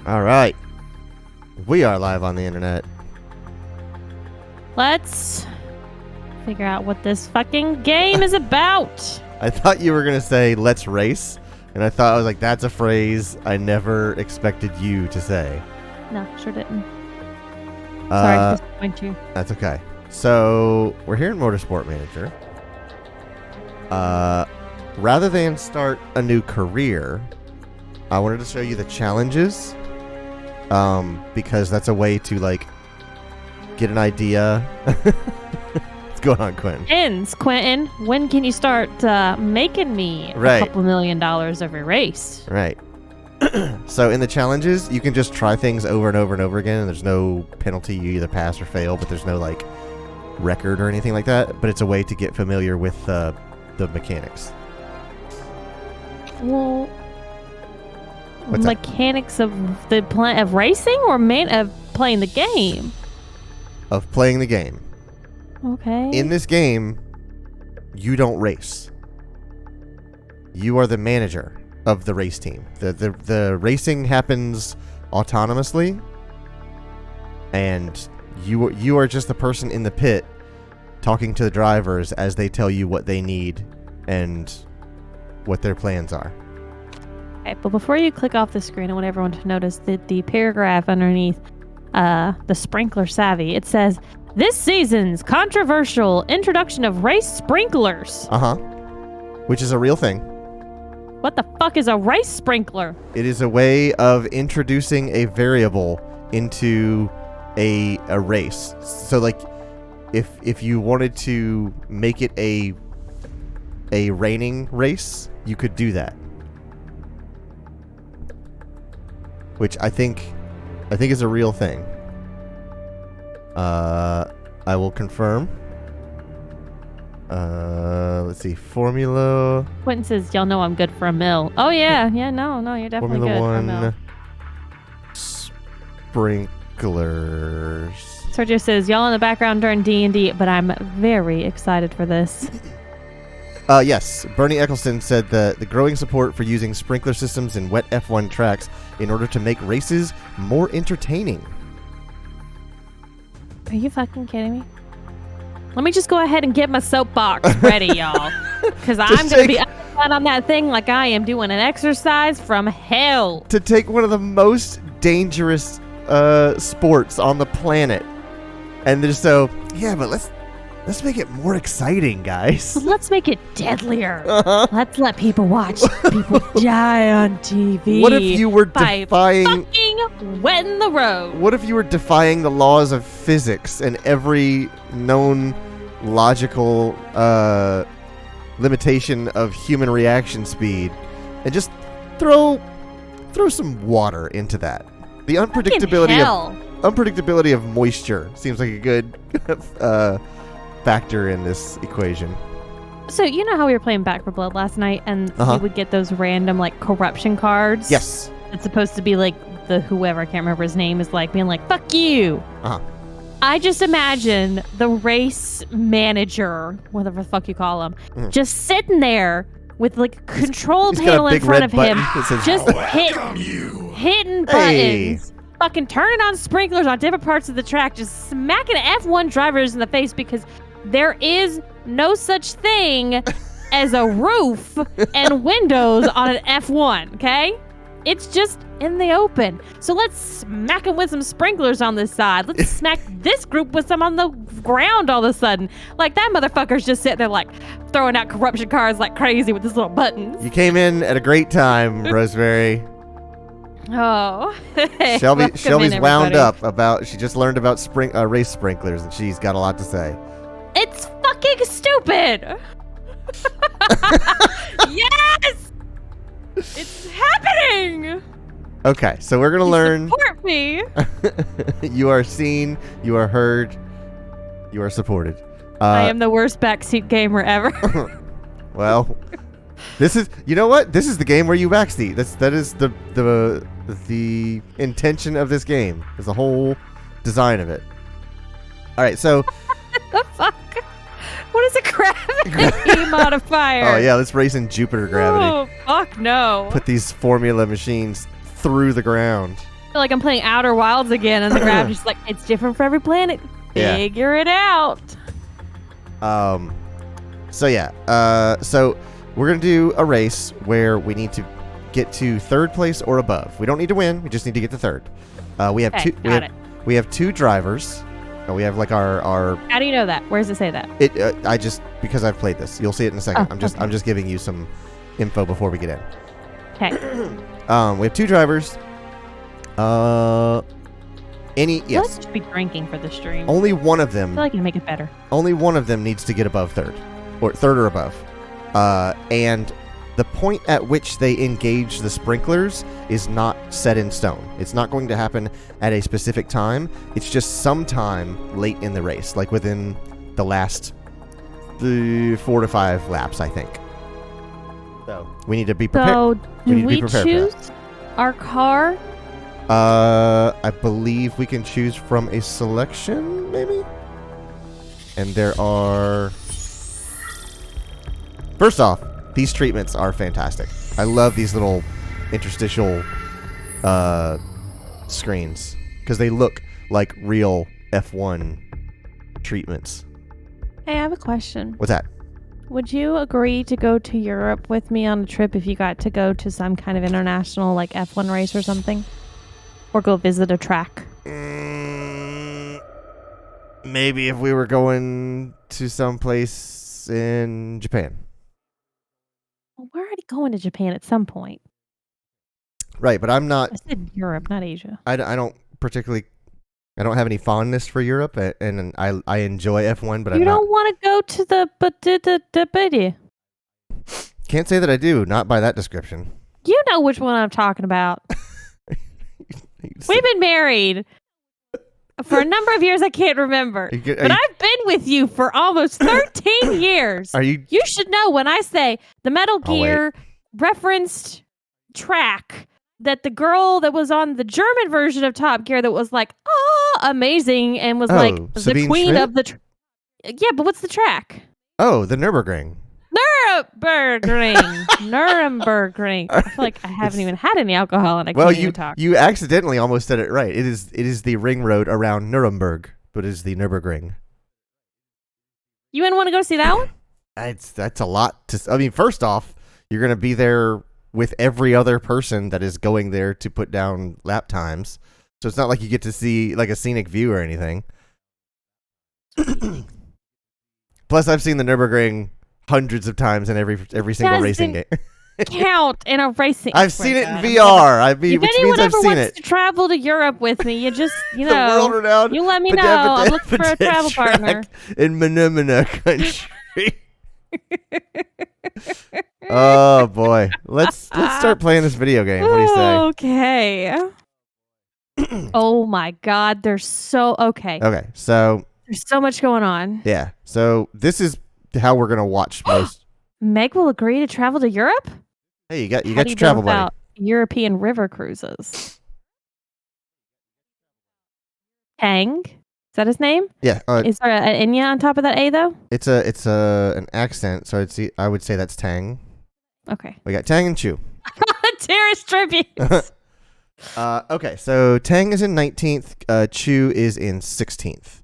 All right. We are live on the internet. Let's figure out what this fucking game is about. I thought you were going to say, let's race. And I was like, that's a phrase I never expected you to say. No, sure didn't. Sorry to disappoint you. That's okay. So, we're here in Motorsport Manager. Rather than start a new career, I wanted to show you the challenges. Because that's a way to, like, get an idea. What's going on, Quentin? When can you start making me a couple $1 million every race? Right. So in the challenges, you can just try things over and over and over again, and there's no penalty. You either pass or fail, but there's no, like, record or anything like that. But it's a way to get familiar with the mechanics. Well, mechanics of the of racing or of playing the game? Of playing the game. Okay. In this game, you don't race. You are the manager of the race team. The racing happens autonomously, and you are just the person in the pit talking to the drivers as they tell you what they need and what their plans are. Okay, but before you click off the screen, I want everyone to notice that the paragraph underneath the sprinkler savvy, it says, "This season's controversial introduction of race sprinklers." Which is a real thing. What the fuck is a race sprinkler? It is a way of introducing a variable into a race. So, like, if you wanted to make it a raining race, you could do that. Which I think is a real thing. I will confirm. Let's see. Formula. Quentin says, "Y'all know I'm good for a mill." Oh yeah, no, you're definitely Formula good for a 1 mill. Sprinklers. Sergio says, "Y'all in the background during D&D, but I'm very excited for this." Yes, Bernie Eccleston said the growing support for using sprinkler systems in wet F1 tracks in order to make races more entertaining. Are you fucking kidding me? Let me just go ahead and get my soapbox ready, y'all. Because I'm going to be on that thing like I am doing an exercise from hell. To take one of the most dangerous sports on the planet. And they're so, yeah, but let's make it more exciting, guys. Let's make it deadlier. Let's let people watch people die on TV. What if you were defying fucking wetting the road? What if you were defying the laws of physics and every known logical limitation of human reaction speed, and just throw some water into that? The unpredictability of moisture seems like a good factor in this equation. So you know how we were playing Back 4 Blood last night, and you would get those random, like, corruption cards? Yes. It's supposed to be like the whoever, I can't remember his name, is like being like, "Fuck you." I just imagine the race manager, whatever the fuck you call him, just sitting there with, like, a control panel in front of him, just hitting buttons, fucking turning on sprinklers on different parts of the track, just smacking F1 drivers in the face, because there is no such thing as a roof and windows on an F1, okay? It's just in the open. So let's smack them with some sprinklers on this side. Let's smack this group with some on the ground all of a sudden. Like, that motherfucker's just sitting there, like, throwing out corruption cards like crazy with his little buttons. You came in at a great time, Rosemary. Oh. Shelby's wound up about, she just learned about race sprinklers, and she's got a lot to say. It's fucking stupid. Yes! It's happening! Okay, so we're going to learn. Support me! You are seen, you are heard, you are supported. I am the worst backseat gamer ever. Well, this is, you know what? This is the game where you backseat. That is the intention of this game. Is the whole design of it. All right, so. What the fuck? What is a gravity modifier? Oh yeah, let's race in Jupiter gravity. Oh fuck no! Put these formula machines through the ground. feel like I'm playing Outer Wilds again, and the gravity's like, it's different for every planet. Figure it out. So yeah. So we're gonna do a race where we need to get to third place or above. We don't need to win. We just need to get to third. We have two. We have two drivers. We have like our. How do you know that? Where does it say that? I just because I've played this. You'll see it in a second. I'm just giving you some info before we get in. Okay. We have two drivers. Yes. Let's just be drinking for the stream. Only one of them. I feel like you make it better. Only one of them needs to get above third or above. And the point at which they engage the sprinklers is not set in stone. It's not going to happen at a specific time. It's just sometime late in the race, like within the last 4 to 5 laps, I think. So we need to be prepared. So do we choose our car? I believe we can choose from a selection, maybe? And there are... First off, these treatments are fantastic. I love these little interstitial screens because they look like real F1 treatments. Hey, I have a question. What's that? Would you agree to go to Europe with me on a trip if you got to go to some kind of international like F1 race or something? Or go visit a track? Maybe if we were going to some place in Japan. Well, we're already going to Japan at some point. Right, but I'm not... I said Europe, not Asia. I don't particularly... I don't have any fondness for Europe, and I enjoy F1, but you don't want to go to the... Can't say that I do, not by that description. You know which one I'm talking about. We've been married for a number of years I can't remember. But I've been with you for almost 13 years. You should know when I say the Metal Gear referenced track that the girl that was on the German version of Top Gear that was like, amazing, and was like Sabine the queen Schmidt? of the... Yeah, but what's the track? Oh, the Nürburgring. Nurembergring. I feel like I haven't even had any alcohol and I can't even talk. You accidentally almost said it right. It is the ring road around Nuremberg, but it is the Nürburgring. You wouldn't want to go see that one? That's a lot to... I mean, first off, you're going to be there with every other person that is going there to put down lap times. So it's not like you get to see like a scenic view or anything. Plus, I've seen the Nürburgring hundreds of times in every single racing game. Count in a racing. I've seen it in VR. I mean, which means I've seen it. To travel to Europe with me, you just the world renowned. You let me know. I'm looking for a travel partner in Manamana country. Oh boy, let's start playing this video game. What do you say? Okay. Oh my God, there's so okay. Okay, so there's so much going on. Yeah, so this is how we're gonna watch most. Meg will agree to travel to Europe. Hey, you got your travel money. European river cruises. Tang, is that his name? Yeah. Is there an Enya on top of that A though? It's an accent, so I would say that's Tang. Okay. We got Tang and Chu. Terrorist tributes. Okay, so Tang is in 19th. Chu is in 16th.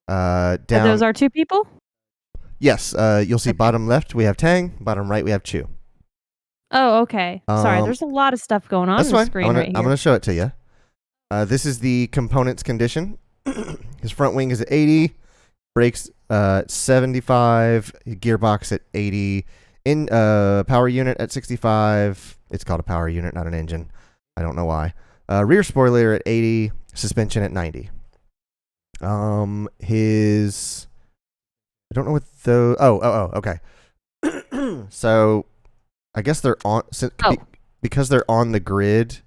Down. Those are two people? Yes. You'll see bottom left we have Tang. Bottom right we have Chu. Oh, okay. Sorry, there's a lot of stuff going on the screen right here. I'm going to show it to you. This is the components condition. His front wing is at 80. Brakes 75. Gearbox at 80. In power unit at 65. It's called a power unit, not an engine. I don't know why. Rear spoiler at 80. Suspension at 90. His... I don't know what the... Oh, okay. So, I guess they're on... Because they're on the grid,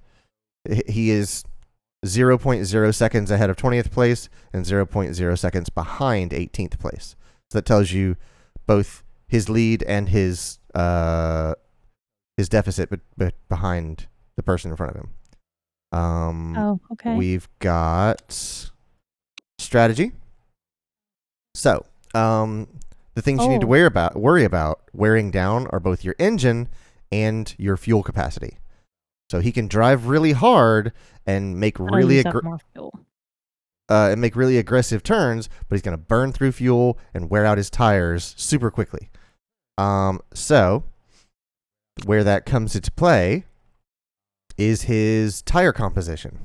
he is 0.0 seconds ahead of 20th place and 0.0 seconds behind 18th place. So that tells you both his lead and his deficit behind the person in front of him. Okay. We've got strategy. So, the things you need to worry about wearing down are both your engine and your fuel capacity. So he can drive really hard and make I'll really use up more fuel. aggressive turns, but he's going to burn through fuel and wear out his tires super quickly. So where that comes into play is his tire composition,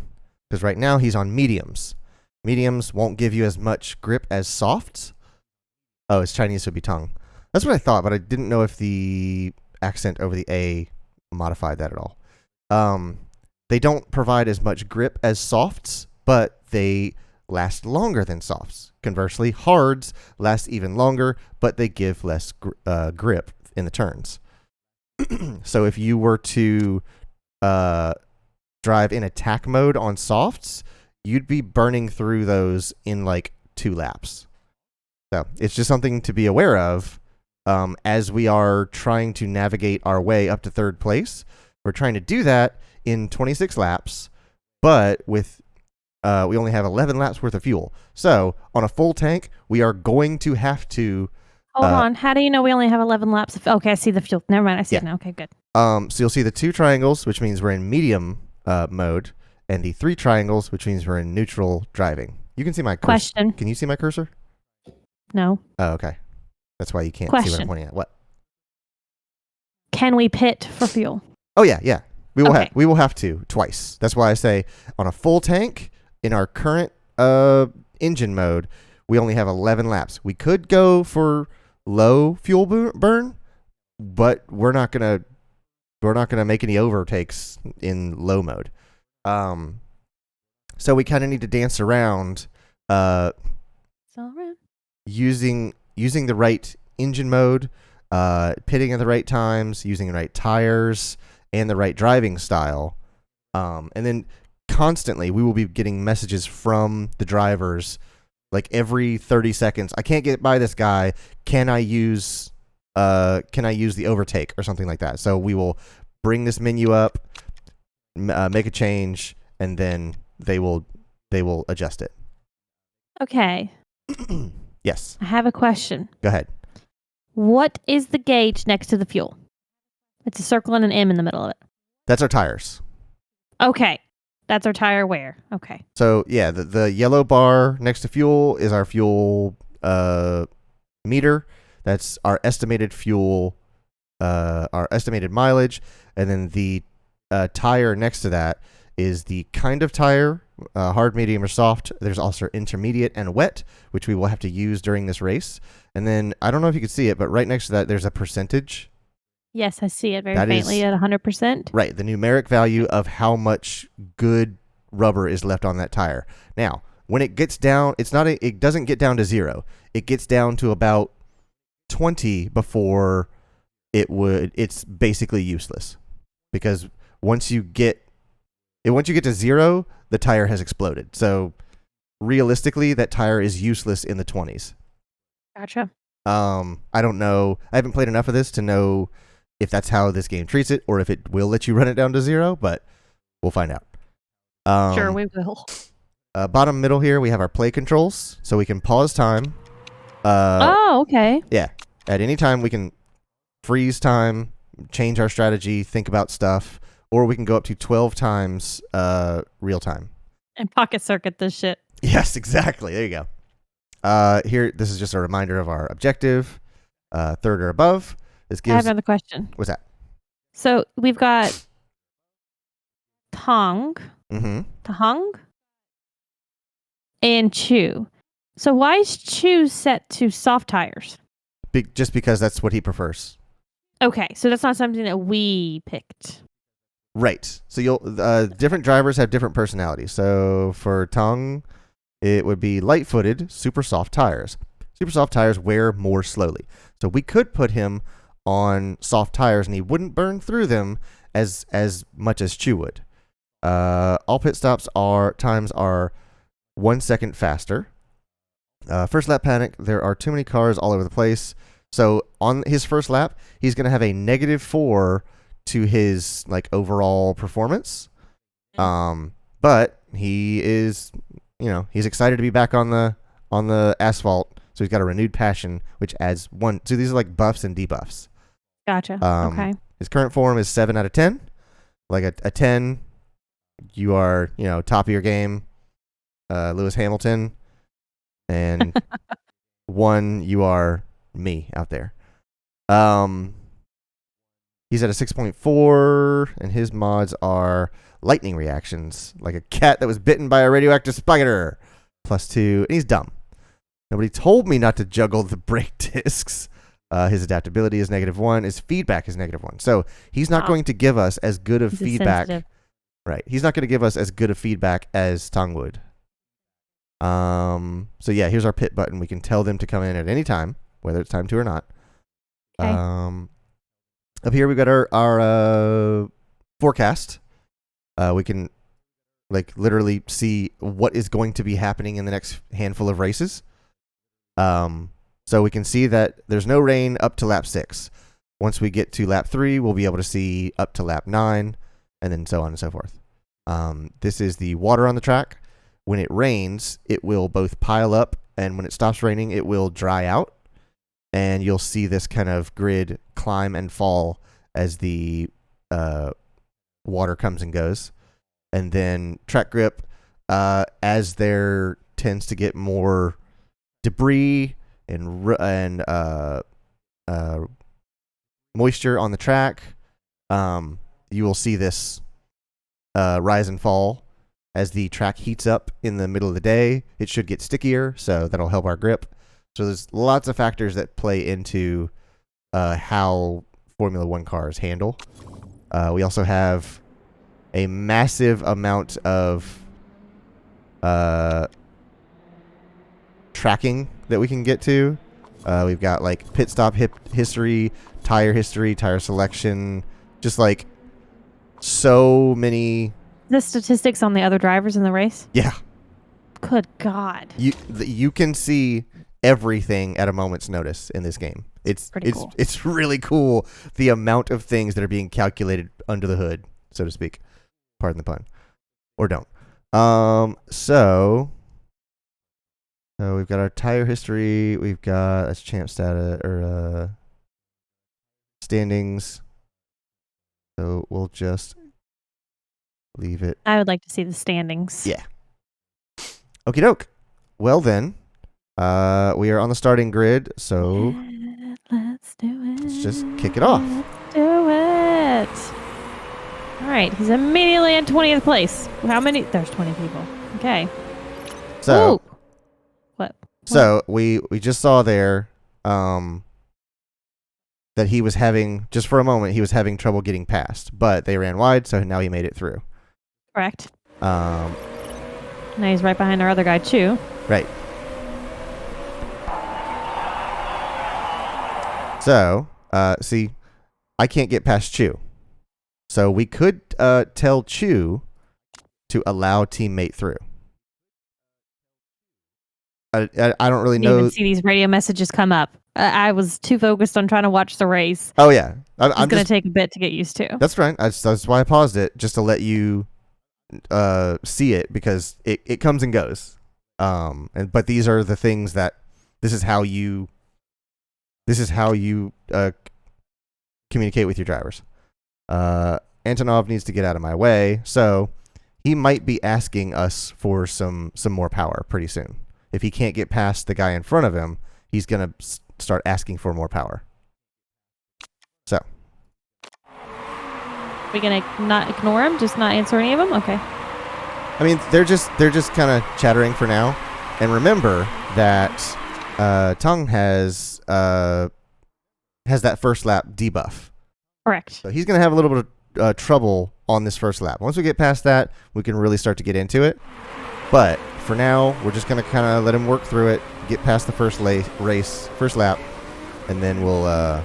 because right now he's on mediums. Mediums won't give you as much grip as softs. Oh, it's Chinese, so it'd be tongue. That's what I thought, but I didn't know if the accent over the A modified that at all. They don't provide as much grip as softs, but they last longer than softs. Conversely, hards last even longer, but they give less grip in the turns. So if you were to drive in attack mode on softs, you'd be burning through those in like 2 laps. So it's just something to be aware of as we are trying to navigate our way up to 3rd place. We're trying to do that in 26 laps, but with we only have 11 laps worth of fuel. So on a full tank, we are going to have to... Hold on. How do you know we only have 11 laps? Okay, I see the fuel. Never mind. I see it now. Okay, good. So you'll see the 2 triangles, which means we're in medium mode, and the 3 triangles, which means we're in neutral driving. You can see my cursor. Question. Can you see my cursor? No. Oh, okay. That's why you can't see what I'm pointing at. What? Can we pit for fuel? Oh yeah. We will have to twice. That's why I say on a full tank in our current engine mode, we only have 11 laps. We could go for low fuel burn, but we're not gonna make any overtakes in low mode. So we kind of need to dance around using the right engine mode, pitting at the right times, using the right tires and the right driving style. And then constantly we will be getting messages from the drivers like every 30 seconds. I can't get by this guy. Can I use the overtake or something like that? So we will bring this menu up, make a change, and then they will adjust it. Okay. Yes. I have a question. Go ahead. What is the gauge next to the fuel? It's a circle and an M in the middle of it. That's our tires. Okay. That's our tire wear. Okay. So, yeah, the yellow bar next to fuel is our fuel meter. That's our estimated fuel, our estimated mileage. And then the tire next to that is the kind of tire, hard, medium, or soft. There's also intermediate and wet, which we will have to use during this race. And then, I don't know if you can see it, but right next to that, there's a percentage. Yes, I see it very faintly at 100%. Right, the numeric value of how much good rubber is left on that tire. Now, when it gets down, it doesn't get down to 0. It gets down to about 20 before it's basically useless. Because once you get to 0, the tire has exploded. So realistically, that tire is useless in the 20s. Gotcha. I don't know. I haven't played enough of this to know if that's how this game treats it or if it will let you run it down to 0, but we'll find out. Sure, we will. Bottom middle here, we have our play controls, so we can pause time. Okay. Yeah. At any time, we can freeze time, change our strategy, think about stuff, or we can go up to 12 times real time. And pocket circuit this shit. Yes, exactly. There you go. Here, this is just a reminder of our objective. 3rd or above. I have another question. What's that? So we've got Tong, Mm-hmm. and Chew. So why is Chew set to soft tires? Just because that's what he prefers. Okay, so that's not something that we picked. Right. So different drivers have different personalities. So for Tong, it would be light-footed, super soft tires. Super soft tires wear more slowly. So we could put him on soft tires and he wouldn't burn through them as much as Chew would. All pit stops times are 1 second faster. First lap panic, there are too many cars all over the place. So on his first lap, he's going to have a -4 to his overall performance. But he is, he's excited to be back on the asphalt. So he's got a renewed passion, which adds 1. So these are like buffs and debuffs. Gotcha. Okay. His current form is 7 out of 10. Like a 10, you are, top of your game, Lewis Hamilton, and 1, you are me out there. He's at a 6.4, and his mods are lightning reactions, like a cat that was bitten by a radioactive spider, +2, and he's dumb. Nobody told me not to juggle the brake discs. His adaptability is -1. His feedback is -1. So he's not going to give us as good of feedback. Right. He's not going to give us as good of feedback as Tong would. So yeah, here's our pit button. We can tell them to come in at any time, whether it's time to or not. Okay. Up here we've got our forecast. We can literally see what is going to be happening in the next handful of races. So we can see that there's no rain up to lap 6. Once we get to lap 3, we'll be able to see up to lap 9, and then so on and so forth. This is the water on the track. When it rains, it will both pile up, and when it stops raining, it will dry out. And you'll see this kind of grid climb and fall as the water comes and goes. And then track grip, as there tends to get more debris and moisture on the track, you will see this rise and fall. As the track heats up in the middle of the day, it should get stickier, so that'll help our grip. So there's lots of factors that play into how Formula 1 cars handle. We also have a massive amount of tracking that we can get to. We've got pit stop history, tire selection, just so many. The statistics on the other drivers in the race? Yeah. Good God. You can see everything at a moment's notice in this game. It's cool. It's really cool, the amount of things that are being calculated under the hood, so to speak. Pardon the pun. Or don't. So we've got our tire history. We've got that's champ status or standings. So we'll just leave it. I would like to see the standings. Yeah. Okie doke. Well then, we are on the starting grid, so let's do it. Let's just kick it off. Let's do it. All right, he's immediately in 20th place. How many? There's 20 people. Okay. So, ooh. What? So we just saw there that he was having, just for a moment, he was having trouble getting past, but they ran wide, so now he made it through. Correct. Now he's right behind our other guy, too. Right. So, see, I can't get past Chew. So we could tell Chew to allow teammate through. I don't really know. I didn't even see these radio messages come up. I was too focused on trying to watch the race. Oh, yeah. I'm going to take a bit to get used to. That's right. That's why I paused it, just to let you see it, because it comes and goes. But these are the things that this is how you communicate with your drivers. Antonov needs to get out of my way, so he might be asking us for some more power pretty soon. If he can't get past the guy in front of him, he's gonna start asking for more power. So, we gonna not ignore him, just not answer any of them? Okay. I mean, they're just kind of chattering for now. And remember that Tong has that first lap debuff. Correct. So he's gonna have a little bit of trouble on this first lap. Once we get past that, we can really start to get into it. But for now, we're just gonna kind of let him work through it, get past the first lap, and then we'll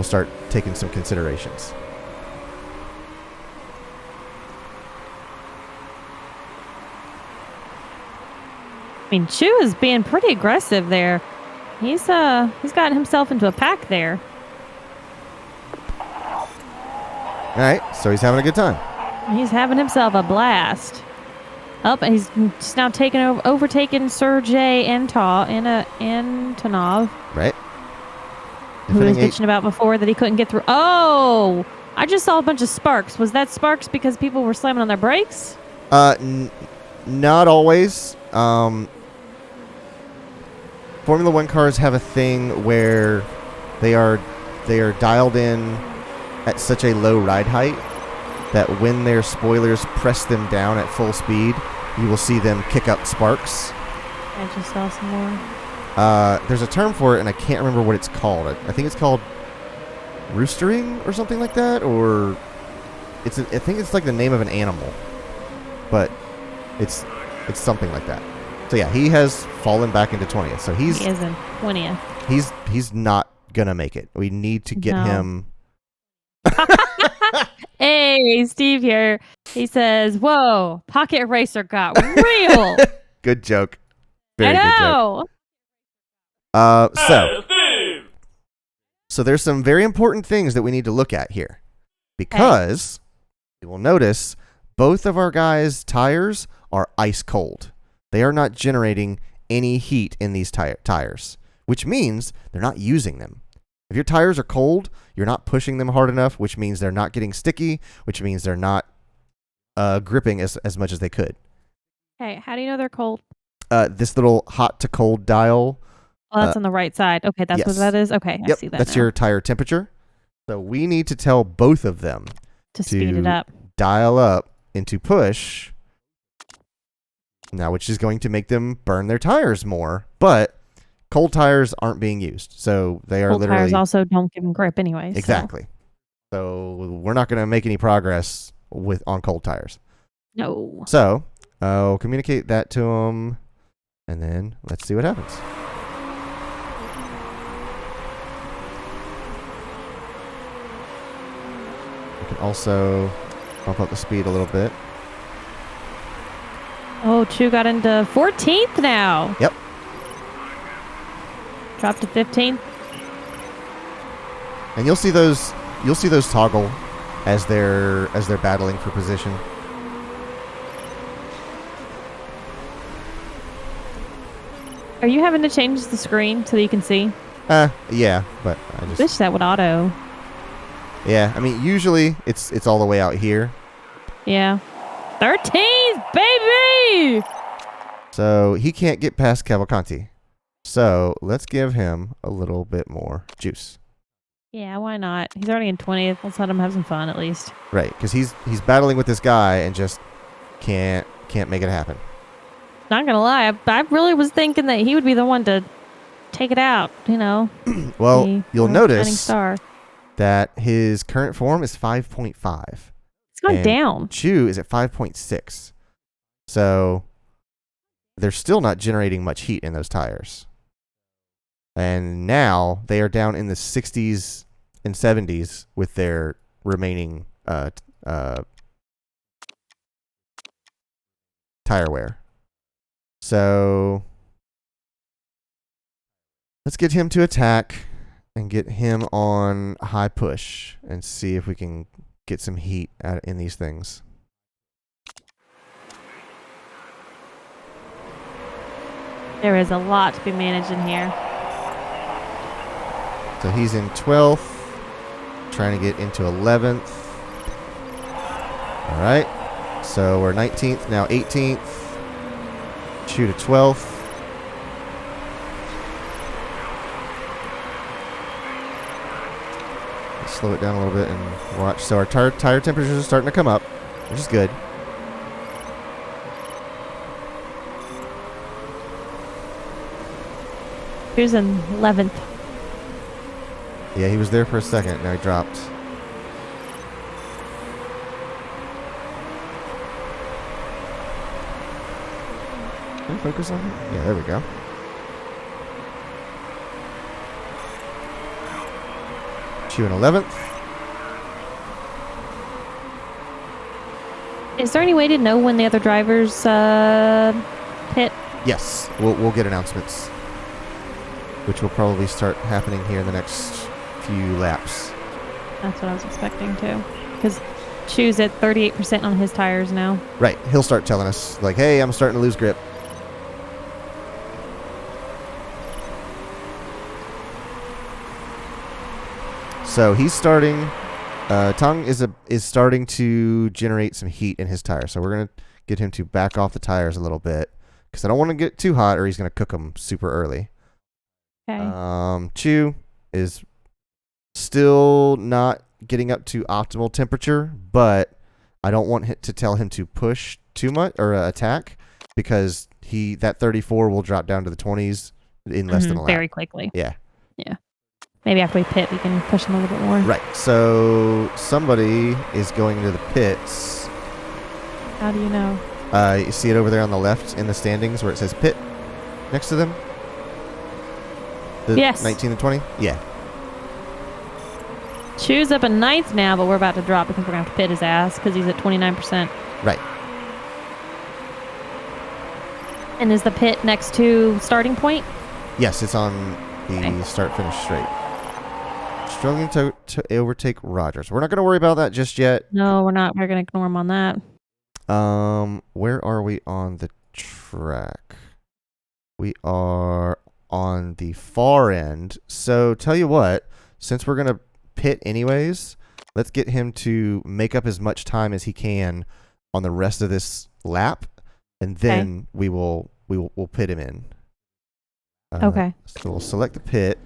start taking some considerations. I mean, Chu is being pretty aggressive there. He's gotten himself into a pack there. All right, so he's having a good time. He's having himself a blast. Up, and he's just now overtaken Sergey Antonov. Right. Who was bitching about before that he couldn't get through. Oh, I just saw a bunch of sparks. Was that sparks because people were slamming on their brakes? Not always. Formula One cars have a thing where they are dialed in at such a low ride height that when their spoilers press them down at full speed, you will see them kick up sparks. I just saw some more. There's a term for it, and I can't remember what it's called. I think it's called roostering or something like that, or I think it's like the name of an animal, but it's something like that. So yeah, he has fallen back into 20th. So he is in 20th. He's not gonna make it. We need to get him. Hey, Steve here. He says, "Whoa, Pocket Racer got real." Good joke. Very I good joke. So there's some very important things that we need to look at here, because you will notice both of our guys' tires are ice cold. They are not generating any heat in these tires, which means they're not using them. If your tires are cold, you're not pushing them hard enough, which means they're not getting sticky, which means they're not gripping as much as they could. Hey, how do you know they're cold? This little hot to cold dial. Oh, that's on the right side. Okay, that's what that is? Okay, I see that That's now. your tire temperature. So we need to tell both of them to speed it up. Dial up into push. Now, which is going to make them burn their tires more, but cold tires aren't being used, so they are literally. Cold tires also don't give them grip anyway. Exactly. So we're not going to make any progress on cold tires. No. So I'll communicate that to them, and then let's see what happens. We can also bump up the speed a little bit. Oh, Chu got into 14th now. Yep. Dropped to 15th. And you'll see those toggle as they're battling for position. Are you having to change the screen so that you can see? Yeah, but I just wish that would auto. Yeah, I mean usually it's all the way out here. Yeah. 13th, baby! So he can't get past Cavalcanti. So let's give him a little bit more juice. Yeah, why not? He's already in 20th. Let's let him have some fun at least. Right, because he's battling with this guy and just can't make it happen. Not gonna lie, I really was thinking that he would be the one to take it out. You know. Well, you'll notice that his current form is 5.5. It's gone down. Chu is at 5.6. So they're still not generating much heat in those tires. And now they are down in the 60s and 70s with their remaining tire wear. So let's get him to attack and get him on high push and see if we can get some heat in these things. There is a lot to be managed in here. So he's in 12th, trying to get into 11th. All right. So we're 19th, now 18th. Chu to 12th. Let's slow it down a little bit and watch. So our tire temperatures are starting to come up, which is good. Who's in 11th? Yeah, he was there for a second. Now he dropped. Can we focus on him? Yeah, there we go. Chu in 11th. Is there any way to know when the other drivers hit? Yes, we'll get announcements, which will probably start happening here in the next few laps. That's what I was expecting too. Because Chu's at 38% on his tires now. Right. He'll start telling us, like, hey, I'm starting to lose grip. So he's starting Tong is starting to generate some heat in his tires, so we're gonna get him to back off the tires a little bit because I don't want to get too hot, or he's gonna cook them super early. Okay. Chew is still not getting up to optimal temperature, but I don't want to tell him to push too much or attack because that 34 will drop down to the 20s in less than a lap. Very quickly. Yeah. Yeah. Maybe after we pit, we can push him a little bit more. Right. So somebody is going into the pits. How do you know? You see it over there on the left in the standings where it says pit next to them? Yes. 19 and 20? Yeah. Chew's up in ninth now, but we're about to drop because we're going to have to pit his ass because he's at 29%. Right. And is the pit next to starting point? Yes, it's on the start-finish straight. Struggling to overtake Rogers. We're not going to worry about that just yet. No, we're not. We're going to ignore him on that. Where are we on the track? We are on the far end. So tell you what, since we're going to pit anyways, let's get him to make up as much time as he can on the rest of this lap, and then we'll pit him in. Okay. So we'll select the pit,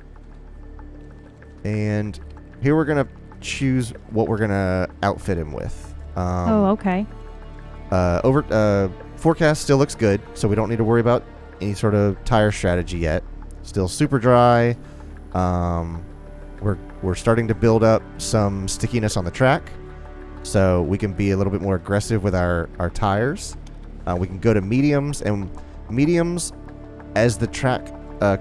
and here we're gonna choose what we're gonna outfit him with. Okay. Forecast still looks good, so we don't need to worry about any sort of tire strategy yet. Still super dry. We're starting to build up some stickiness on the track, so we can be a little bit more aggressive with our tires. We can go to mediums, and mediums, as the track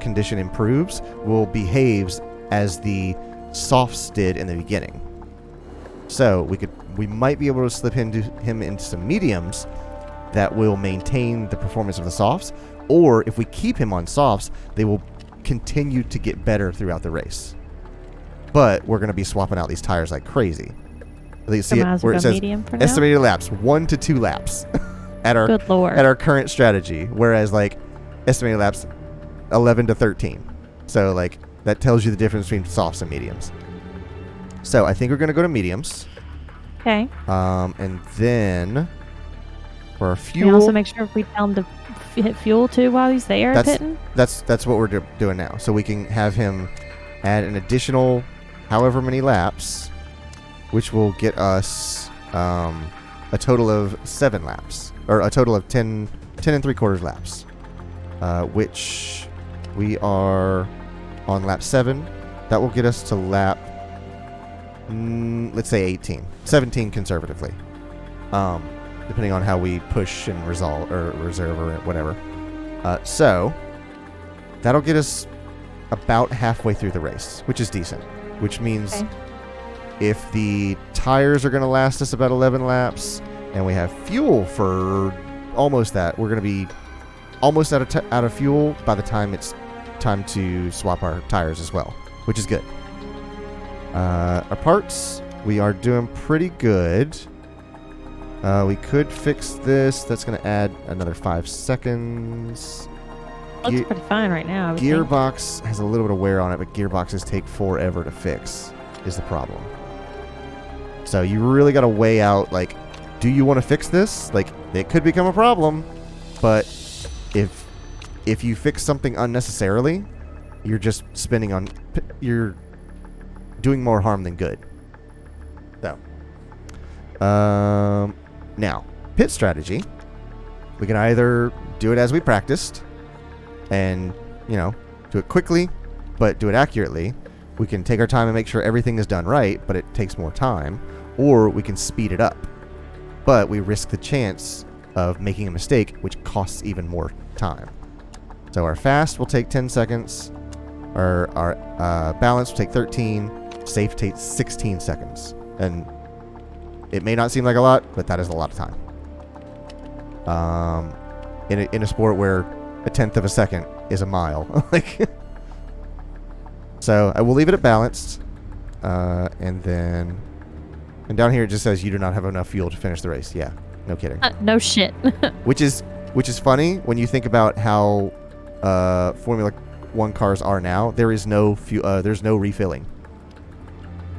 condition improves, will behave as the softs did in the beginning. So we might be able to slip him into some mediums that will maintain the performance of the softs, or if we keep him on softs, they will continue to get better throughout the race. But we're going to be swapping out these tires like crazy. You see it where it says estimated laps, 1 to 2 laps at our current strategy, whereas like estimated laps 11 to 13. So like that tells you the difference between softs and mediums. So I think we're going to go to mediums. Okay. And then for our fuel, can we also make sure if we tell him to hit fuel too while he's there pitting? That's what we're doing now. So we can have him add an additional however many laps, which will get us a total of 7 laps, or a total of 10 and 3/4 laps, which we are on lap 7. That will get us to lap, let's say 18, 17 conservatively, depending on how we push and reserve or whatever. So that'll get us about halfway through the race, which is decent, which means if the tires are going to last us about 11 laps and we have fuel for almost that, we're going to be almost out of fuel by the time it's time to swap our tires as well, which is good. Our parts, we are doing pretty good. We could fix this. That's going to add another 5 seconds. Looks pretty fine right now. Gearbox has a little bit of wear on it, but gearboxes take forever to fix, is the problem. So you really got to weigh out, like, do you want to fix this? Like, it could become a problem, but if you fix something unnecessarily, you're just you're doing more harm than good. So, now, pit strategy. We can either do it as we practiced and, do it quickly, but do it accurately. We can take our time and make sure everything is done right, but it takes more time. Or we can speed it up, but we risk the chance of making a mistake, which costs even more time. So our fast will take 10 seconds. Our balance will take 13. Safe takes 16 seconds. And it may not seem like a lot, but that is a lot of time. In a sport where 1/10 of a second is a mile. So I will leave it at balanced. And down here it just says you do not have enough fuel to finish the race. Yeah, no kidding. No shit. Which is funny when you think about how Formula 1 cars are now. There is no there's no refilling.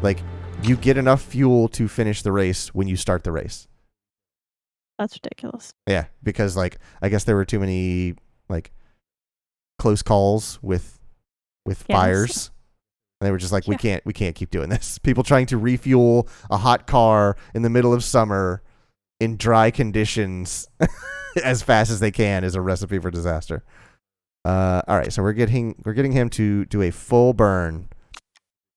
Like, you get enough fuel to finish the race when you start the race. That's ridiculous. Yeah, because like I guess there were too many like close calls with fires. And they were just like, we can't keep doing this. People trying to refuel a hot car in the middle of summer in dry conditions as fast as they can is a recipe for disaster. All right, so we're getting him to do a full burn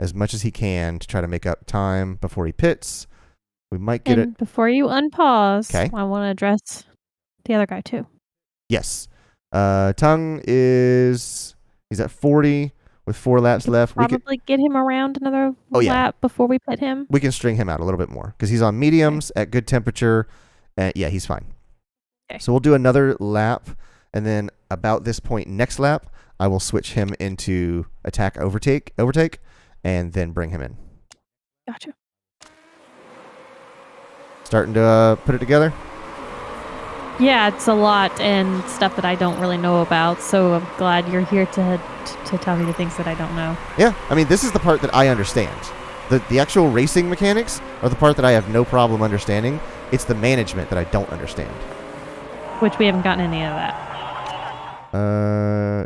as much as he can to try to make up time before he pits. We might get it. Before you unpause, Okay. I want to address the other guy too. Yes. Tongue he's at 40 with 4 laps left. Probably get him around another lap before we pit him. We can string him out a little bit more because he's on mediums at good temperature. Yeah, he's fine. Okay. So we'll do another lap, and then about this point next lap, I will switch him into attack overtake, and then bring him in. Gotcha. Starting to put it together? Yeah, it's a lot and stuff that I don't really know about, so I'm glad you're here to tell me the things that I don't know. Yeah, I mean, this is the part that I understand. The actual racing mechanics are the part that I have no problem understanding. It's the management that I don't understand. Which we haven't gotten any of that.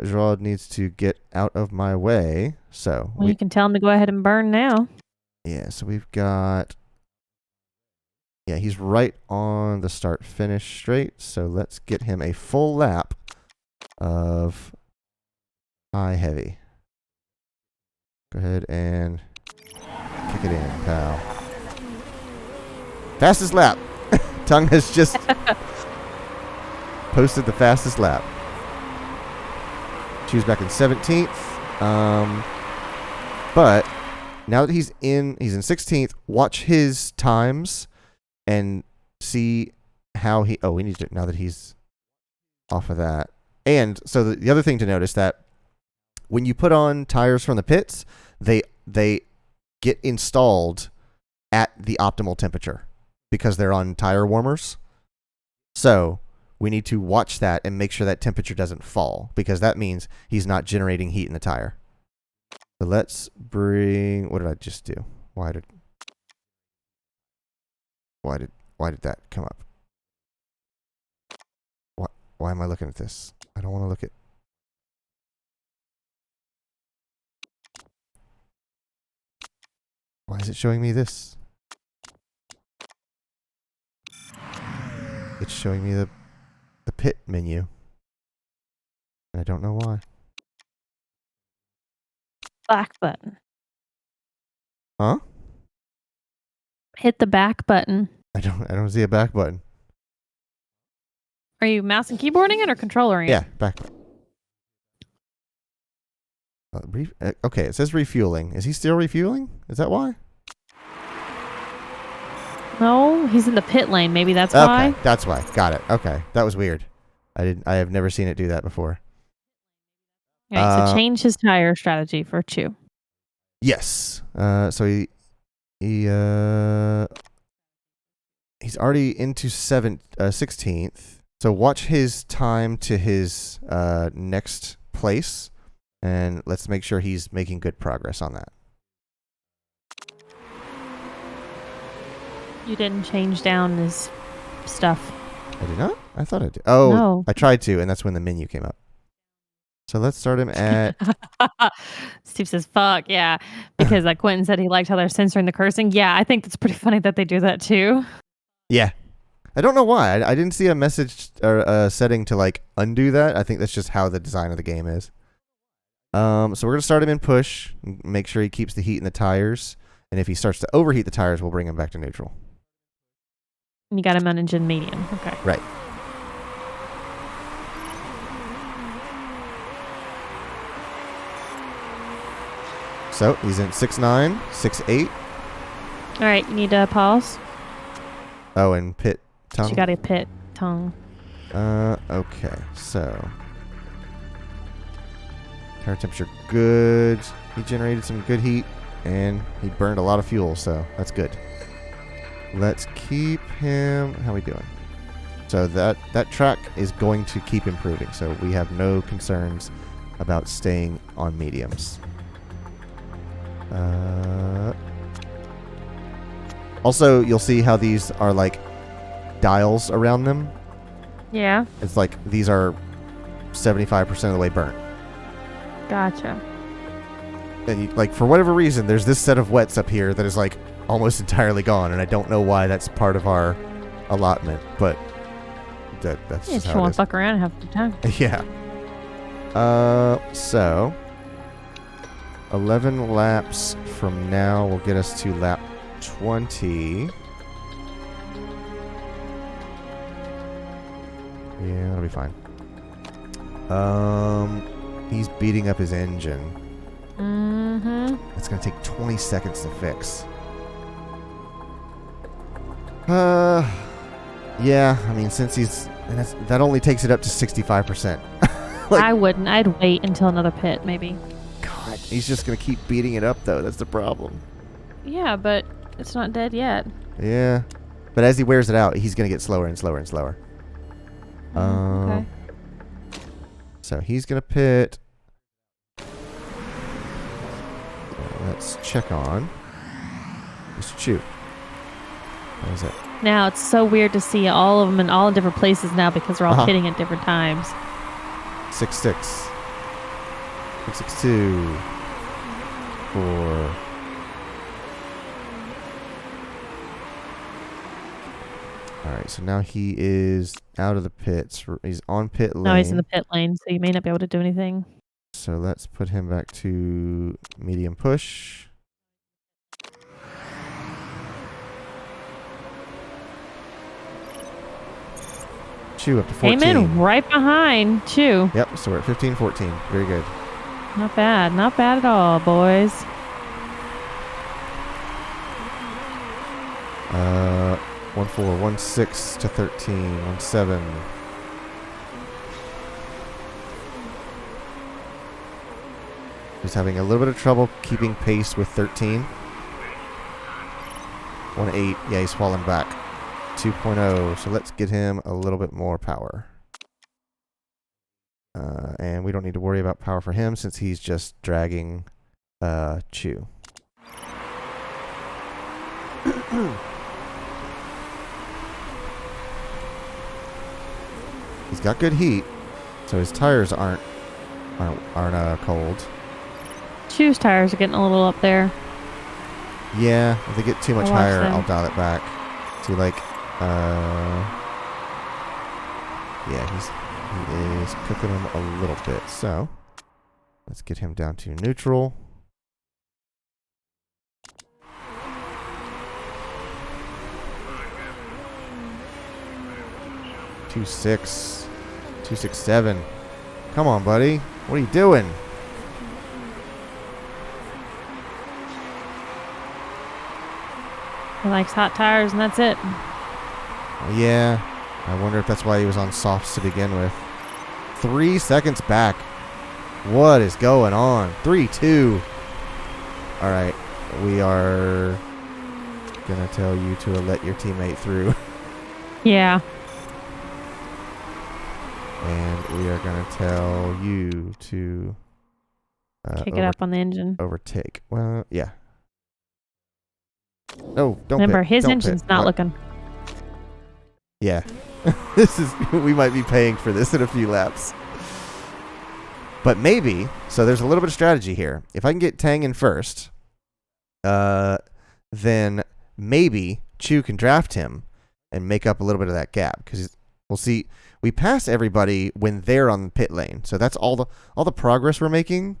Gerald needs to get out of my way, so... Well, you can tell him to go ahead and burn now. Yeah, so we've got... Yeah, he's right on the start-finish straight, so let's get him a full lap of high-heavy. Go ahead and kick it in, pal. Fastest lap. Tongue has just posted the fastest lap. She was back in 17th. But now that he's in 16th, watch his times and see how he... Oh, we need to... Now that he's off of that. And so the other thing to notice that when you put on tires from the pits, they get installed at the optimal temperature because they're on tire warmers. So we need to watch that and make sure that temperature doesn't fall because that means he's not generating heat in the tire. So let's bring... What did I just do? Why did that come up? Why am I looking at this? I don't want to look at... Why is it showing me this? It's showing me the pit menu. And I don't know why. Back button. Huh? Hit the back button. I don't see a back button. Are you mouse and keyboarding it or controllering it? Yeah, back. Okay, it says refueling. Is he still refueling? Is that why? No, he's in the pit lane. Maybe that's Okay, why. that's why. Got it. Okay, that was weird. I have never seen it do that before. All right, so change his tire strategy for Chew. Yes. So he's already into 16th. So watch his time to his next place, and let's make sure he's making good progress on that. You didn't change down his stuff. I did not? I thought I did. Oh, no. I tried to, and that's when the menu came up. So let's start him at... Steve says, fuck, yeah. Because Quentin said he liked how they're censoring the cursing. Yeah, I think it's pretty funny that they do that too. Yeah. I don't know why. I didn't see a message or a setting to undo that. I think that's just how the design of the game is. So we're going to start him in push. Make sure he keeps the heat in the tires. And if he starts to overheat the tires, we'll bring him back to neutral. And you got him on engine medium. Okay. Right. So he's in 6.9, 6.8. All right, you need to pause. Oh, and pit tongue. You got a pit tongue. Okay. So tire temperature good. He generated some good heat, and he burned a lot of fuel, so that's good. Let's keep him. How are we doing? So that track is going to keep improving, so we have no concerns about staying on mediums. Also, you'll see how these are like dials around them. Yeah. It's like these are 75% of the way burnt. Gotcha. And like for whatever reason, there's this set of wets up here that is like almost entirely gone, and I don't know why that's part of our allotment, but that's just You how it won't is. fuck around half the time. Yeah. So 11 laps from now will get us to lap 20. Yeah, that'll be fine. He's beating up his engine. Mm-hmm. It's gonna take 20 seconds to fix. Yeah, I mean, since that only takes it up to 65%. Like, I wouldn't. I'd wait until another pit, maybe. God, he's just gonna keep beating it up, though. That's the problem. Yeah, but it's not dead yet. Yeah, but as he wears it out, he's gonna get slower and slower and slower. Okay. So he's gonna pit. Let's check on Mr. Chu. What is it? Now it's so weird to see all of them in all different places now because they're all pitting at different times. 6-6. 6-6-2. 4. Alright, so now he is out of the pits. He's on pit lane. No, he's in the pit lane, so you may not be able to do anything. So let's put him back to medium push. Chew up to 14. Came in right behind, too. Yep, so we're at 15-14. Very good. Not bad. Not bad at all, boys. 1-4, 1-6 to 13, 1-7. He's having a little bit of trouble keeping pace with 13. 1-8. Yeah, he's falling back. 2.0. So let's get him a little bit more power. And we don't need to worry about power for him since he's just dragging Chew. He's got good heat, so his tires aren't cold. Chew's tires are getting a little up there. Yeah, if they get too much I'll watch higher, them. I'll dial it back to like, yeah, he is cooking them a little bit. So let's get him down to neutral. Two 6, 267. Come on, buddy. What are you doing? He likes hot tires, and that's it. Yeah, I wonder if that's why he was on softs to begin with. 3 seconds back. What is going on? 3-2. All right, we are gonna tell you to let your teammate through, Yeah. and we are gonna tell you to Kick it up on the engine. overtake. Well, yeah. No, don't. Remember, pit. his Don't engine's pit. not What? looking. Yeah, this is. We might be paying for this in a few laps. But maybe, so there's a little bit of strategy here. If I can get Tang in first, then maybe Chu can draft him and make up a little bit of that gap. Because we'll see, we pass everybody when they're on the pit lane. So that's all the progress we're making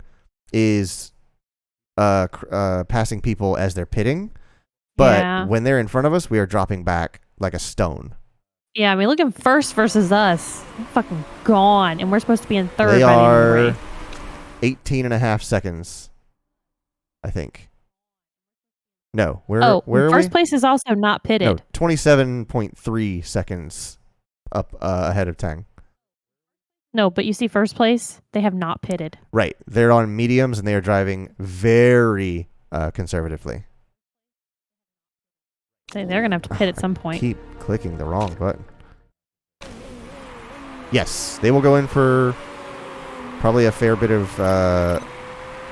is passing people as they're pitting. But when they're in front of us, we are dropping back like a stone. Yeah, I mean, look at first versus us. They're fucking gone, and we're supposed to be in third. They by the end of the are race. 18.5 seconds, I think. No, where Oh, are first we? place is also not pitted. No, 27.3 seconds up ahead of Tang. No, but you see first place, they have not pitted. Right. They're on mediums, and they are driving very conservatively. So they're going to have to pit at some point. Keep clicking the wrong button. Yes, they will go in for probably a fair bit of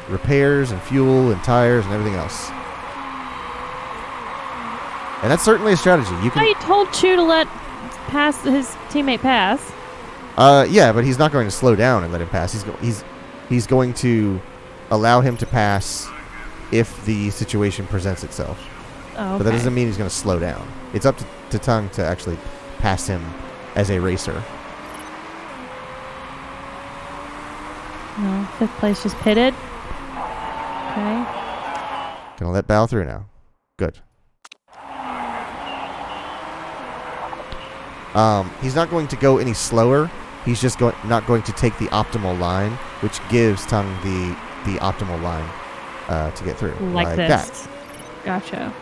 repairs and fuel and tires and everything else. And that's certainly a strategy. You can. He told Chew to let his teammate pass. Yeah, but he's not going to slow down and let him pass. He's going to allow him to pass if the situation presents itself. Oh, okay. But that doesn't mean he's going to slow down. It's up to Tung to actually pass him as a racer. No, 5th place just pitted. Okay. Gonna let Bao through now. Good. He's not going to go any slower. He's just not going to take the optimal line, which gives Tung the optimal line to get through. Like this. That. Gotcha.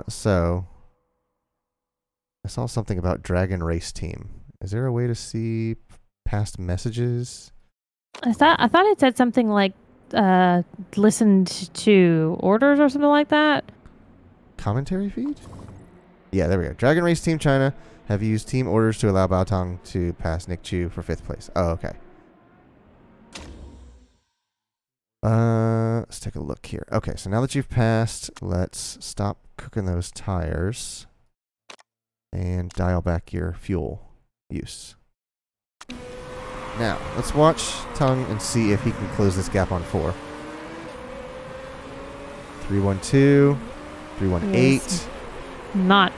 So I saw something about Dragon Race Team. Is there a way to see past messages? I thought it said something like listened to orders or something like that. Commentary feed? Yeah, there we go. Dragon Race Team China have used team orders to allow Bao Tong to pass Nick Chu for 5th place. Oh, okay. Let's take a look here. Okay, so now that you've passed, let's stop cooking those tires and dial back your fuel use. Now, let's watch Tung and see if he can close this gap on 4. 312, 318, Yes. Not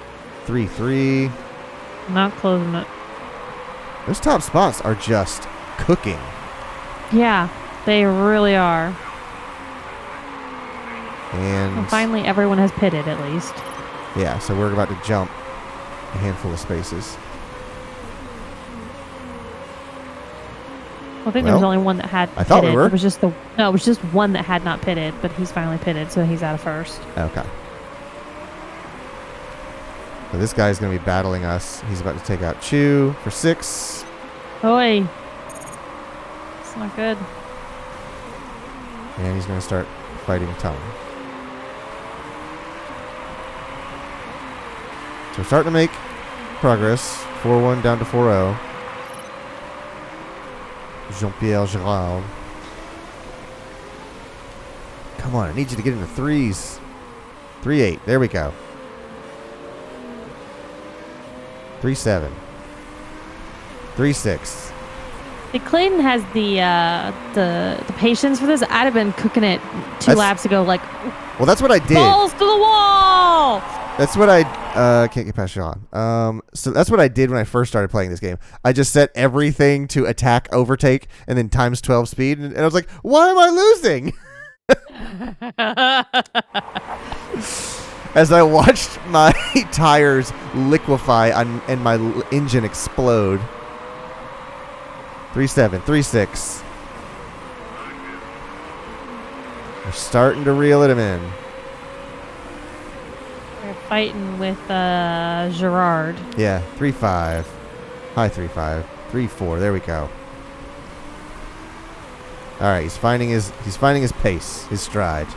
33. Not closing it. Those top spots are just cooking. Yeah, they really are. And finally, everyone has pitted at least. yeah, so we're about to jump a handful of spaces. I think there was only one that had pitted. I thought we were. It was just one that had not pitted, but he's finally pitted, so he's out of first. Okay. So this guy's going to be battling us. He's about to take out Chu for 6. Oi. It's not good. And he's going to start fighting Tung. So we're starting to make progress. 4-1 down to 4-0. Jean-Pierre Girard. Come on, I need you to get into 3s. 3-8. There we go. 3-7. 3-6. If Clayton has the patience for this, I'd have been cooking it 2 laps ago. Like, well, that's what I did. Balls to the wall. That's what I can't get past Sean. So that's what I did when I first started playing this game. I just set everything to attack, overtake, and then times 12 speed, and I was like, why am I losing? As I watched my tires liquefy and my engine explode. 3-7, 3-6. We're starting to reel it in. We're fighting with Gerard. Yeah, 3-5. High 3-5. 3-4. There we go. All right, he's finding his pace, his stride.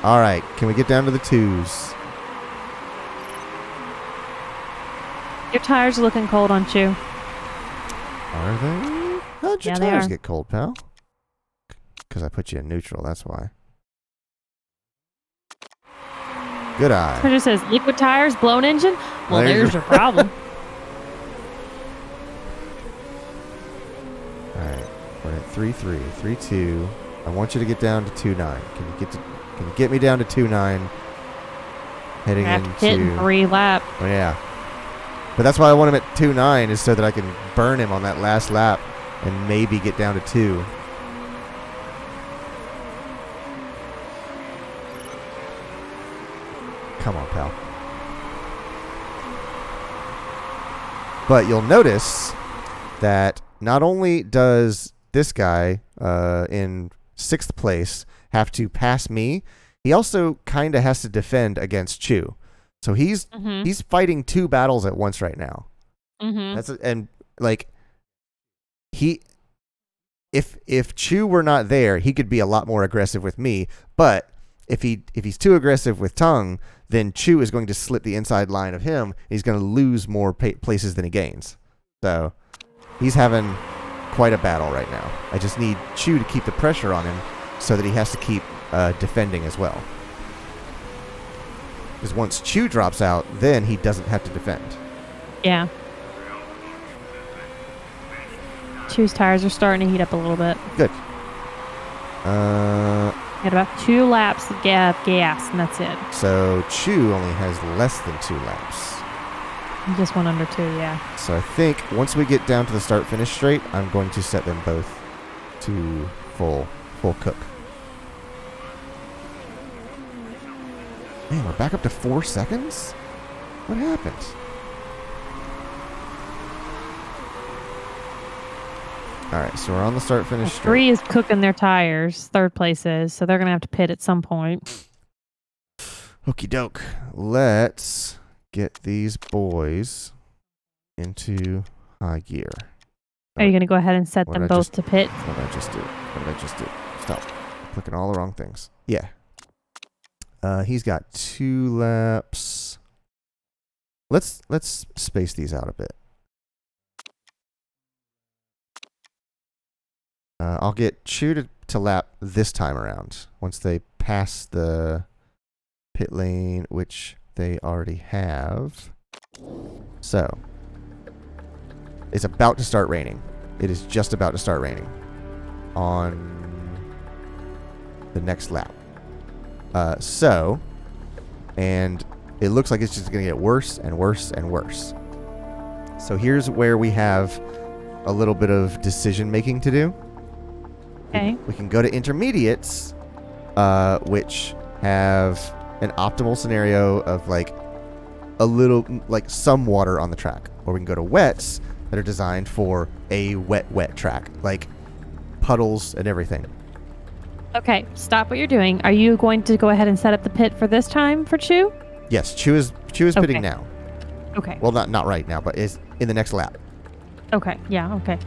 All right, can we get down to the 2s? Your tires are looking cold, aren't you? Are they? How'd your Yeah, they tires are. get cold, pal? Because I put you in neutral, that's why. Good eye. It just says liquid tires, blown engine. Well, There's there's your problem. All right, we're at 3-3, 3-2. I want you to get down to 2-9. Can you get me down to 2-9? Heading Have to into hit in 3 laps. Oh yeah. But that's why I want him at 2-9 is so that I can burn him on that last lap and maybe get down to 2. Come on, pal. But you'll notice that not only does this guy in 6th place have to pass me, he also kind of has to defend against Chu. So he's fighting 2 battles at once right now. If Chu were not there, he could be a lot more aggressive with me. But if he's too aggressive with Tung, then Chu is going to slip the inside line of him. He's going to lose more places than he gains. So he's having quite a battle right now. I just need Chu to keep the pressure on him so that he has to keep defending as well. Because once Chew drops out, then he doesn't have to defend. Yeah. Chew's tires are starting to heat up a little bit. Good. Got about 2 laps of gas, and that's it. So Chew only has less than 2 laps. Just one under 2, yeah. So I think once we get down to the start-finish straight, I'm going to set them both to full cook. Man, we're back up to 4 seconds? What happened? Alright, so we're on the start-finish straight. 3 is cooking their tires. 3rd place is, so they're going to have to pit at some point. Okie doke. Let's get these boys into high gear. Are you going to go ahead and set them both to pit? What did I just do? What did I just do? Stop. I'm clicking all the wrong things. Yeah. He's got 2 laps. Let's space these out a bit. I'll get Chew to lap this time around. Once they pass the pit lane, which they already have. So, it's about to start raining. It is just about to start raining on the next lap. And it looks like it's just going to get worse and worse and worse. So here's where we have a little bit of decision making to do. Okay. We can go to intermediates, which have an optimal scenario of like a little, like some water on the track. Or we can go to wets that are designed for a wet track, like puddles and everything. Okay, stop what you're doing. Are you going to go ahead and set up the pit for this time for Chew? Yes, Chew is pitting now. Okay. Well, not right now, but is in the next lap. Okay. Yeah. Okay.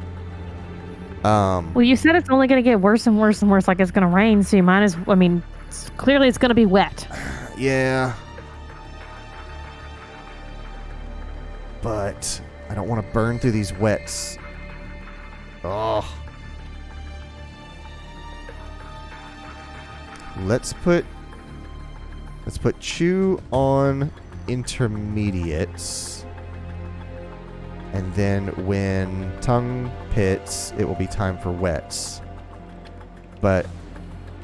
Well, you said it's only going to get worse and worse and worse, like it's going to rain, so you might as well, I mean, clearly it's going to be wet. Yeah. But I don't want to burn through these wets. Oh. Let's put Chew on intermediates. And then when Tongue pits, it will be time for wets. But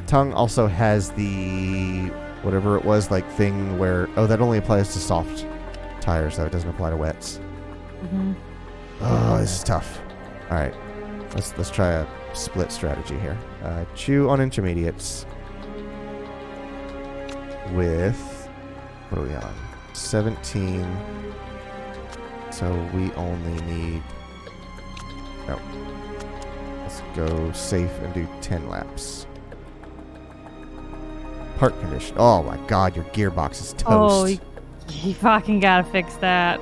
Tongue also has the whatever it was, like thing where that only applies to soft tires, though it doesn't apply to wets. Mm-hmm. Oh, this is tough. All right, let's try a split strategy here. Chew on intermediates with what are we on? 17. So we only need. No. Let's go safe and do 10 laps. Part condition. Oh my God, your gearbox is toast. Oh, you fucking gotta fix that.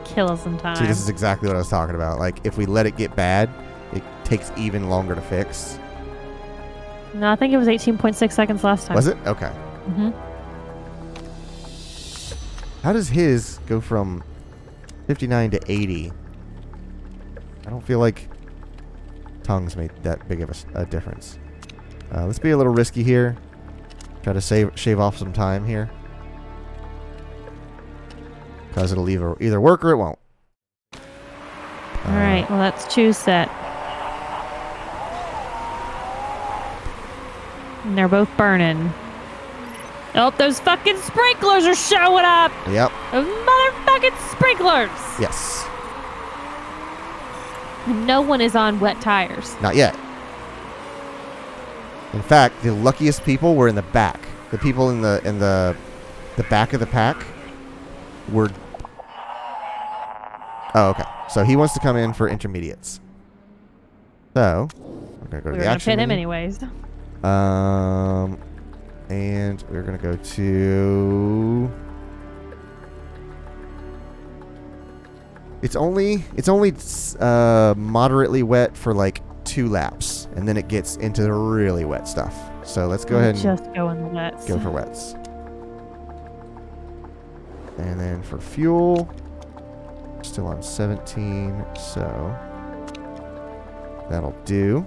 Kill us some time. See, this is exactly what I was talking about. Like, if we let it get bad, it takes even longer to fix. No, I think it was 18.6 seconds last time. Was it? Okay. Mm-hmm. How does his go from 59 to 80? I don't feel like Tongue's made that big of a difference. Let's be a little risky here. Try to shave off some time here. Because it'll either work or it won't. Alright, well that's Chew set. And they're both burning. Oh, those fucking sprinklers are showing up! Yep. Those motherfucking sprinklers! Yes. No one is on wet tires. Not yet. In fact, the luckiest people were in the back. The people in the back of the pack were. Oh, okay. So he wants to come in for intermediates. So we're gonna go to the action. We're gonna pit him menu. anyways. And we're gonna go to. It's only moderately wet for like 2 laps, and then it gets into the really wet stuff. So let's go ahead and just go in the wets. go for wets. And then for fuel, still on 17, so that'll do.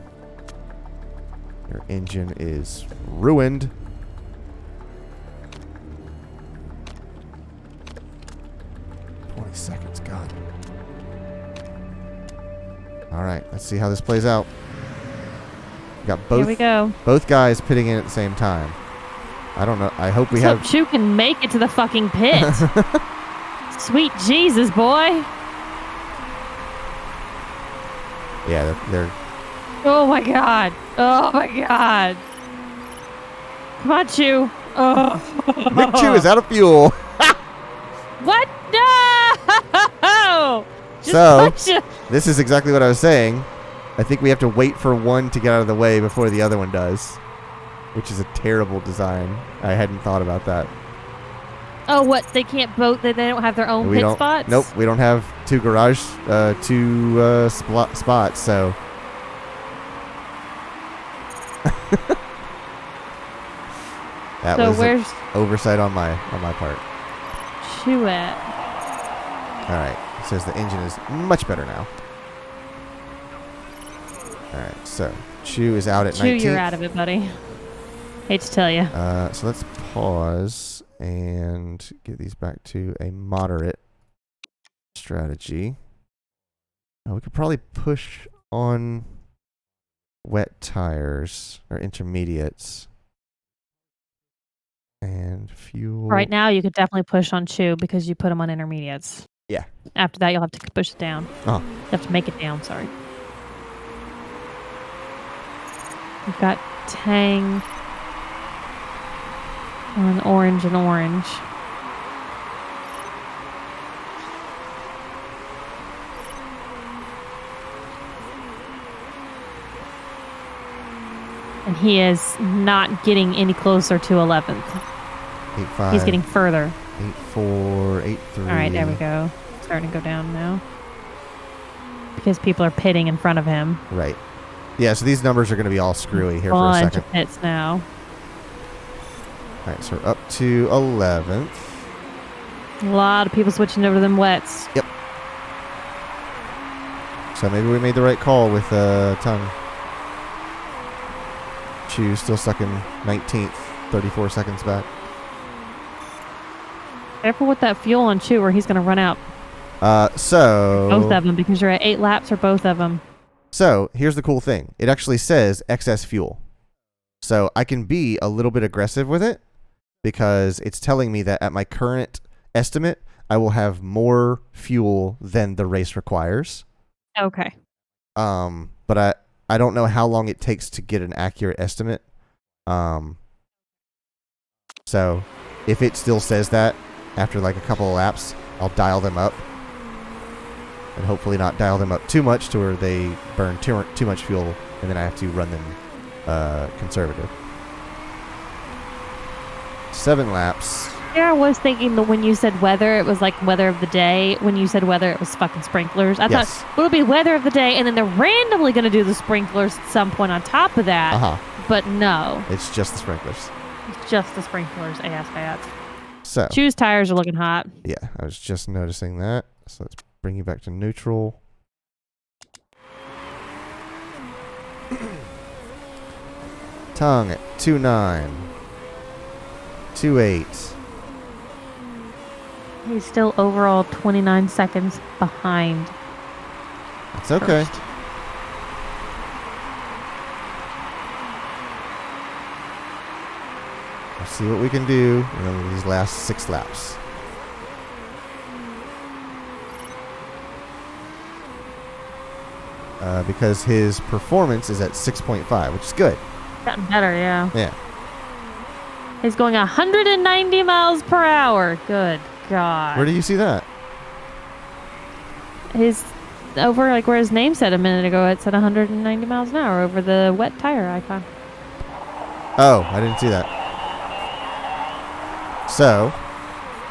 Your engine is ruined. 20 seconds. God. All right. Let's see how this plays out. We got Here we go. both guys pitting in at the same time. I don't know. I hope we Let's have. hope Chew can make it to the fucking pit. Sweet Jesus, boy. Yeah, they're. Oh my god. Oh my god. Come on, Chew. Oh. Big Chew is out of fuel. What? No! Just So, push it. this is exactly what I was saying. I think we have to wait for one to get out of the way before the other one does, which is a terrible design. I hadn't thought about that. Oh, what? They can't both? They don't have their own pit spots? Nope, we don't have two spots, so. That so was where's oversight on my part. Chew at? All right, it says the engine is much better now. All right, so Chew is out at 19. Chew, you're out of it, buddy. Hate to tell you. So let's pause and get these back to a moderate strategy. We could probably push on wet tires or intermediates and fuel. Right now, you could definitely push on Chew because you put them on intermediates. Yeah. After that, you'll have to push it down. Oh. You have to make it down, sorry. We've got Tang on orange and orange. And he is not getting any closer to 11th. 8-5. He's getting further. 8-4, 8-3. All right, there we go. Starting to go down now. Because people are pitting in front of him. Right. Yeah, so these numbers are going to be all screwy here for a Bunch second. of pits now. All right, so we're up to 11th. A lot of people switching over to them wets. Yep. So maybe we made the right call with Tongue. Chew still stuck in 19th, 34 seconds back. Careful with that fuel on Chew or he's going to run out. So Both of them because you're at 8 laps or both of them. So here's the cool thing. It actually says excess fuel. So I can be a little bit aggressive with it because it's telling me that at my current estimate, I will have more fuel than the race requires. Okay. But I don't know how long it takes to get an accurate estimate. So if it still says that after like a couple of laps, I'll dial them up. And hopefully not dial them up too much to where they burn too much fuel, and then I have to run them conservative. 7 laps. Yeah, I was thinking that when you said weather, it was like weather of the day. When you said weather, it was fucking sprinklers. I thought it'll be weather of the day, and then they're randomly going to do the sprinklers at some point on top of that. Uh-huh. But no. It's just the sprinklers. It's just the sprinklers, ass. So. Chew's tires are looking hot. Yeah, I was just noticing that. So let's bring you back to neutral. Tongue at 2.9. 2.8. He's still overall 29 seconds behind. That's okay. First. Let's see what we can do in these last 6 laps. Because his performance is at 6.5, which is good. Gotten better, yeah. Yeah. He's going 190 miles per hour. Good God. Where do you see that? He's over like where his name said a minute ago. It said 190 miles an hour over the wet tire icon. Oh, I didn't see that. So,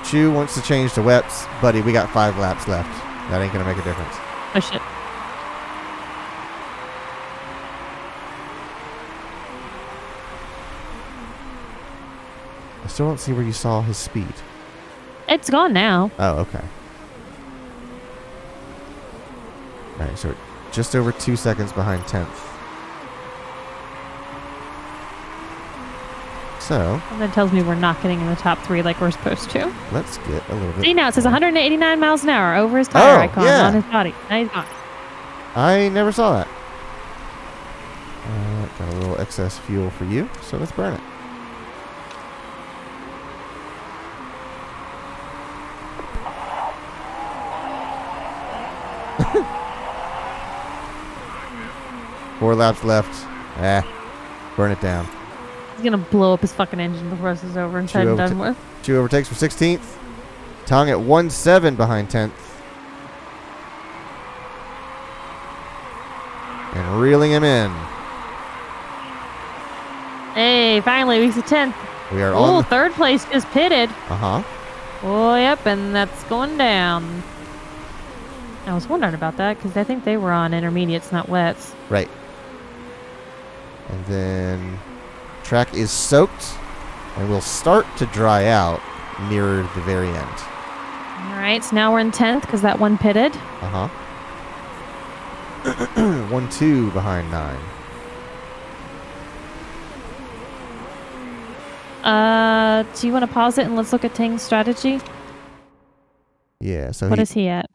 Chew wants to change to wets. Buddy, we got 5 laps left. That ain't going to make a difference. Oh, shit. I still don't see where you saw his speed. It's gone now. Oh, okay. All right, so we're just over 2 seconds behind 10th. So. And that tells me we're not getting in the top 3 like we're supposed to. Let's get a little bit. See, now it says 189 miles an hour over his tire icon on his body. Now he's gone. I never saw that. Got a little excess fuel for you, so let's burn it. Four laps left. Burn it down. He's gonna blow up his fucking engine before this is over and said and done with. Chu overtakes for 16th. Tong at 1.7 behind 10th. And reeling him in. Hey, finally, we see 10th. We are on. Third place just pitted. Uh-huh. Oh, yep, and that's going down. I was wondering about that because I think they were on intermediates, not wets. Right. And then track is soaked and will start to dry out near the very end. All right, so now we're in 10th because that one pitted. Uh-huh. 1-2 behind 9. Do you want to pause it and let's look at Ting's strategy? Yeah, so what is he at?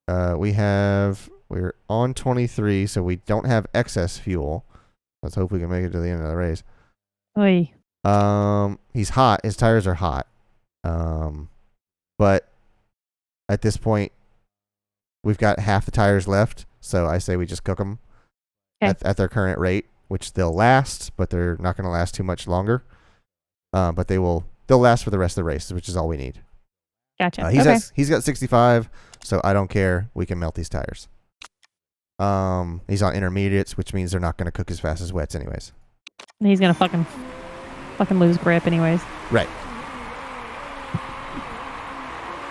We're on 23, so we don't have excess fuel. Let's hope we can make it to the end of the race. Oy. He's hot. His tires are hot. But at this point, we've got half the tires left, so I say we just cook them at their current rate, which they'll last, but they're not going to last too much longer. But they'll last for the rest of the race, which is all we need. Gotcha. He's got 65, so I don't care. We can melt these tires. He's on intermediates, which means they're not going to cook as fast as wets anyways. And he's going to fucking lose grip anyways. Right.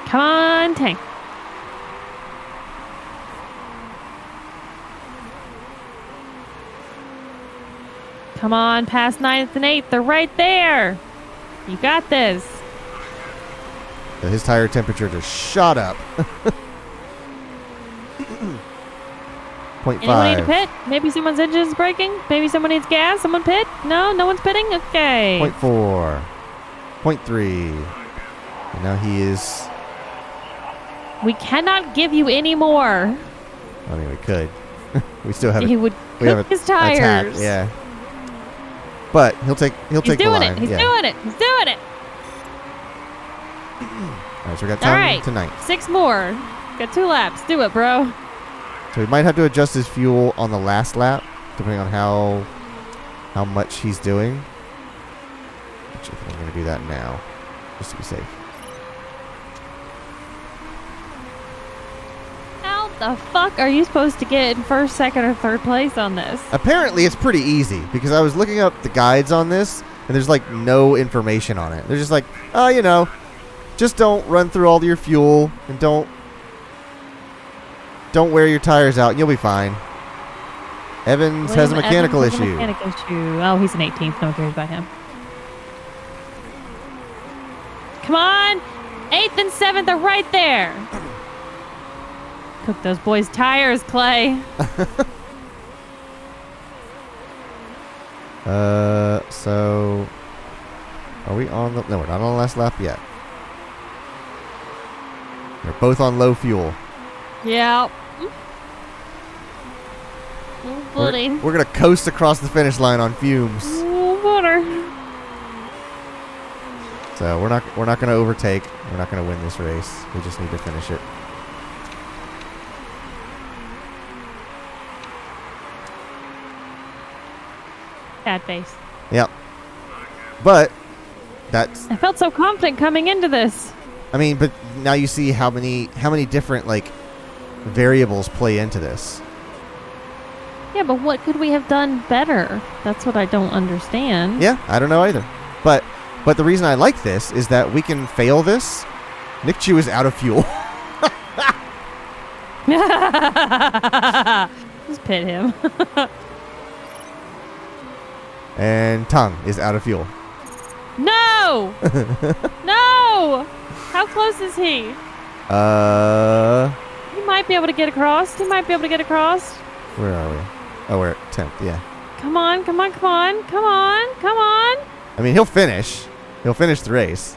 Come on, Tank. Come on, past 9th and 8th. They're right there. You got this. His tire temperature just shot up. 0.5. Anyone need to pit? Maybe someone's engine is breaking? Maybe someone needs gas? Someone pit? No? No one's pitting? Okay. 0.4. 0.3. And now he is... We cannot give you any more. I mean, we could. We still have... He would cook his tires. Attack. Yeah. But he'll take the line. He's doing it. He's doing it. All right, so we got time tonight. 6 more. Got 2 laps. Do it, bro. So we might have to adjust his fuel on the last lap, depending on how much he's doing. Which I think I'm going to do that now, just to be safe. How the fuck are you supposed to get in first, second, or third place on this? Apparently, it's pretty easy, because I was looking up the guides on this, and there's like no information on it. They're just like, oh, you know, just don't run through all your fuel, and don't wear your tires out. You'll be fine. Evans has a mechanical issue. Oh, he's an 18th. No one cares about him. Come on. 8th and 7th are right there. Cook those boys' tires, Clay. So are we on the... No, we're not on the last lap yet. We're both on low fuel. Yeah. Oh, buddy. We're going to coast across the finish line on fumes. Oh, butter. So we're not going to overtake. We're not going to win this race. We just need to finish it. Bad face. Yep. But that's... I felt so confident coming into this. I mean, but now you see how many different like variables play into this. Yeah, but what could we have done better? That's what I don't understand. Yeah, I don't know either. But the reason I like this is that we can fail this. Nick Chu is out of fuel. Just pit him. And Tong is out of fuel. No! No! How close is he? He might be able to get across. Where are we? Oh, we're at 10th, yeah. Come on, come on, come on, come on, come on. I mean, he'll finish. He'll finish the race.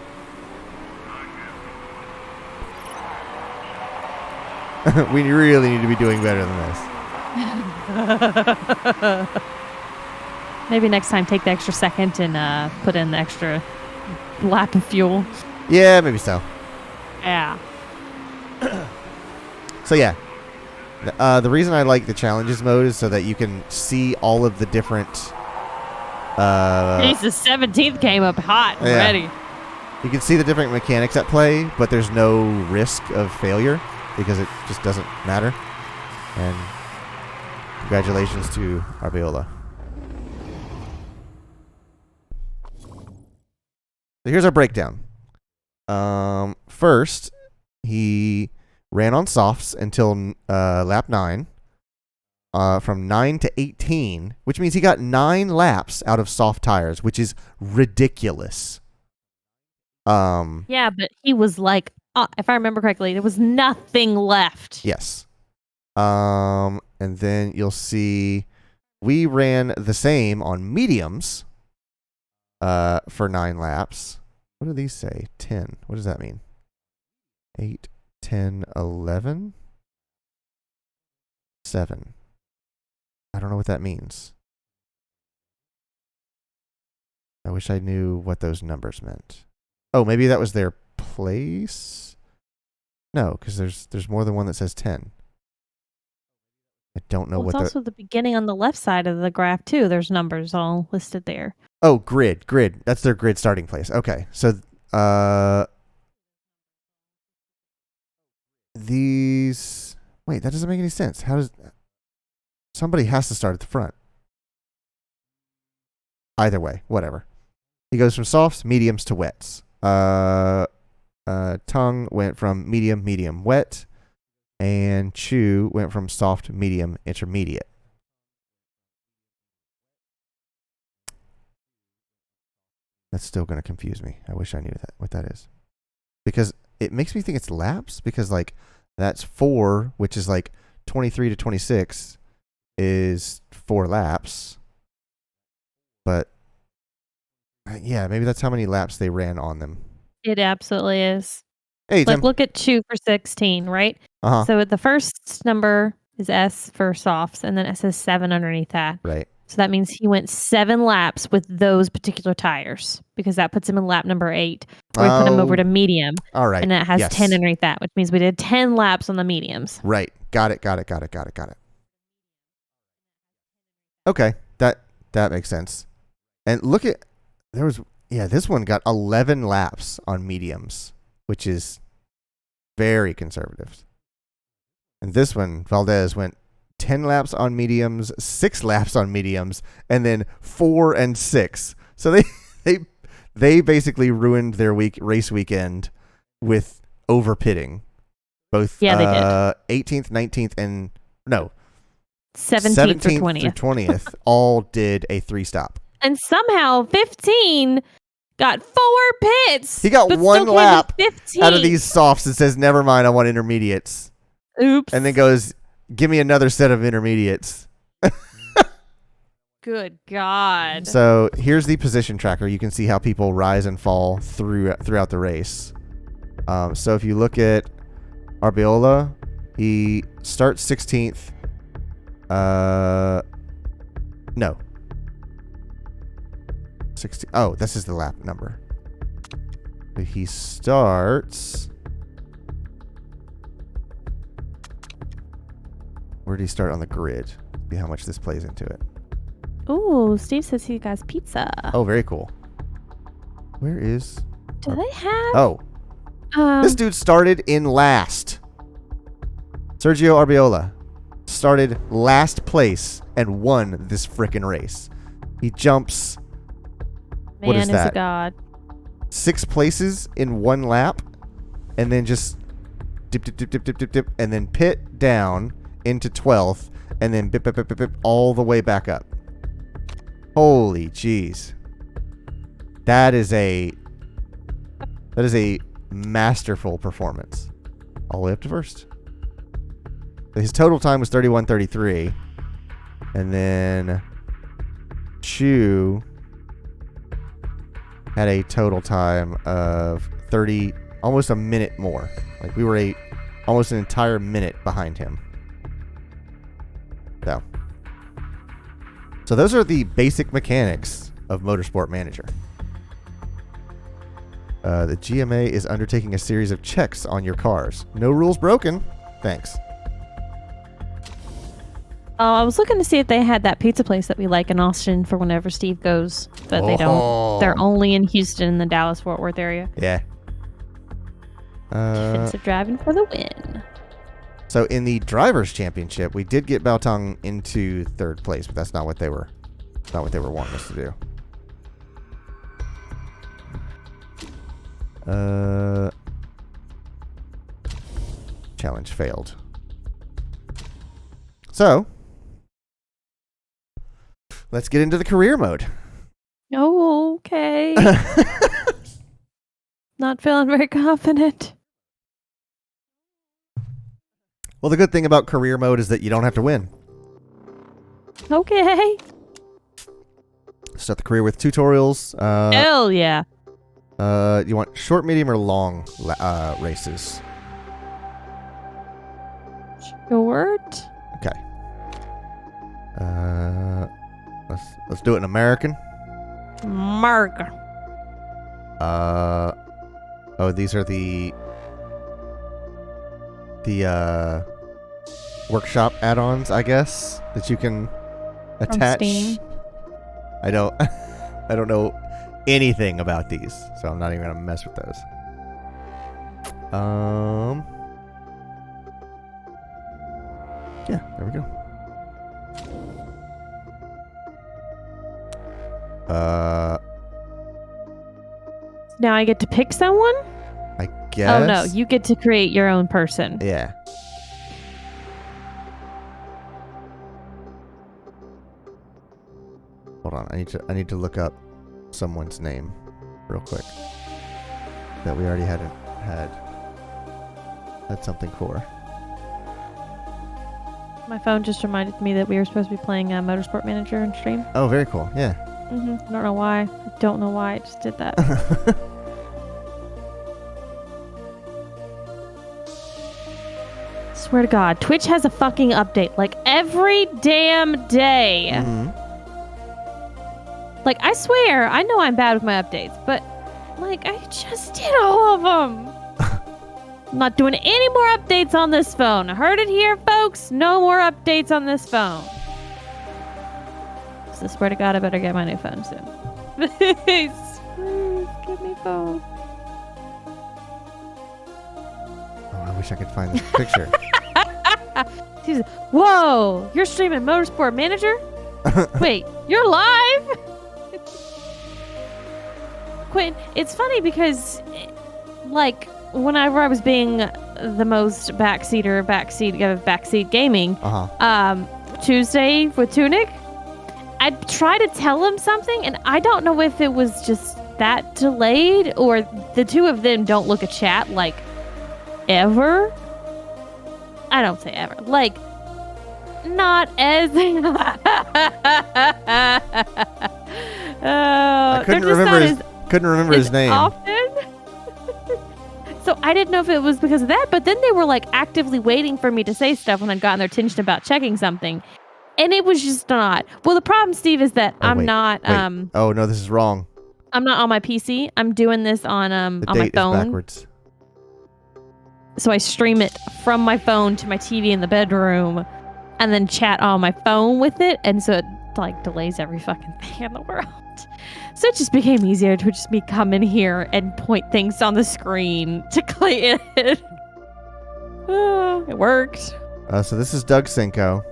We really need to be doing better than this. Maybe next time take the extra second and put in the extra lap of fuel. Yeah, maybe so. Yeah. So yeah, the reason I like the challenges mode is so that you can see all of the different. Jesus, 17th came up hot already. You can see the different mechanics at play, but there's no risk of failure because it just doesn't matter. And congratulations to Arbiola. So here's our breakdown. First, he ran on softs until lap 9. From 9 to 18, which means he got 9 laps out of soft tires, which is ridiculous. Yeah, but he was like, if I remember correctly, there was nothing left. Yes. And then you'll see we ran the same on mediums for 9 laps. What do these say? 10. What does that mean? 8, 10, 11, 7. I don't know what that means. I wish I knew what those numbers meant. Oh, maybe that was their place? No, because there's more than one that says 10. I don't know what it's also the beginning on the left side of the graph, too. There's numbers all listed there. Oh, grid. That's their grid starting place. Okay, so these... Wait, that doesn't make any sense. How does... Somebody has to start at the front. Either way, whatever. He goes from softs, mediums to wets. Tongue went from medium, wet. And Chew went from soft, medium, intermediate. That's still going to confuse me. I wish I knew what that is. Because it makes me think it's laps. Because, like, that's 4, which is like 23 to 26. Is 4 laps, but yeah, maybe that's how many laps they ran on them. It absolutely is. Hey, like look at 2 for 16, right? So the first number is S for softs, and then it says 7 underneath that. Right. So that means he went 7 laps with those particular tires because that puts him in lap number 8. Or we put him over to medium. All right. And that has 10 underneath that, which means we did 10 laps on the mediums. Right. Got it. Okay, that makes sense. And look at this one got 11 laps on mediums, which is very conservative. And this one, Valdez went 10 laps on mediums, 6 laps on mediums, and then 4 and 6. So they basically ruined their race weekend with over pitting. Both they did. 18th, 19th, and no. 17th through 20th all did a 3-stop. And somehow 15 got 4 pits. He got 1 lap out of these softs and says, never mind, I want intermediates. Oops. And then goes, give me another set of intermediates. Good God. So here's the position tracker. You can see how people rise and fall throughout the race. So if you look at Arbiola, he starts 16th. No. 60. Oh, this is the lap number. He starts. Where did he start on the grid? See how much this plays into it. Ooh, Steve says he got pizza. Oh, very cool. Where is... Do they have... Oh. This dude started in last. Sergio Arbiola started last place and won this frickin' race. He jumps... what is that? Man is a god. 6 places in 1 lap, and then just dip, and then pit down into 12th, and then bip, all the way back up. Holy jeez. That is a masterful performance. All the way up to first. His total time was 31:33. And then Chew had a total time of 30, almost a minute more. Like we were almost an entire minute behind him. So those are the basic mechanics of Motorsport Manager. The GMA is undertaking a series of checks on your cars. No rules broken. Thanks. I was looking to see if they had that pizza place that we like in Austin for whenever Steve goes, but they don't. They're only in Houston and the Dallas-Fort Worth area. Yeah. Defensive driving for the win. So in the Drivers' Championship, we did get Baotong into third place, but that's not what they were wanting us to do. Challenge failed. So let's get into the career mode. Oh, okay. Not feeling very confident. Well, the good thing about career mode is that you don't have to win. Okay. Start the career with tutorials. Hell yeah. You want short, medium, or long races? Short. Okay. Let's do it in American. Mark. These are the workshop add-ons, I guess, that you can attach. From Steam. I don't know anything about these, so I'm not even gonna mess with those. Yeah, there we go. Now I get to pick someone? I guess. Oh no, you get to create your own person. Yeah. Hold on, I need to look up someone's name real quick that we already had something for. My phone just reminded me that we were supposed to be playing Motorsport Manager in stream. Oh, very cool. Yeah. I don't know why. I don't know why I just did that. Swear to God, Twitch has a fucking update like every damn day. Mm-hmm. Like, I swear, I know I'm bad with my updates, but like, I just did all of them. I'm not doing any more updates on this phone. I heard it here, folks. No more updates on this phone. So, swear to God, I better get my new phone soon. Please, give me phone. Oh, I wish I could find this picture. Whoa, you're streaming Motorsport Manager? Wait, you're live? Quinn, it's funny because, like, whenever I was being the most backseat gaming, Tuesday with Tunic, I'd try to tell him something, and I don't know if it was just that delayed or the two of them don't look at chat, like, ever. I don't say ever. Like, not as... I couldn't remember his name. Often. So I didn't know if it was because of that, but then they were like actively waiting for me to say stuff when I'd gotten their attention about checking something. And it was just not. Well, the problem, Steve, is that I'm not... oh, no, this is wrong. I'm not on my PC. I'm doing this on my phone. Is backwards. So I stream it from my phone to my TV in the bedroom and then chat on my phone with it. And so it like delays every fucking thing in the world. So it just became easier to just me come in here and point things on the screen to clear it. It worked. So this is Doug Cinco.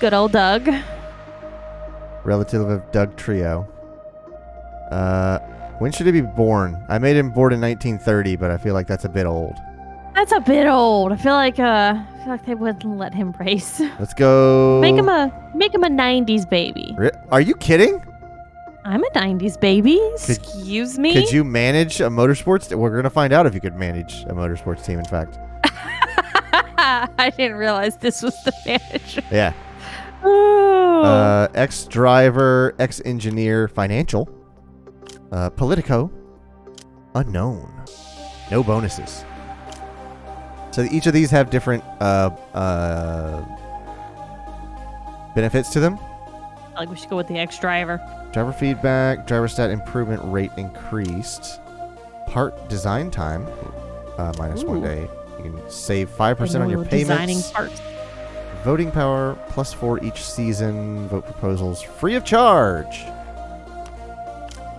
Good old Doug. Relative of Doug Trio. When should he be born? I made him born in 1930, but I feel like that's a bit old. That's a bit old. I feel like they wouldn't let him race. Let's go. Make him a 90s baby. Are you kidding? I'm a 90s baby. Excuse me. Could you manage a motorsports? We're gonna find out if you could manage a motorsports team. In fact, I didn't realize this was the manager. Yeah. Oh. Ex-driver, ex-engineer, financial. Politico, unknown. No bonuses. So each of these have different benefits to them. Like we should go with the ex-driver. Driver feedback, driver stat improvement rate increased. Part design time, minus 1 day. You can save 5% on your payments. Designing parts. Voting power, +4 each season. Vote proposals, free of charge.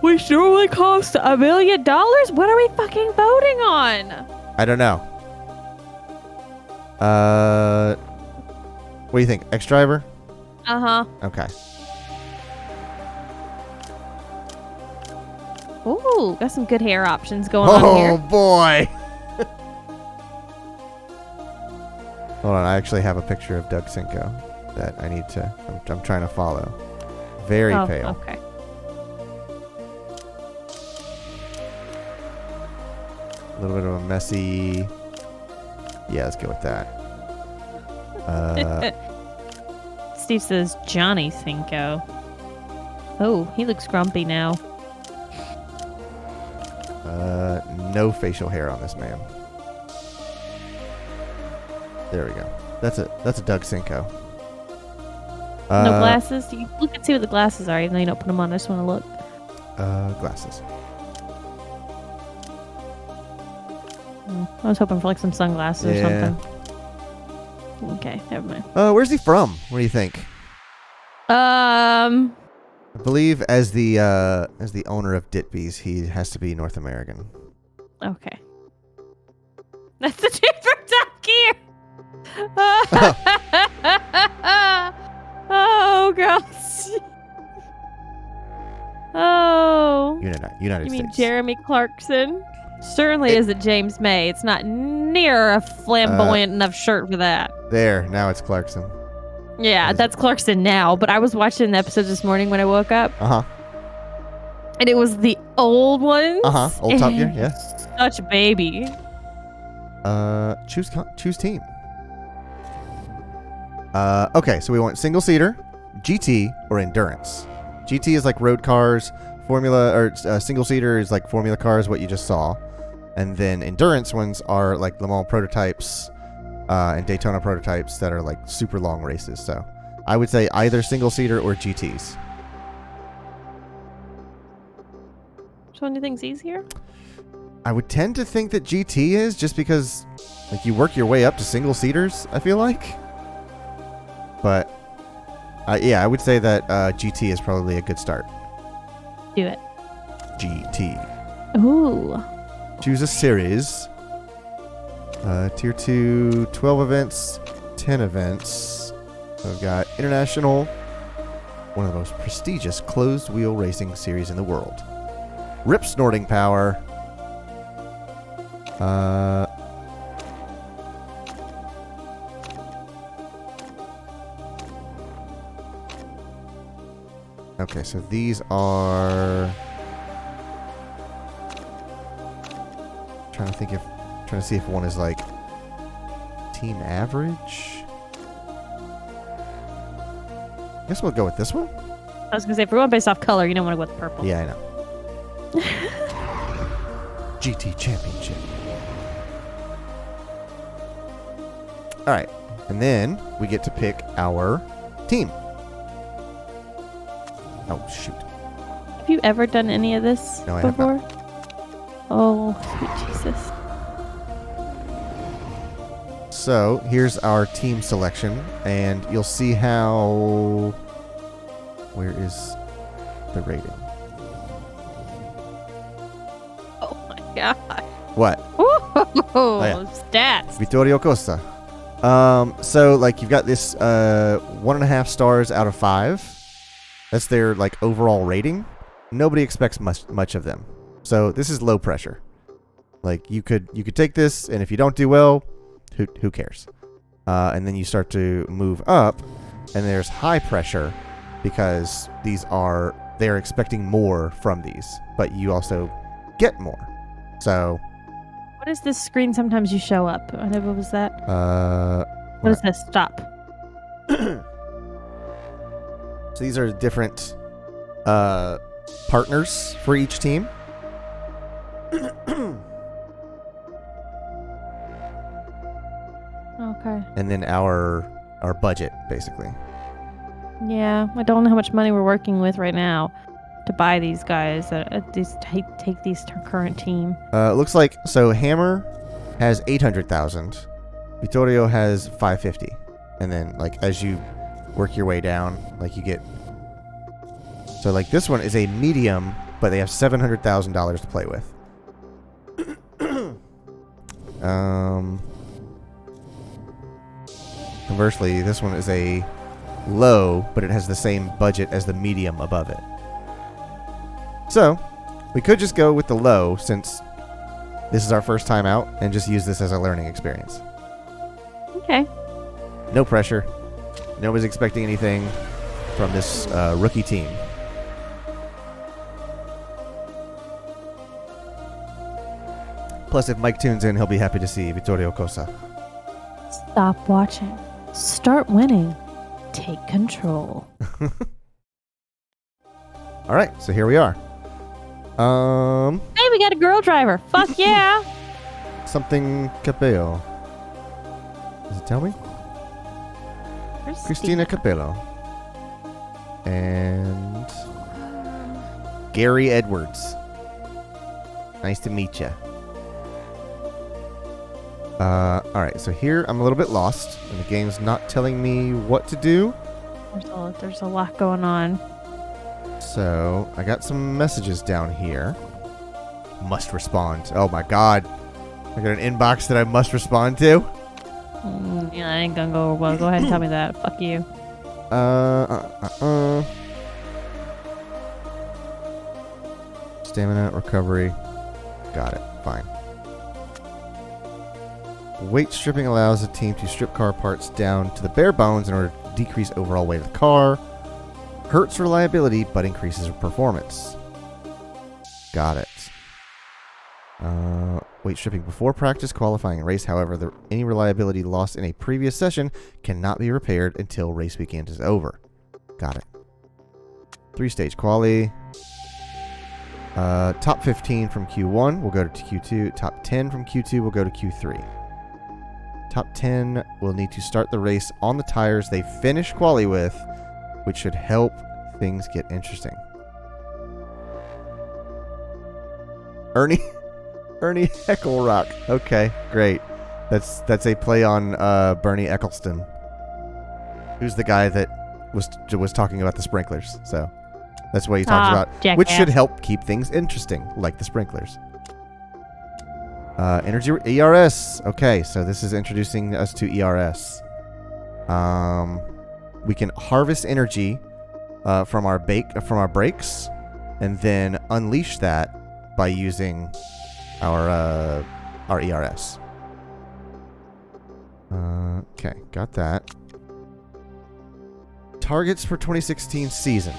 We sure only cost $1 million? What are we fucking voting on? I don't know. What do you think? Ex-driver? Uh-huh. Okay. Ooh, got some good hair options going on here. Oh, boy. Hold on, I actually have a picture of Doug Cinco that I need to... I'm trying to follow. Very pale. Okay. A little bit of a messy... Yeah, let's go with that. Steve says Johnny Cinco. Oh, he looks grumpy now. No facial hair on this man. There we go. That's a Doug Cinco. No glasses? You look and see what the glasses are, even though you don't put them on. I just want to look. Glasses. I was hoping for like some sunglasses or something. Okay, never mind. Where's he from? What do you think? I believe as the owner of Ditby's, he has to be North American. Okay. That's the dude from Top Gear. Oh gosh. Oh. United You mean States. Jeremy Clarkson? Certainly isn't James May. It's not near a flamboyant enough shirt for that. There, now it's Clarkson. Yeah, that's Clarkson now. But I was watching the episode this morning when I woke up. And it was the old ones. Old Top Gear, yeah. Such a baby. Choose team. Okay, so we want single seater, GT, or endurance. GT is like road cars. Formula or single seater is like formula cars, what you just saw. And then endurance ones are like Le Mans prototypes and Daytona prototypes that are like super long races. So I would say either single seater or GTs. Which one do you think's easier? I would tend to think that GT is, just because like you work your way up to single seaters, I feel like. But yeah, I would say that GT is probably a good start. Do it. GT. Ooh. Choose a series. Tier 2, 12 events, 10 events. So we've got International, one of the most prestigious closed wheel racing series in the world. Rip snorting power. Okay, so these are... Trying to see if one is like team average. I guess we'll go with this one. I was gonna say, if we're going based off color, you don't want to go with purple. Yeah, I know. GT Championship. All right, and then we get to pick our team. Oh shoot! Have you ever done any of this No, I before? have not. Oh, sweet Jesus. So here's our team selection, and you'll see how... Where is the rating? Oh my God. What? Oh, yeah. Stats. Vittorio Costa. So like you've got this 1.5 stars out of 5. That's their like overall rating. Nobody expects much of them. So this is low pressure. Like you could take this, and if you don't do well, who cares? And then you start to move up, and there's high pressure because they're expecting more from these, but you also get more. So what is this screen? Sometimes you show up. I never was that. What is this? Stop. So these are different partners for each team. Okay. And then our budget, basically. Yeah, I don't know how much money we're working with right now to buy these guys. Take these current team. Looks like so Hammer has 800,000. Vittorio has 550. And then like as you work your way down, like you get. So like this one is a medium, but they have $700,000 to play with. Conversely, this one is a low, but it has the same budget as the medium above it. So, we could just go with the low since this is our first time out and just use this as a learning experience. Okay. No pressure. Nobody's expecting anything from this rookie team. Plus, if Mike tunes in, he'll be happy to see Vittorio Cosa. Stop watching. Start winning. Take control. All right, so here we are. Hey, we got a girl driver. Fuck yeah. Something Capello. Does it tell me? Christina Capello. And Gary Edwards. Nice to meet you. Alright, so here I'm a little bit lost, and the game's not telling me what to do. There's a lot going on. So, I got some messages down here. Must respond. Oh my god. I got an inbox that I must respond to. Yeah, that ain't gonna go over well. Go ahead and tell me that. Fuck you. Stamina, recovery. Got it. Fine. Weight stripping allows the team to strip car parts down to the bare bones in order to decrease overall weight of the car. Hurts reliability, but increases performance. Got it. Weight stripping before practice, qualifying, and race. However, any reliability lost in a previous session cannot be repaired until race weekend is over. Got it. 3-stage quali. Top 15 from Q1 will go to Q2. Top 10 from Q2 will go to Q3. Top 10 will need to start the race on the tires they finish quali with, which should help things get interesting. Ernie Eccleston. Okay, great. That's a play on Bernie Eccleston, who's the guy that was talking about the sprinklers. So that's what he talks about, jackass. which should help keep things interesting, like the sprinklers. Energy ERS. Okay, so this is introducing us to ERS. We can harvest energy from our brakes, and then unleash that by using our ERS. Okay, got that. Targets for 2016 season.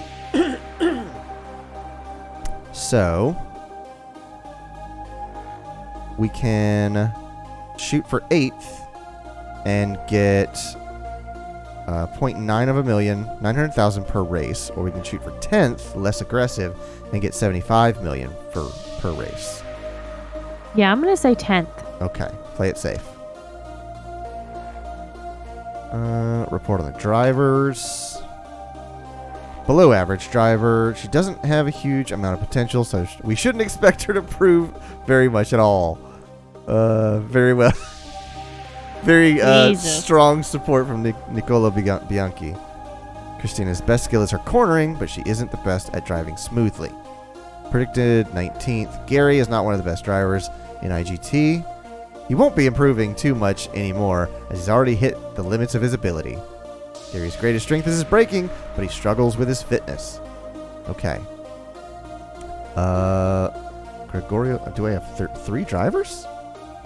So we can shoot for 8th and get 0.9 of a million, 900,000 per race, or we can shoot for 10th, less aggressive, and get 75 million per race. Yeah, I'm gonna say 10th. Okay, play it safe. Report on the drivers. Below average driver. She doesn't have a huge amount of potential, so we shouldn't expect her to prove very much at all. Very well. Very strong support from Nicola Bianchi. Christina's best skill is her cornering, but she isn't the best at driving smoothly. Predicted 19th. Gary is not one of the best drivers in IGT. He won't be improving too much anymore, as he's already hit the limits of his ability. Gary's greatest strength is his braking, but he struggles with his fitness. Okay. Gregorio, do I have 3 drivers?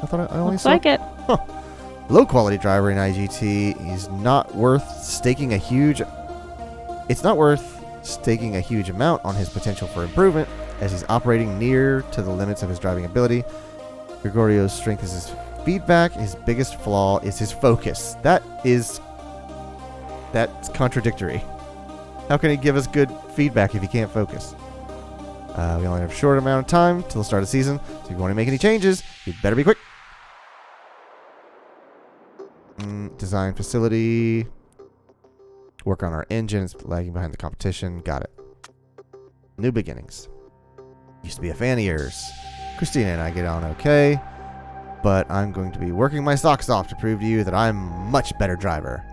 I thought I only Looks saw. like it. Huh. Low quality driver in IGT. He's not worth staking a huge. It's not worth staking a huge amount on his potential for improvement, as he's operating near to the limits of his driving ability. Gregorio's strength is his feedback. His biggest flaw is his focus. That's contradictory. How can he give us good feedback if he can't focus? We only have a short amount of time till the start of the season, so if you want to make any changes, you'd better be quick. Design facility. Work on our engine. It's lagging behind the competition. Got it. New beginnings. Used to be a fan of yours. Christina and I get on okay, but I'm going to be working my socks off to prove to you that I'm a much better driver.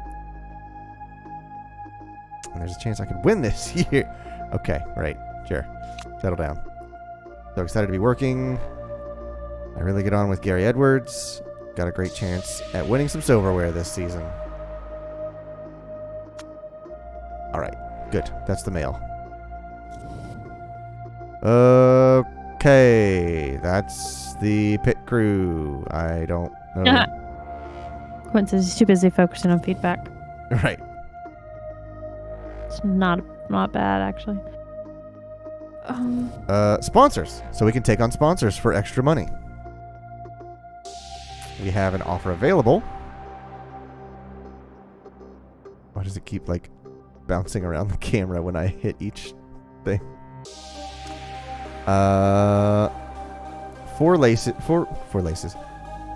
And there's a chance I could win this year. Okay, right. Sure. Settle down. So excited to be working. I really get on with Gary Edwards. Got a great chance at winning some silverware this season. Alright, good. That's the mail. Okay, that's the pit crew. I don't know. Quinn says he's too busy focusing on feedback. Right. It's not bad, actually. Sponsors. So we can take on sponsors for extra money. We have an offer available. Why does it keep, like, bouncing around the camera when I hit each thing? 4 laces.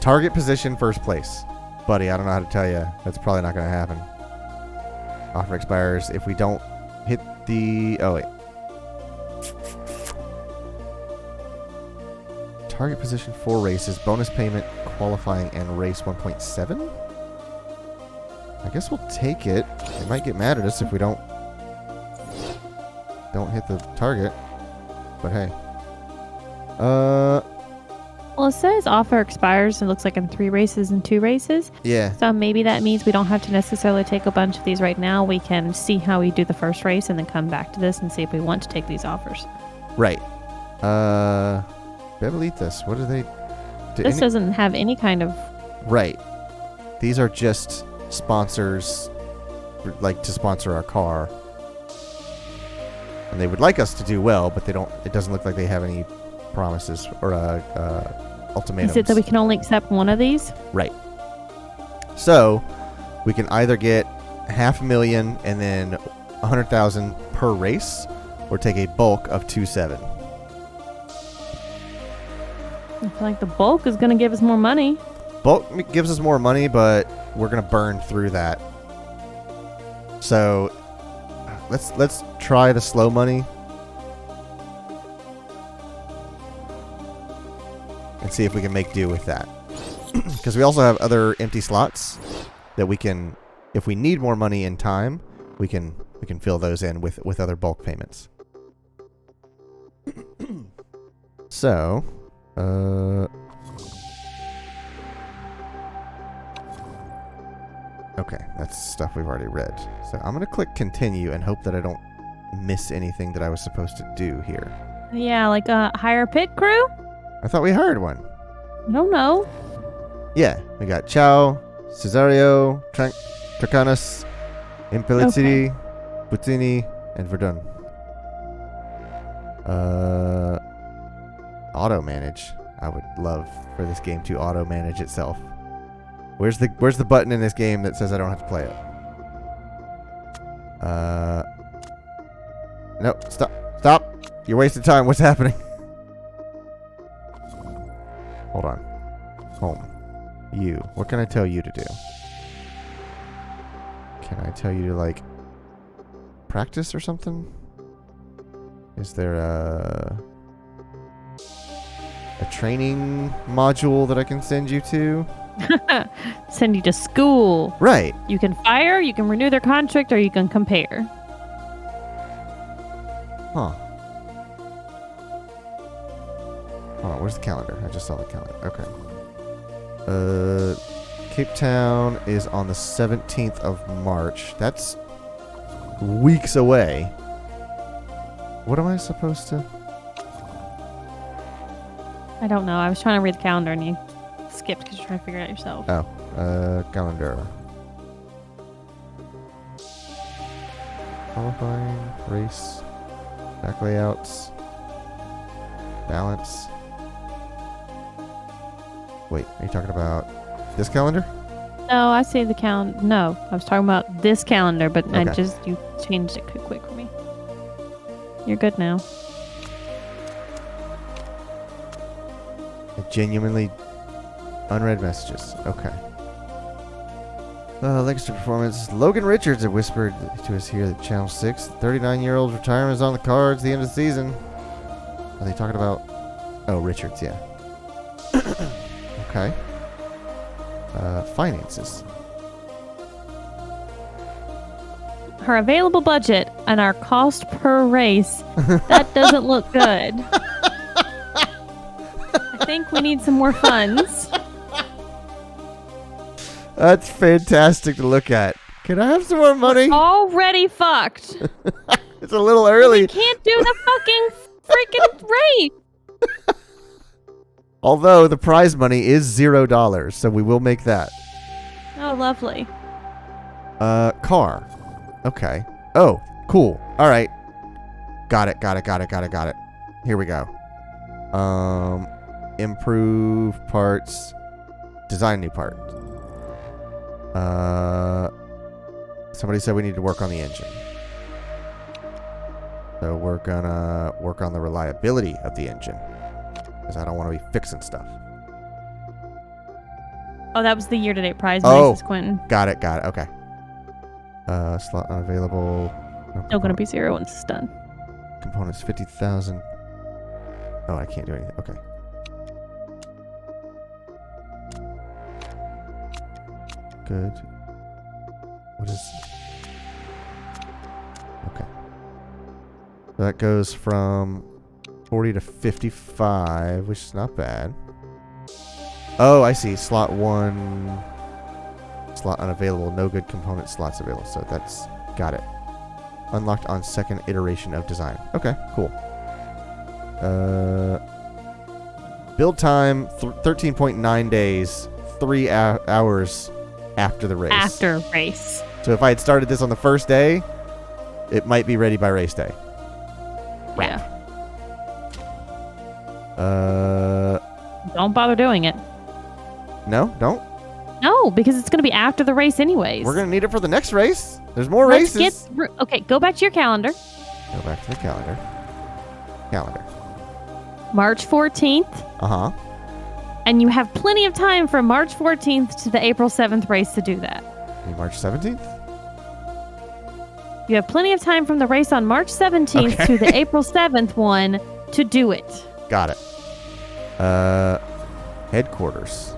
Target position first place. Buddy, I don't know how to tell you. That's probably not going to happen. Offer expires if we don't hit the... Oh, wait. Target position 4 races. Bonus payment, qualifying, and race 1.7? I guess we'll take it. They might get mad at us if we don't hit the target. But hey. Well, it says offer expires, it looks like in 3 races and 2 races. Yeah. So maybe that means we don't have to necessarily take a bunch of these right now. We can see how we do the first race and then come back to this and see if we want to take these offers. Right. Bebelitas, what do they... This doesn't have any kind of... Right. These are just sponsors, like, to sponsor our car. And they would like us to do well, but they don't... It doesn't look like they have any promises or ultimatums. Is it that we can only accept one of these? Right. So, we can either get $500,000 and then $100,000 per race, or take a bulk of 2.7. I feel like the bulk is going to give us more money. Bulk gives us more money, but we're going to burn through that. So, let's try the slow money. And see if we can make do with that. Because we also have other empty slots that we can, if we need more money in time, we can fill those in with other bulk payments. So, okay, that's stuff we've already read. So I'm going to click continue and hope that I don't miss anything that I was supposed to do here. Yeah, like a hire pit crew? I thought we hired one. I don't know. Yeah, we got Chow, Cesario, Tracanus, Impelizzi, Buttini, and Verdun. Auto manage. I would love for this game to auto manage itself. Where's the button in this game that says I don't have to play it? No, stop. You're wasting time. What's happening? Hold on. Home. You. What can I tell you to do? Can I tell you to, like, practice or something? Is there a training module that I can send you to? Send you to school. Right. You can fire, you can renew their contract, or you can compare. Huh. Oh, where's the calendar? I just saw the calendar. Okay. Cape Town is on the 17th of March. That's weeks away. What am I supposed to... I don't know. I was trying to read the calendar and you skipped because you're trying to figure it out yourself. Oh, calendar. Qualifying, race, back layouts, balance. Wait, are you talking about this calendar? No, I see the calendar. No, I was talking about this calendar, but Okay. you changed it quick for me. You're good now. Genuinely unread messages. Okay. Legacy performance. Logan Richards had whispered to us here that Channel 6, 39-year-old retirement is on the cards at the end of the season. Are they talking about... Oh, Richards, yeah. Okay. Finances. Her available budget and our cost per race. That doesn't look good. I think we need some more funds. That's fantastic to look at. Can I have some more money? Already fucked. It's a little early. We can't do the fucking freaking race. Although the prize money is $0, so we will make that. Oh, lovely. Car. Okay. Oh, cool. All right. Got it. Here we go. Improve parts. Design new part. Somebody said we need to work on the engine. So we're gonna work on the reliability of the engine. Because I don't want to be fixing stuff. Oh, that was the year-to-date prize, Oh, Quentin. Got it. Okay. Slot unavailable. Still gonna be 0 once it's done. Components 50,000. Oh, I can't do anything. Okay. Good. What is... Okay. So that goes from 40 to 55, which is not bad. Oh, I see. Slot 1. Slot unavailable. No good component slots available. So that's... Got it. Unlocked on second iteration of design. Okay, cool. Build time, 13.9 days. 3 hours after the race. After race. So if I had started this on the first day, it might be ready by race day. Yeah. Uh... Don't bother doing it. No, don't. No, because it's going to be after the race anyways. We're going to need it for the next race. There's more Let's races. Get through. Okay, go back to your calendar. Go back to the calendar. March 14th. Uh-huh. And you have plenty of time from March 14th to the April 7th race to do that. March 17th? You have plenty of time from the race on March 17th to the April 7th one to do it. Got it. Headquarters.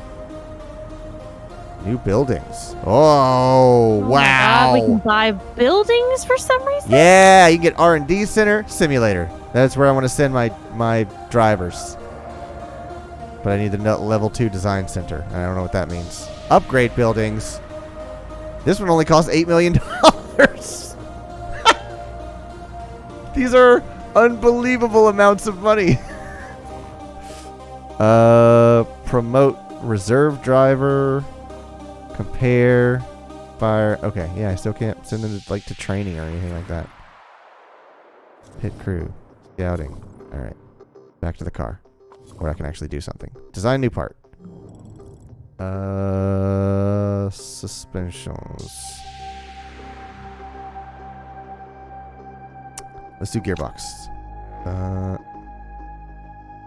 New buildings. Oh, wow. My God, we can buy buildings for some reason? Yeah, you get R&D center, simulator. That's where I want to send my drivers. But I need the level 2 design center. I don't know what that means. Upgrade buildings. This one only costs $8 million. These are unbelievable amounts of money. Promote reserve driver. Compare. Fire. Okay, yeah, I still can't send them to training or anything like that. Pit crew. Scouting. Alright. Back to the car. Where I can actually do something. Design new part. Suspensions. Let's do gearbox.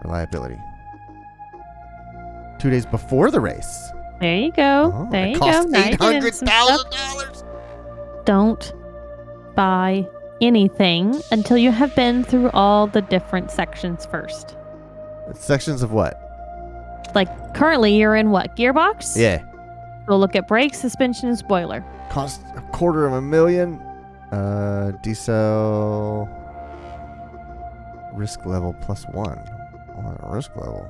Reliability. 2 days before the race. There you go. Oh, there it you costs go. Now you're getting some stuff. $800,000. Don't buy anything until you have been through all the different sections first. Sections of what? Like, currently you're in what? Gearbox? Yeah. We'll look at brakes, suspension, and spoiler. Cost $250,000. Decel. Risk level +1. Oh, risk level.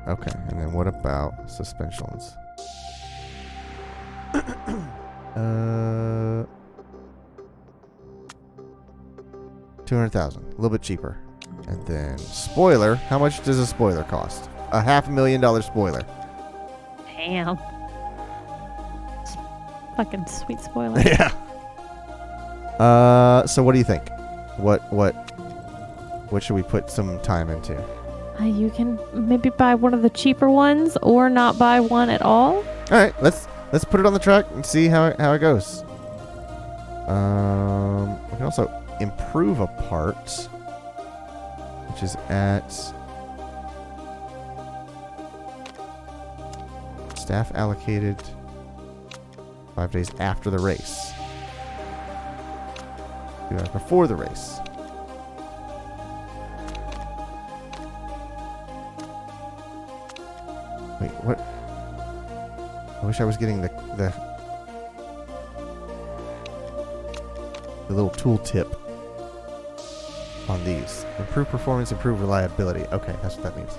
Okay. And then what about suspensions? 200,000, a little bit cheaper. And then spoiler. How much does a spoiler cost? A $500,000 spoiler. Damn. Fucking sweet spoiler. Yeah. So what do you think? What should we put some time into? You can maybe buy one of the cheaper ones or not buy one at all. All right, let's put it on the track and see how it goes. We can also improve a part, which is at staff allocated 5 days after the race. 2 hours before the race. Wait, what? I wish I was getting the little tool tip on these. Improve performance, improve reliability. Okay, that's what that means.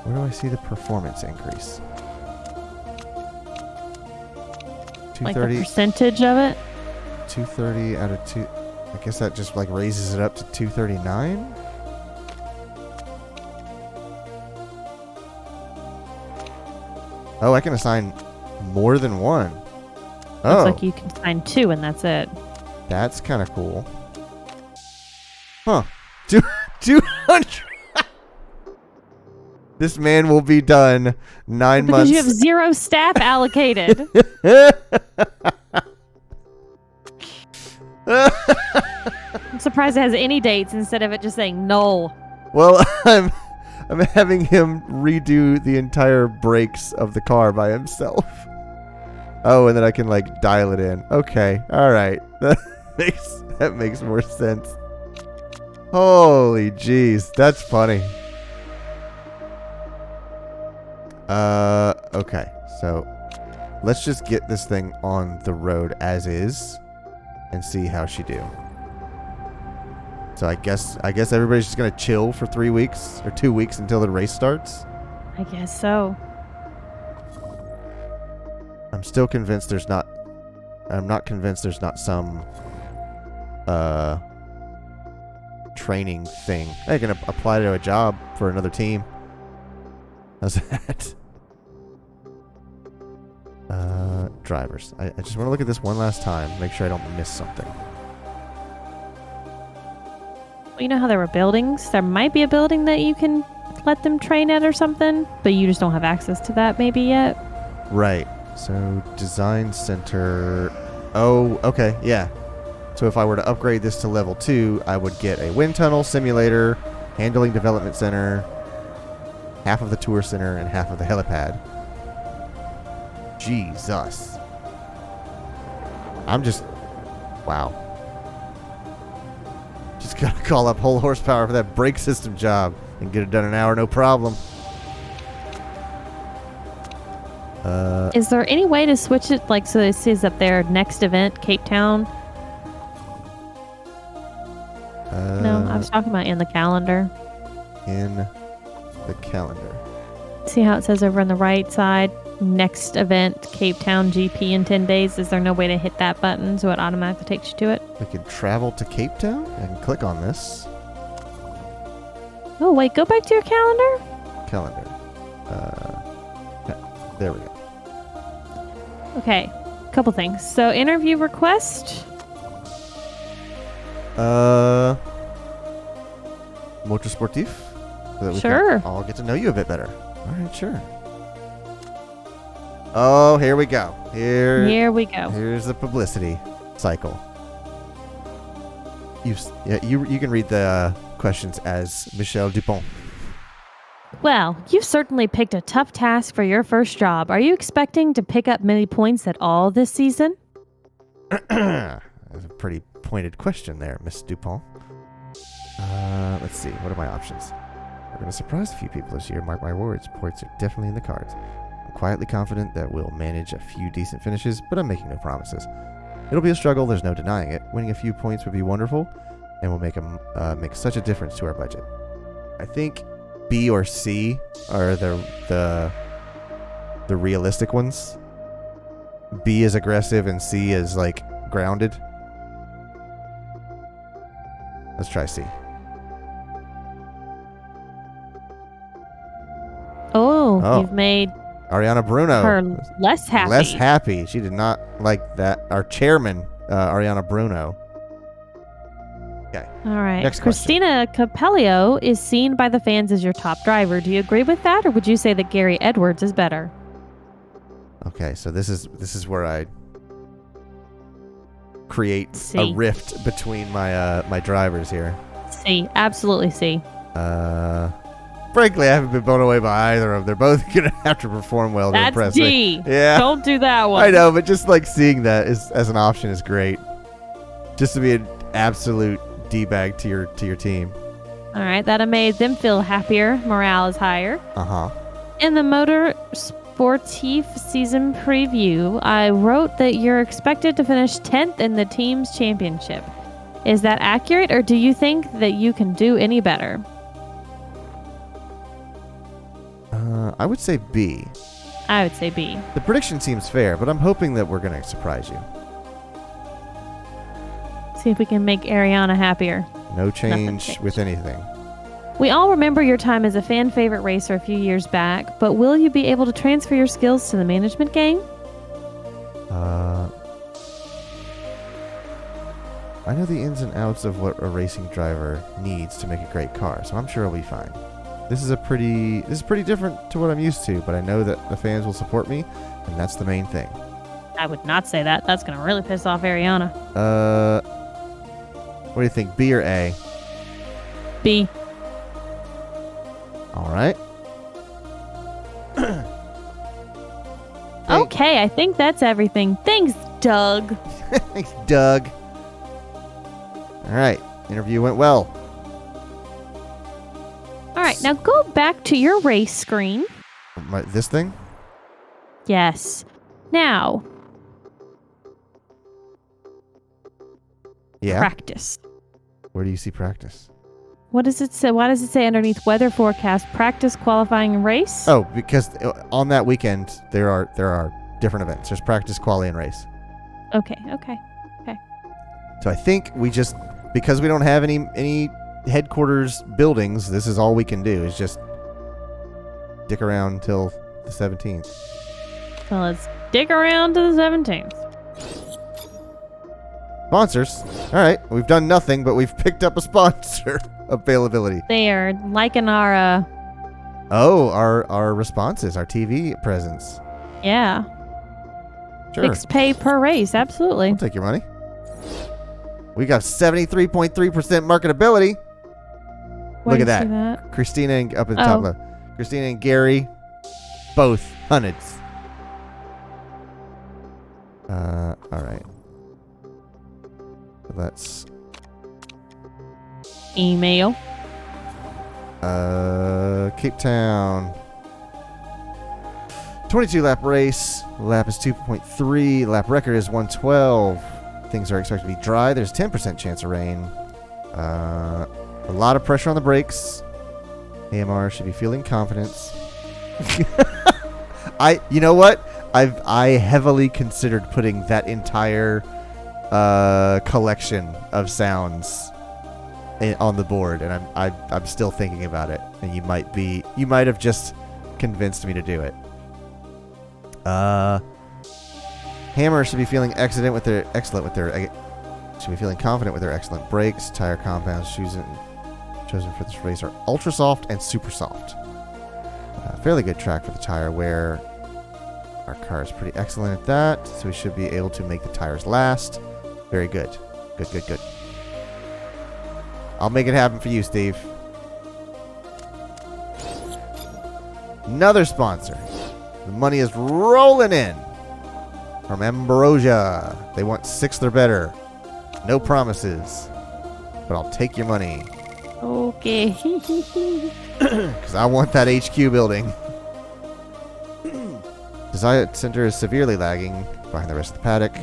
Where do I see the performance increase? Like the percentage of it? 230 out of 2. I guess that just like raises it up to 239. Oh, I can assign more than one. Oh, looks like you can assign 2 and that's it. That's kind of cool. Huh. 200. This man will be done 9 months. Because you have 0 staff allocated. I'm surprised it has any dates instead of it just saying no. Well, I'm having him redo the entire brakes of the car by himself. Oh, and then I can like dial it in. Okay, all right, that makes more sense. Holy jeez, that's funny. Okay, so let's just get this thing on the road as is and see how she do. So I guess everybody's just gonna chill for 3 weeks or 2 weeks until the race starts. I guess so. I'm still convinced there's not. I'm not convinced there's not some training thing. I can apply to a job for another team. How's that? Drivers. I just want to look at this one last time, make sure I don't miss something. Well, you know how there were buildings? There might be a building that you can let them train at or something, but you just don't have access to that maybe yet. Right. So, design center. Oh, okay, yeah. So if I were to upgrade this to level 2, I would get a wind tunnel simulator, handling development center, half of the tour center, and half of the helipad. Jesus. I'm just... Wow. Just gotta call up whole horsepower for that brake system job and get it done in an hour, no problem. Is there any way to switch it, like, so it says up there, next event, Cape Town? No, I was talking about in the calendar. In the calendar. See how it says over on the right side, next event, Cape Town GP in 10 days? Is there no way to hit that button so it automatically takes you to it? We could travel to Cape Town and click on this. Oh, wait, go back to your calendar? Calendar. There we go. Okay, couple things. So, interview request. Motorsportif? So that we Sure. can all get to know you a bit better. All right, sure. Oh, here we go. Here we go. Here's the publicity cycle. You can read the questions as Michel Dupont. Well, you've certainly picked a tough task for your first job. Are you expecting to pick up many points at all this season? That's a pretty pointed question there, Miss Dupont. Let's see. What are my options? We're going to surprise a few people this year. Mark my words. Points are definitely in the cards. I'm quietly confident that we'll manage a few decent finishes, but I'm making no promises. It'll be a struggle. There's no denying it. Winning a few points would be wonderful, and will make such a difference to our budget. I think B or C are the realistic ones. B is aggressive and C is like grounded. Let's try C. Oh, you've made Ariana Bruno her less happy. Less happy. She did not like that. Our chairman, Ariana Bruno. Okay. All right. Next question. Christina Capello is seen by the fans as your top driver. Do you agree with that, or would you say that Gary Edwards is better? Okay, so this is where I create a rift between my drivers here. C. Absolutely C. Frankly, I haven't been blown away by either of them. They're both going to have to perform well to impress me. That's D. Yeah. Don't do that one. I know, but just like seeing that as an option is great. Just to be an absolute D-bag to your team. All right, that made them feel happier. Morale is higher. Uh-huh. In the Motorsport season preview, I wrote that you're expected to finish 10th in the team's championship. Is that accurate, or do you think that you can do any better? I would say B. I would say B. The prediction seems fair, but I'm hoping that we're going to surprise you. See if we can make Ariana happier. No change with anything. We all remember your time as a fan favorite racer a few years back, but will you be able to transfer your skills to the management game? I know the ins and outs of what a racing driver needs to make a great car, so I'm sure I'll be fine. This is pretty different to what I'm used to, but I know that the fans will support me, and that's the main thing. I would not say that. That's going to really piss off Ariana. What do you think, B or A? B. All right. Okay, I think that's everything. Thanks, Doug. Thanks, Doug. All right, interview went well. All right, now go back to your race screen. This thing? Yes. Now. Yeah. Practice. Where do you see practice? What does it say? Why does it say underneath weather forecast, practice, qualifying, and race? Oh, because on that weekend there are different events. There's practice, quali, and race. Okay. So I think because we don't have any headquarters buildings, this is all we can do is just dick around until the 17th. So let's dig around to the 17th. Sponsors. All right, we've done nothing, but we've picked up a sponsor availability. They are liking our our responses, our TV presence. Yeah. Sure. Fixed pay per race, absolutely. I'll take your money. We got 73.3% marketability. Look at that. Christina up in the top left. Christina and Gary, both hundreds. All right. Let's email. Cape Town. 22 lap race. Lap is 2.3. Lap record is 112. Things are expected to be dry. There's a 10% chance of rain. A lot of pressure on the brakes. AMR should be feeling confidence. You know what? I heavily considered putting that entire collection of sounds on the board, and I'm still thinking about it. And you might have just convinced me to do it. Hammer should be feeling excellent with their confident with their excellent brakes. Tire compounds chosen for this race are ultra soft and super soft. Fairly good track for the tire wear. Our car is pretty excellent at that, so we should be able to make the tires last. Very good. Good. I'll make it happen for you, Steve. Another sponsor. The money is rolling in. From Ambrosia. They want 6th or better. No promises. But I'll take your money. Okay. Because I want that HQ building. Design Center is severely lagging behind the rest of the paddock.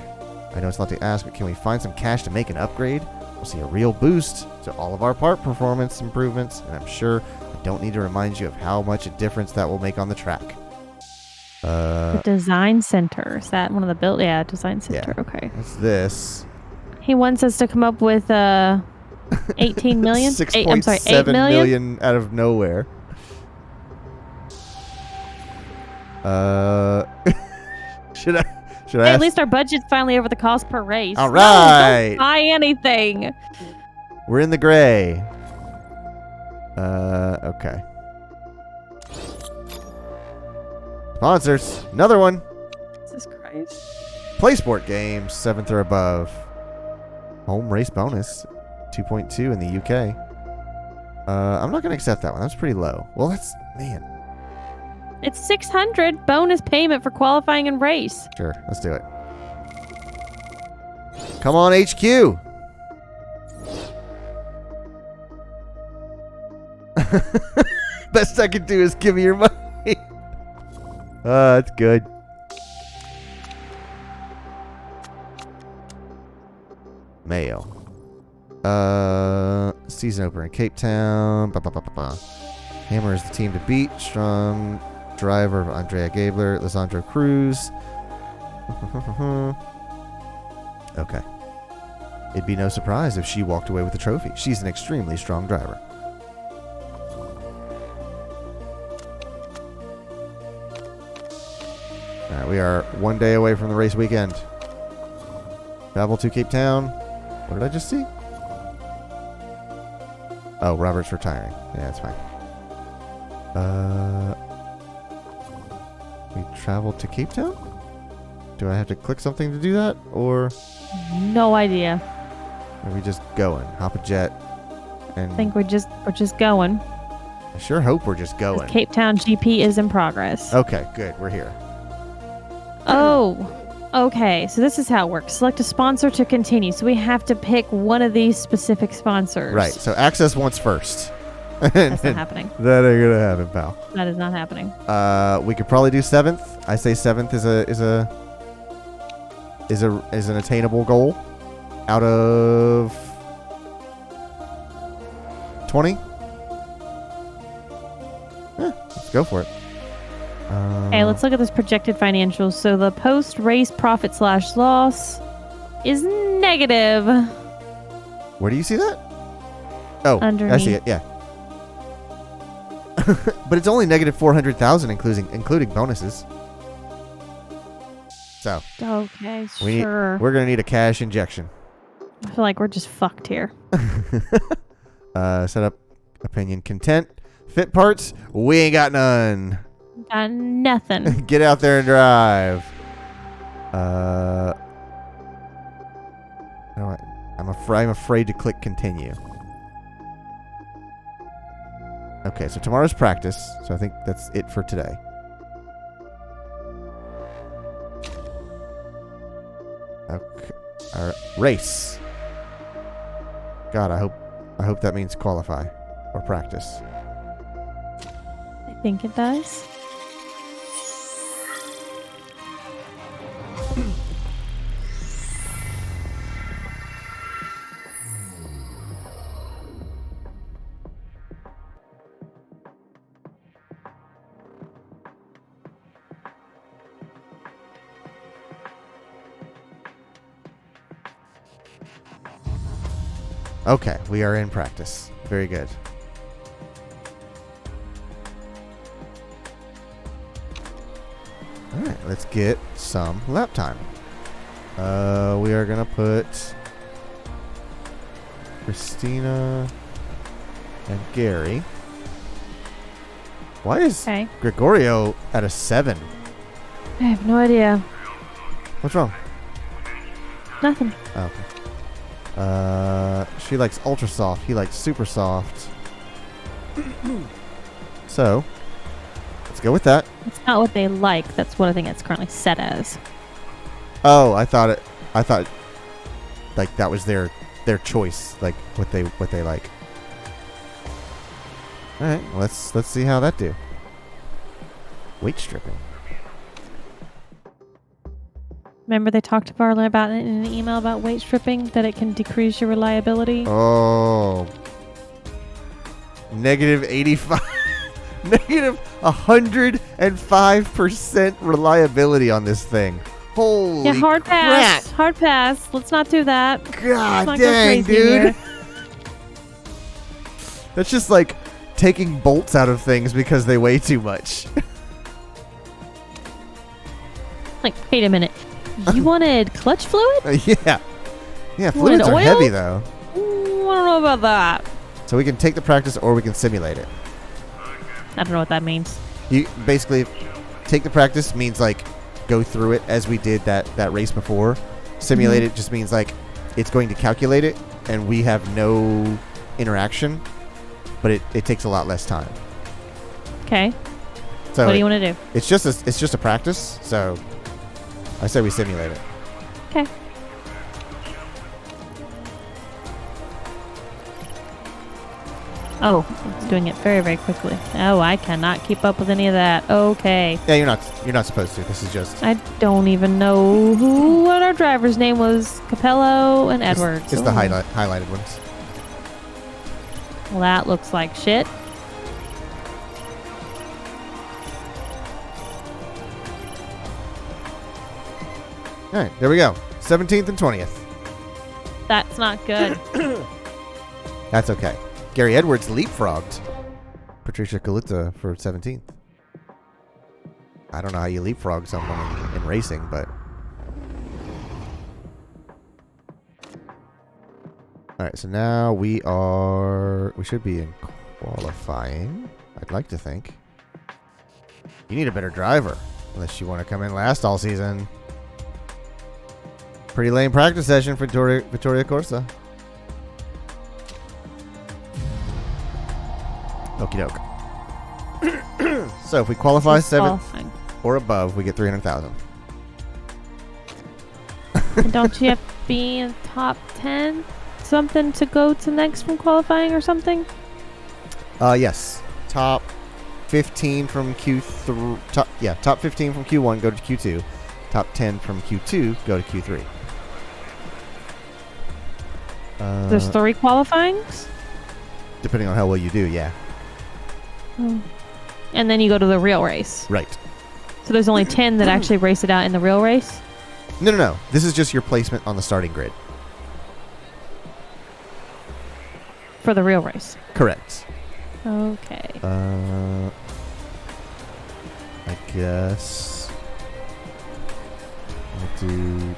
I know it's not to ask, but can we find some cash to make an upgrade? We'll see a real boost to all of our part performance improvements, and I'm sure I don't need to remind you of how much a difference that will make on the track. The Design Center. Is that one of the build? Yeah, Design Center. Yeah. Okay. What's this? He wants us to come up with 18 million? 6.7 million out of nowhere. Should I Hey, ask? at least our budget's finally over the cost per race. All right. No, don't buy anything. We're in the gray. Okay. Sponsors. Another one. Jesus Christ. Play sport games, 7th or above. Home race bonus, 2.2 in the UK. I'm not going to accept that one. That's pretty low. Well, man. It's 600 bonus payment for qualifying and race. Sure, let's do it. Come on, HQ. Best I can do is give me your money. That's good. Mayo. Season opener in Cape Town. Hammer is the team to beat. Strong driver of Andrea Gabler, Lisandro Cruz. Okay. It'd be no surprise if she walked away with the trophy. She's an extremely strong driver. Alright, we are 1 day away from the race weekend. Travel to Cape Town. What did I just see? Oh, Robert's retiring. Yeah, that's fine. We traveled to Cape Town? Do I have to click something to do that? Or No idea. are we just going? Hop a jet and I think we're just going. I sure hope we're just going. Cape Town GP is in progress. Okay, good. We're here. Oh, okay. So this is how it works. Select a sponsor to continue. So we have to pick one of these specific sponsors. Right. So access once first. That's not happening. That ain't gonna happen, pal. That is not happening. We could probably do 7th. I say 7th is an attainable goal out of 20. Let's go for it. Okay, let's look at this projected financials. So the post-race profit/loss is negative. Where do you see that? Oh, Underneath. I see it. Yeah. But it's only negative 400,000, including bonuses. So. Okay, We're gonna need a cash injection. I feel like we're just fucked here. Set up opinion content. Fit parts. We ain't got none. Got nothing. Get out there and drive. I'm afraid to click continue. Okay, so tomorrow's practice. So I think that's it for today. Okay. All right. Race. God, I hope that means qualify or practice. I think it does. Okay, we are in practice. Very good. All right, let's get some lap time. We are going to put Christina and Gary. Why is Gregorio at a 7? I have no idea. What's wrong? Nothing. Oh, okay. She likes ultra soft. He likes super soft. So, let's go with that. It's not what they like. That's what I think it's currently set as. Oh, I thought like that was their choice, like what they like. All right, let's see how that do. Weight stripping. Remember they talked about it in an email about weight stripping, that it can decrease your reliability? Oh. Negative 85. Negative 105% reliability on this thing. Holy Yeah, hard pass. crap. Hard pass. Let's not do that. God dang, dude. That's just like taking bolts out of things because they weigh too much. Like, wait a minute. You wanted clutch fluid? Yeah. Yeah, fluids are oil? heavy, though. don't know about that. So we can take the practice or we can simulate it. I don't know what that means. You basically take the practice means like go through it as we did that race before. Simulate it just means like it's going to calculate it and we have no interaction, but it takes a lot less time. Okay. So what do you want to do? It's just a practice, so I say we simulate it. Okay. Oh, it's doing it very, very quickly. Oh, I cannot keep up with any of that. Okay. Yeah, you're not supposed to. This is just. I don't even know what our driver's name was. Capello and Edwards. It's the highlighted ones. Well, that looks like shit. All right, there we go. 17th and 20th. That's not good. That's okay. Gary Edwards leapfrogged Patricia Kalita for 17th. I don't know how you leapfrog someone in racing, but... Alright, so now we should be in qualifying, I'd like to think. You need a better driver, unless you want to come in last all season. Pretty lame practice session for Vittoria Corsa. Okie doke. So if we qualify 7th or above, we get 300,000. And don't you have to be in top 10? Something to go to next from qualifying or something? Yes. Top 15 from Q3. Top 15 from Q1 go to Q2. Top 10 from Q2 go to Q3. There's 3 qualifyings? Depending on how well you do, yeah. Oh. And then you go to the real race. Right. So there's only 10 that actually race it out in the real race? No. This is just your placement on the starting grid. For the real race? Correct. Okay. I guess we'll do...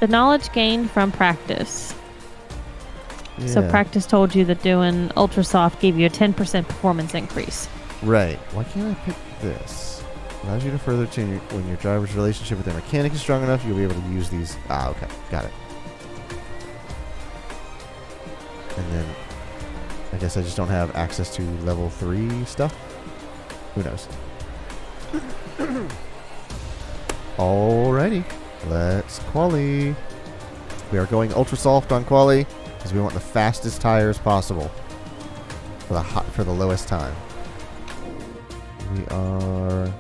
The knowledge gained from practice. Yeah. So practice told you that doing ultra soft gave you a 10% performance increase. Right. Why can't I pick this? Allows you to further tune when your driver's relationship with their mechanic is strong enough, you'll be able to use these. Ah, okay. Got it. And then I guess I just don't have access to level 3 stuff. Who knows? Alrighty. Let's quali. We are going ultra soft on quali because we want the fastest tires possible for the lowest time. We are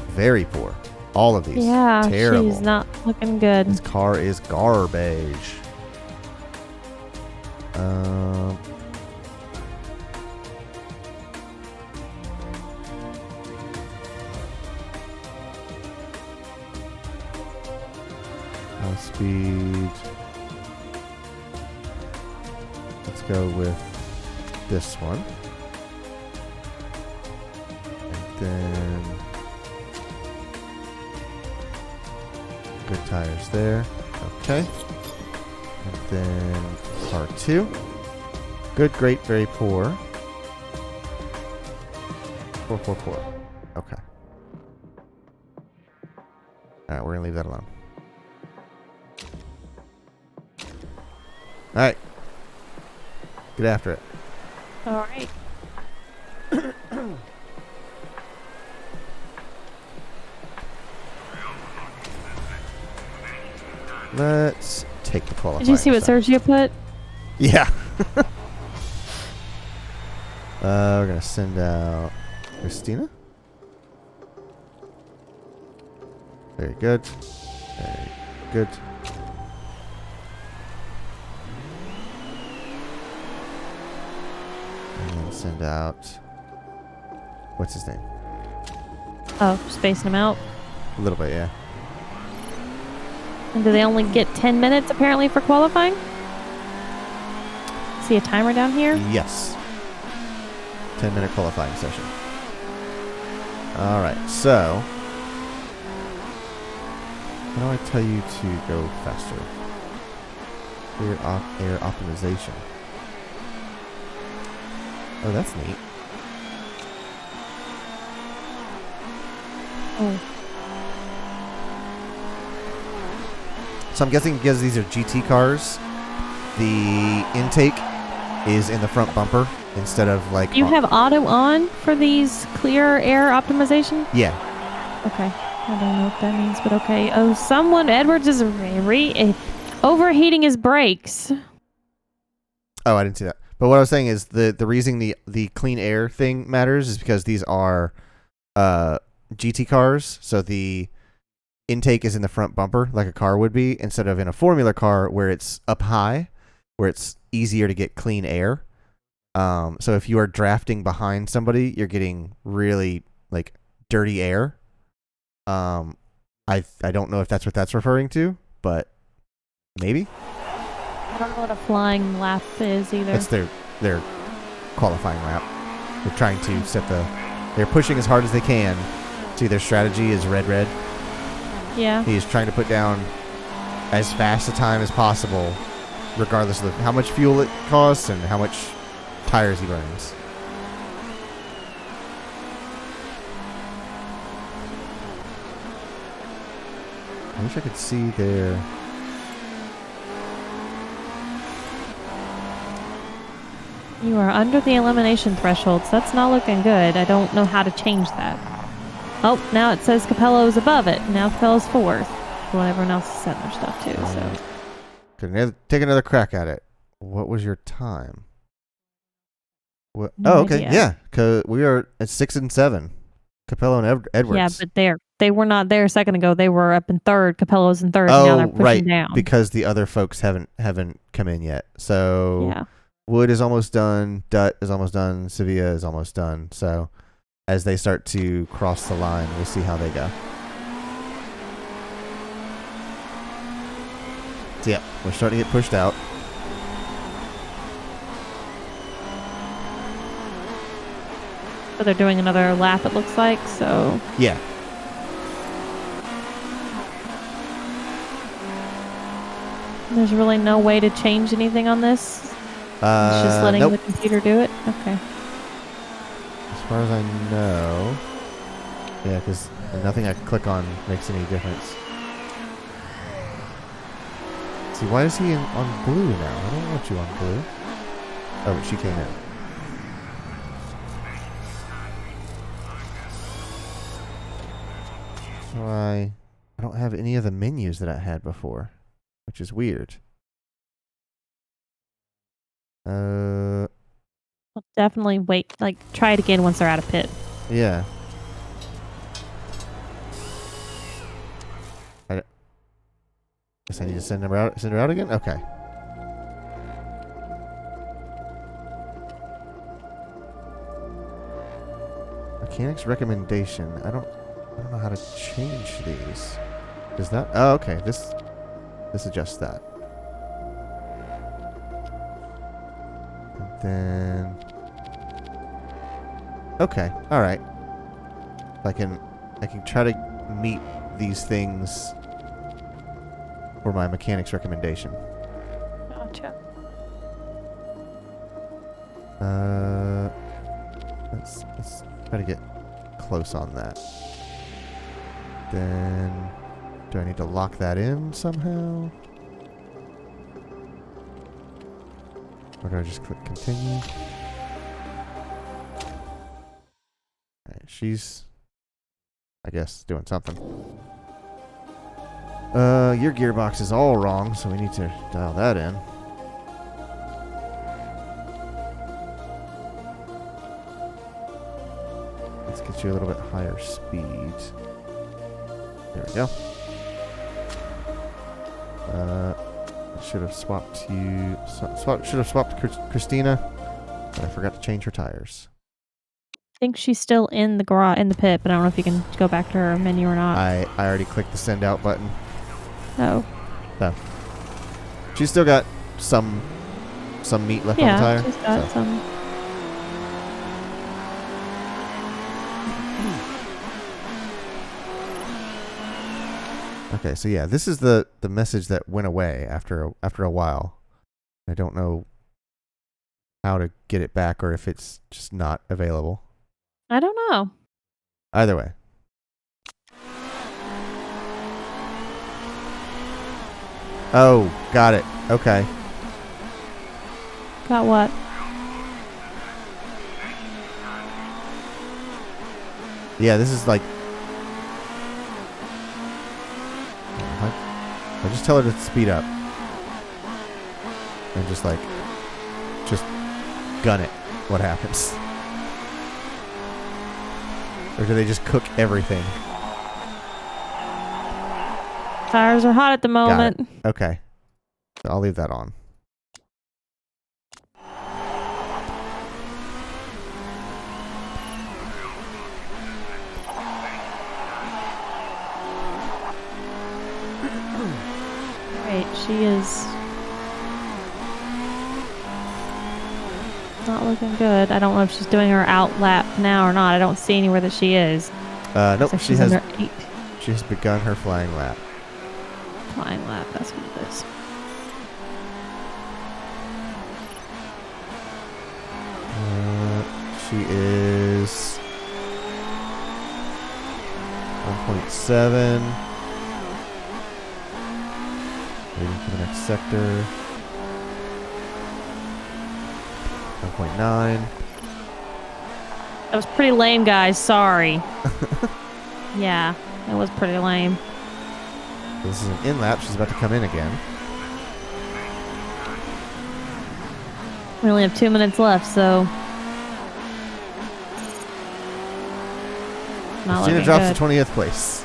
very poor. All of these. Yeah, terrible. she's not looking good. This car is garbage. Speed. Let's go with this one. And then good tires there. Okay. And then R2. Good, great, very poor. 4, 4, 4. Okay. Alright, we're gonna leave that alone. Alright. Get after it. Alright. Let's take the qualifying. Did you see what Sergio put? Yeah. We're going to send out Christina. Very good. Very good. And then send out... What's his name? Oh, spacing them out. A little bit, yeah. And do they only get 10 minutes apparently for qualifying? See a timer down here? Yes. 10-minute qualifying session. Alright, so... How do I tell you to go faster? Air optimization. Oh, that's neat. Oh. So I'm guessing because these are GT cars, the intake is in the front bumper instead of like... You have auto on for these clear air optimization? Yeah. Okay. I don't know what that means, but okay. Oh, Edwards is overheating his brakes. Oh, I didn't see that. But what I was saying is the reason the clean air thing matters is because these are GT cars, so the intake is in the front bumper like a car would be, instead of in a Formula car where it's up high, where it's easier to get clean air. So if you are drafting behind somebody, you're getting really like dirty air. I don't know if that's what that's referring to, but maybe. I don't know what a flying lap is either. That's their qualifying lap. They're trying to they're pushing as hard as they can. See, their strategy is red. Yeah. He is trying to put down as fast a time as possible, regardless of how much fuel it costs and how much tires he burns. I wish I could see their... You are under the elimination threshold, so that's not looking good. I don't know how to change that. Oh, now it says Capello's above it. Now Capello's fourth. Well, everyone else is setting their stuff too, so... Take another crack at it. What was your time? What? No oh, okay. idea. Yeah. We are at 6 and 7. Capello and Edwards. Yeah, but they were not there a second ago. They were up in third. Capello's in third. And now they're pushing down. Because the other folks haven't come in yet. So yeah. Wood is almost done. Dutt is almost done. Sevilla is almost done. So as they start to cross the line, we'll see how they go. So yeah, we're starting to get pushed out. So they're doing another lap, it looks like. So yeah. There's really no way to change anything on this. It's just letting the computer do it. Okay. As far as I know, yeah, because nothing I can click on makes any difference. See, why is he on blue now? I don't want you on blue. Oh, but she came in. So I don't have any of the menus that I had before, which is weird. Well, definitely wait. Like, try it again once they're out of pit. Yeah. Guess I need to send her out again? Okay. Mechanics recommendation. I don't know how to change these. Does that? Oh, okay. This adjusts that. And then. Okay. All right. I can try to meet these things for my mechanics recommendation. Gotcha. Let's try to get close on that. Then, do I need to lock that in somehow? Or do I just click continue? Alright, she's, I guess, doing something. Your gearbox is all wrong, so we need to dial that in. Let's get you a little bit higher speed. There we go. Should have swapped you. Should have swapped Christina, but I forgot to change her tires. I think she's still in the garage, in the pit, but I don't know if you can go back to her menu or not. I already clicked the send out button. Oh. So she's still got some meat left on the tire. Yeah, she's got some. Okay, so yeah, this is the message that went away after a while. I don't know how to get it back or if it's just not available. I don't know. Either way. Oh, got it. Okay. Got what? Yeah, this is like... I just tell her to speed up. And just gun it. What happens? Or do they just cook everything? Tires are hot at the moment. Got it. Okay. So I'll leave that on. Right, she is not looking good. I don't know if she's doing her out lap now or not. I don't see anywhere that she is. Nope, like she has eight. She has begun her flying lap. Flying lap, that's what it is. She is 1.7. Waiting for the next sector. 1.9. That was pretty lame, guys. Sorry. Yeah, it was pretty lame. This is an in lap. She's about to come in again. We only have 2 minutes left, so not Christina looking drops good. to 20th place.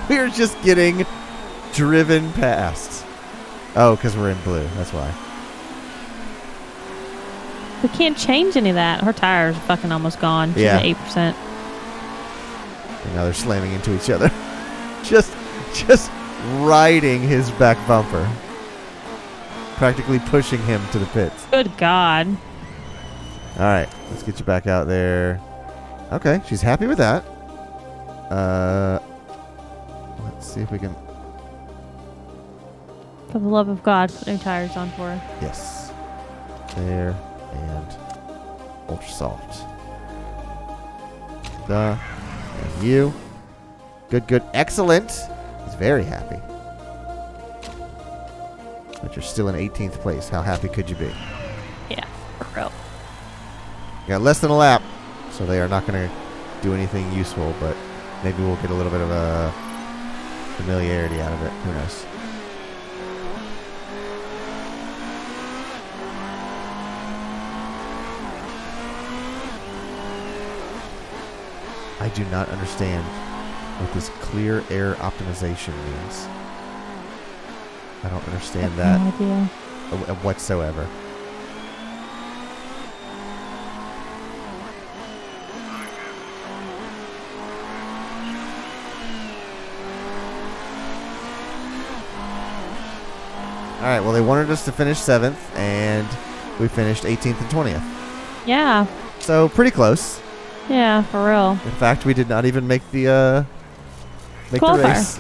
We're just getting driven past. Oh, because we're in blue. That's why. We can't change any of that. Her tires are fucking almost gone. She's Yeah. at 8%. And now they're slamming into each other. just riding his back bumper. Practically pushing him to the pits. Good God. All right, let's get you back out there. Okay, she's happy with that. Let's see if we can... For the love of God, put new tires on for her. Yes. There. And ultra soft. And you. Good. Excellent. He's very happy. But you're still in 18th place. How happy could you be? Yeah, for real. You got less than a lap, so they are not going to do anything useful, but maybe we'll get a little bit of a familiarity out of it. Who knows? I do not understand what this clear air optimization means. I don't understand that No idea. whatsoever. All right, well, they wanted us to finish 7th, and we finished 18th and 20th. Yeah. So, pretty close. Yeah, for real. In fact, we did not even make the race.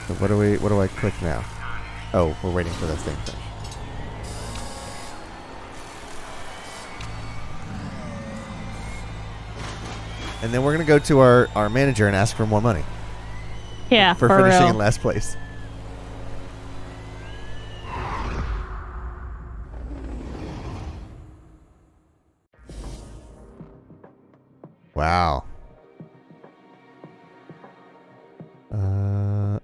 So what do I click now? Oh, we're waiting for this thing to finish. And then we're going to go to our manager and ask for more money. Yeah, for for finishing real. in last place. Wow. All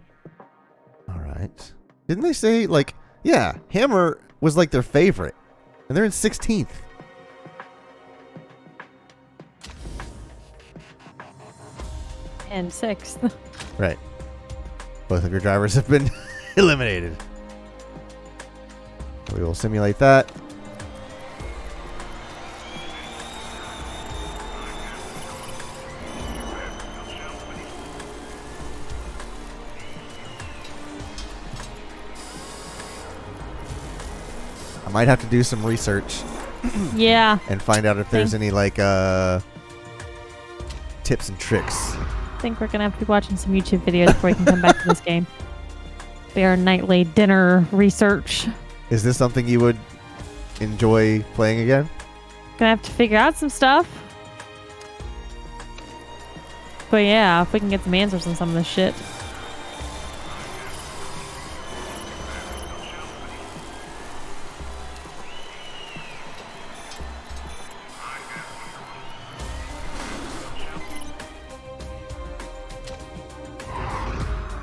right. Didn't they say, like, yeah, Hammer was like their favorite, and they're in 16th. And 6th. Right. Both of your drivers have been eliminated. We will simulate that. I might have to do some research Yeah. And find out if there's any like tips and tricks. I think we're gonna have to be watching some YouTube videos before we can come back to this game. Be our nightly dinner research. Is this something you would enjoy playing again? Gonna have to figure out some stuff. But yeah, if we can get some answers on some of this shit.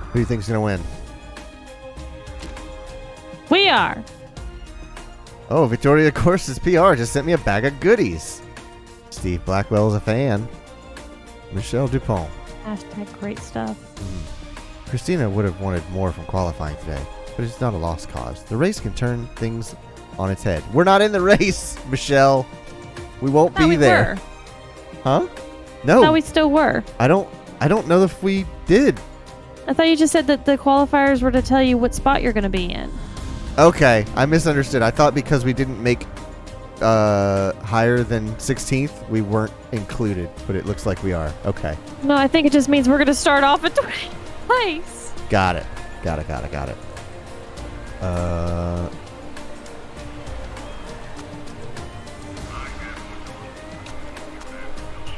Who do you think's gonna win? We are. Oh, Victoria Courses PR just sent me a bag of goodies. Steve Blackwell is a fan. Michelle Dupont. Hashtag great stuff. Christina would have wanted more from qualifying today, but it's not a lost cause. The race can turn things on its head. We're not in the race, Michelle. We won't be there. Huh? No. No, we still were. I don't know if we did. I thought you just said that the qualifiers were to tell you what spot you're going to be in. Okay, I misunderstood. I thought because we didn't make higher than 16th, we weren't included, but it looks like we are. Okay. No, I think it just means we're going to start off at 20th place. Got it. Got it.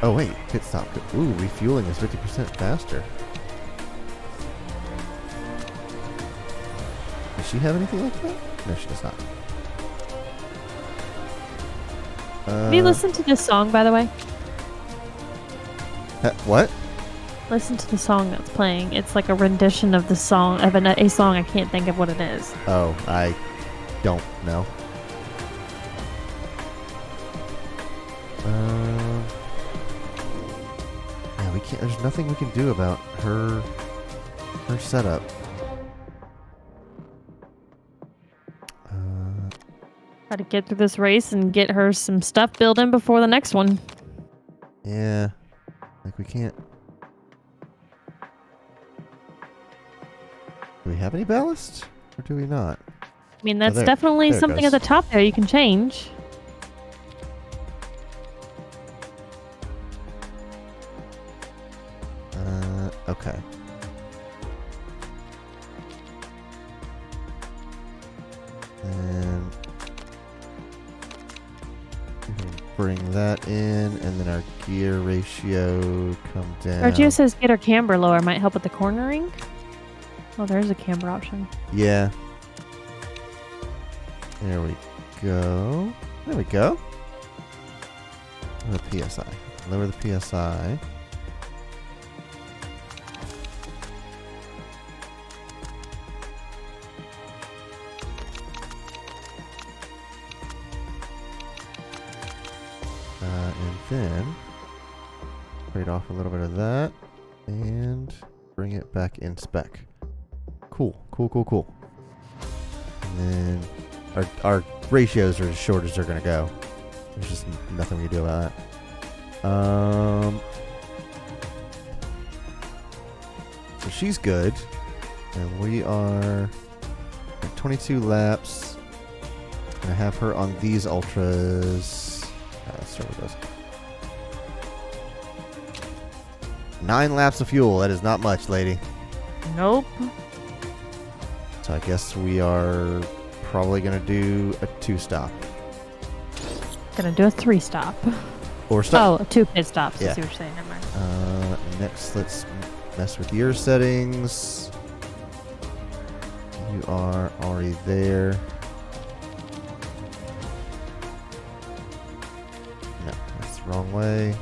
Oh, wait. Pit stop. Ooh, refueling is 50% faster. Does she have anything like that? No, she does not. Have you listened to this song, by the way? What? Listen to the song that's playing. It's like a rendition of the song, of a song. I can't think of what it is. Oh, I don't know. Yeah, we can't. There's nothing we can do about her setup. Try to get through this race and get her some stuff built in before the next one. Yeah, like we can't. Do we have any ballast, or do we not? I mean, that's definitely something at the top there you can change. Okay. And we can bring that in, and then our gear ratio come down. Our Geo says get our camber lower might help with the cornering. Oh, there's a camber option. Yeah. There we go. There we go. Lower the PSI. Lower the PSI. And then trade off a little bit of that and bring it back in spec. Cool. And then our ratios are as short as they're gonna go. There's just nothing we can do about that. So she's good, and we are at 22 laps. Gonna have her on these ultras. Let's start with those. 9 laps of fuel. That is not much, lady. Nope. So I guess we are probably going to do a 2-stop. Gonna do a 3-stop. Or stop. Oh, 2 pit stops. Yeah. I see what you're saying. Never mind. Next, let's mess with your settings. You are already there. No, that's the wrong way.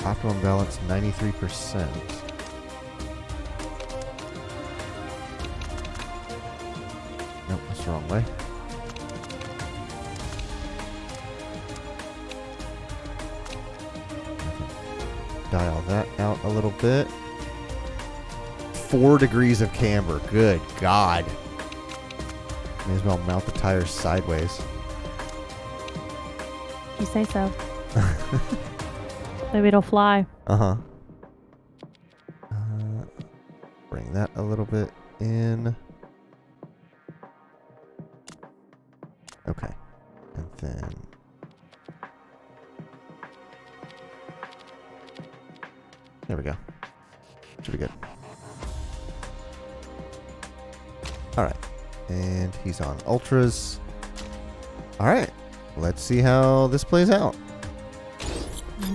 Optimum balance 93%. Nope, that's the wrong way. Dial that out a little bit. 4 degrees of camber. Good God. May as well mount the tires sideways. You say so. Maybe it'll fly. Uh-huh. Bring that a little bit in. Okay. And then... There we go. Should be good. Alright. And he's on ultras. Alright. Let's see how this plays out.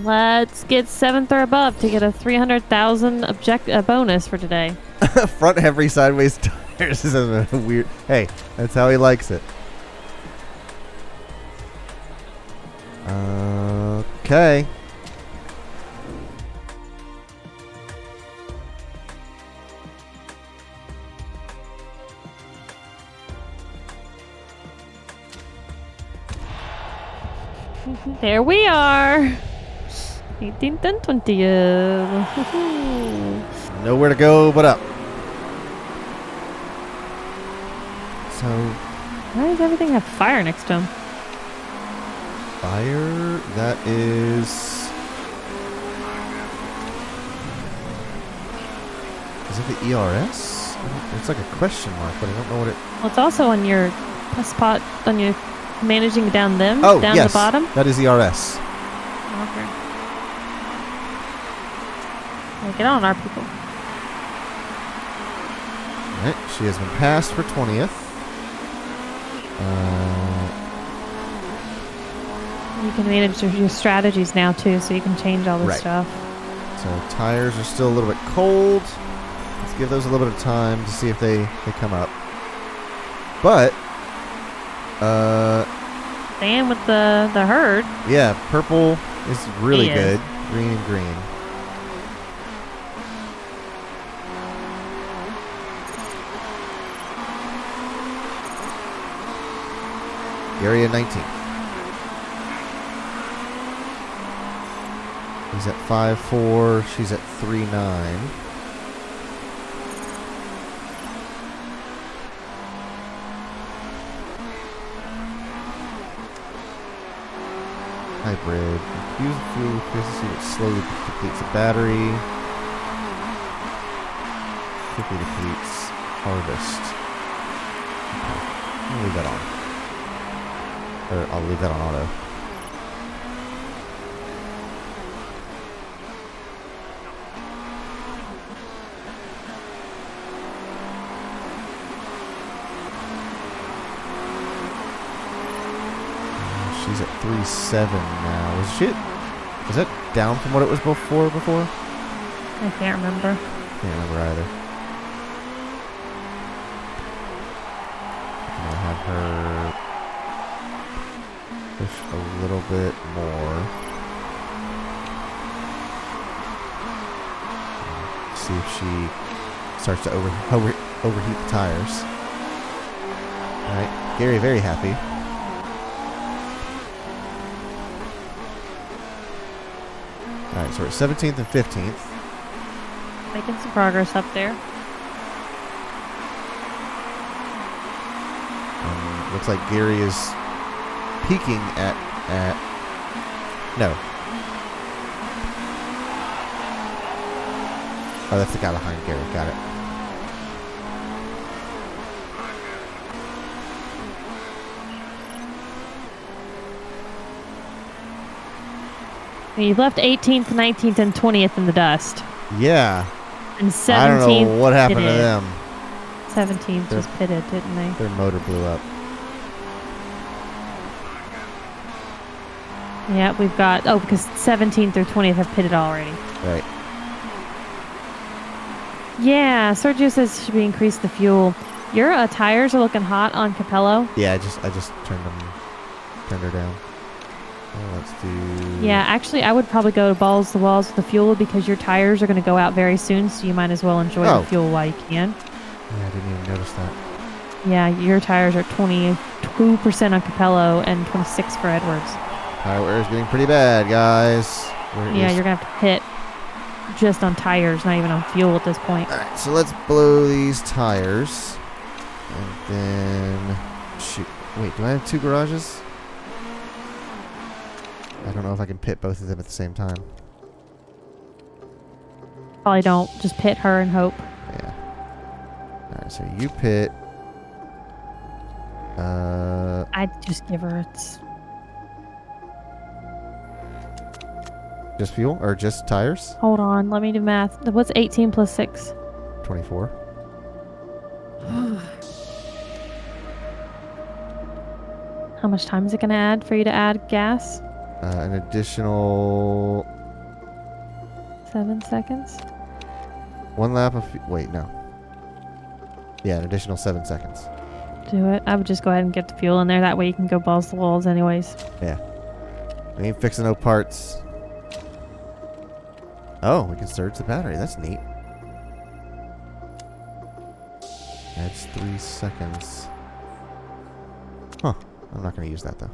Let's get 7th or above to get a 300,000 bonus for today. Front heavy sideways tires is a weird... Hey, that's how he likes it. Okay. There we are. 18th and 20th. Nowhere to go but up. So... Why does everything have fire next to him? Fire, that is... Is it the ERS? It's like a question mark, but I don't know what it... Well, it's also on your spot, on your managing down them, oh, down yes, the bottom. That is ERS. Okay. Yeah, get on our people. Alright, she has been passed for 20th. You can manage your strategies now too, so you can change all this stuff. So tires are still a little bit cold. Let's give those a little bit of time to see if they come up. But staying with the herd. Yeah, purple is really It good. is. Green and green. Gary at 19th. He's at 5.4. She's at 3.9. Hybrid. Use fuel efficiency that slowly depletes the battery. Quickly depletes harvest. Okay. I'll leave that on. Or I'll leave that on auto. She's at 3.7 now. Was that down from what it was before? I can't remember. Can't remember either. I'm gonna have her push a little bit more. See if she starts to overheat the tires. Alright, Gary very happy. Alright, so we're at 17th and 15th. Making some progress up there. Looks like Gary is peaking at no. Oh, that's the guy behind Gary. Got it. You've left 18th, 19th, and 20th in the dust. Yeah. And 17th. I don't know what happened to them. 17th was pitted, didn't they? Their motor blew up. Yeah, we've got... Oh, because 17th or 20th have pitted already. Right. Yeah, Sergio says should we increase the fuel. Your tires are looking hot on Capello. Yeah, I just turned her down. Let's do... Yeah, actually, I would probably go balls to walls with the fuel because your tires are going to go out very soon, so you might as well enjoy the fuel while you can. Yeah, I didn't even notice that. Yeah, your tires are 22% on Capello and 26 for Edwards. Tire wear is getting pretty bad, guys. Yeah, you're going to have to hit just on tires, not even on fuel at this point. All right, so let's blow these tires. And then... Shoot. Wait, do I have two garages? I don't know if I can pit both of them at the same time. Probably don't. Just pit her and hope. Yeah. Alright, so you pit. I'd just give her Just fuel? Or just tires? Hold on. Let me do math. What's 18 plus 6? 24. How much time is it going to add for you to add gas? An additional 7 seconds? 1 lap of... Wait, no. Yeah, an additional 7 seconds. Do it. I would just go ahead and get the fuel in there. That way you can go balls to the walls anyways. Yeah. We ain't fixing no parts. Oh, we can surge the battery. That's neat. That's 3 seconds. Huh. I'm not going to use that, though.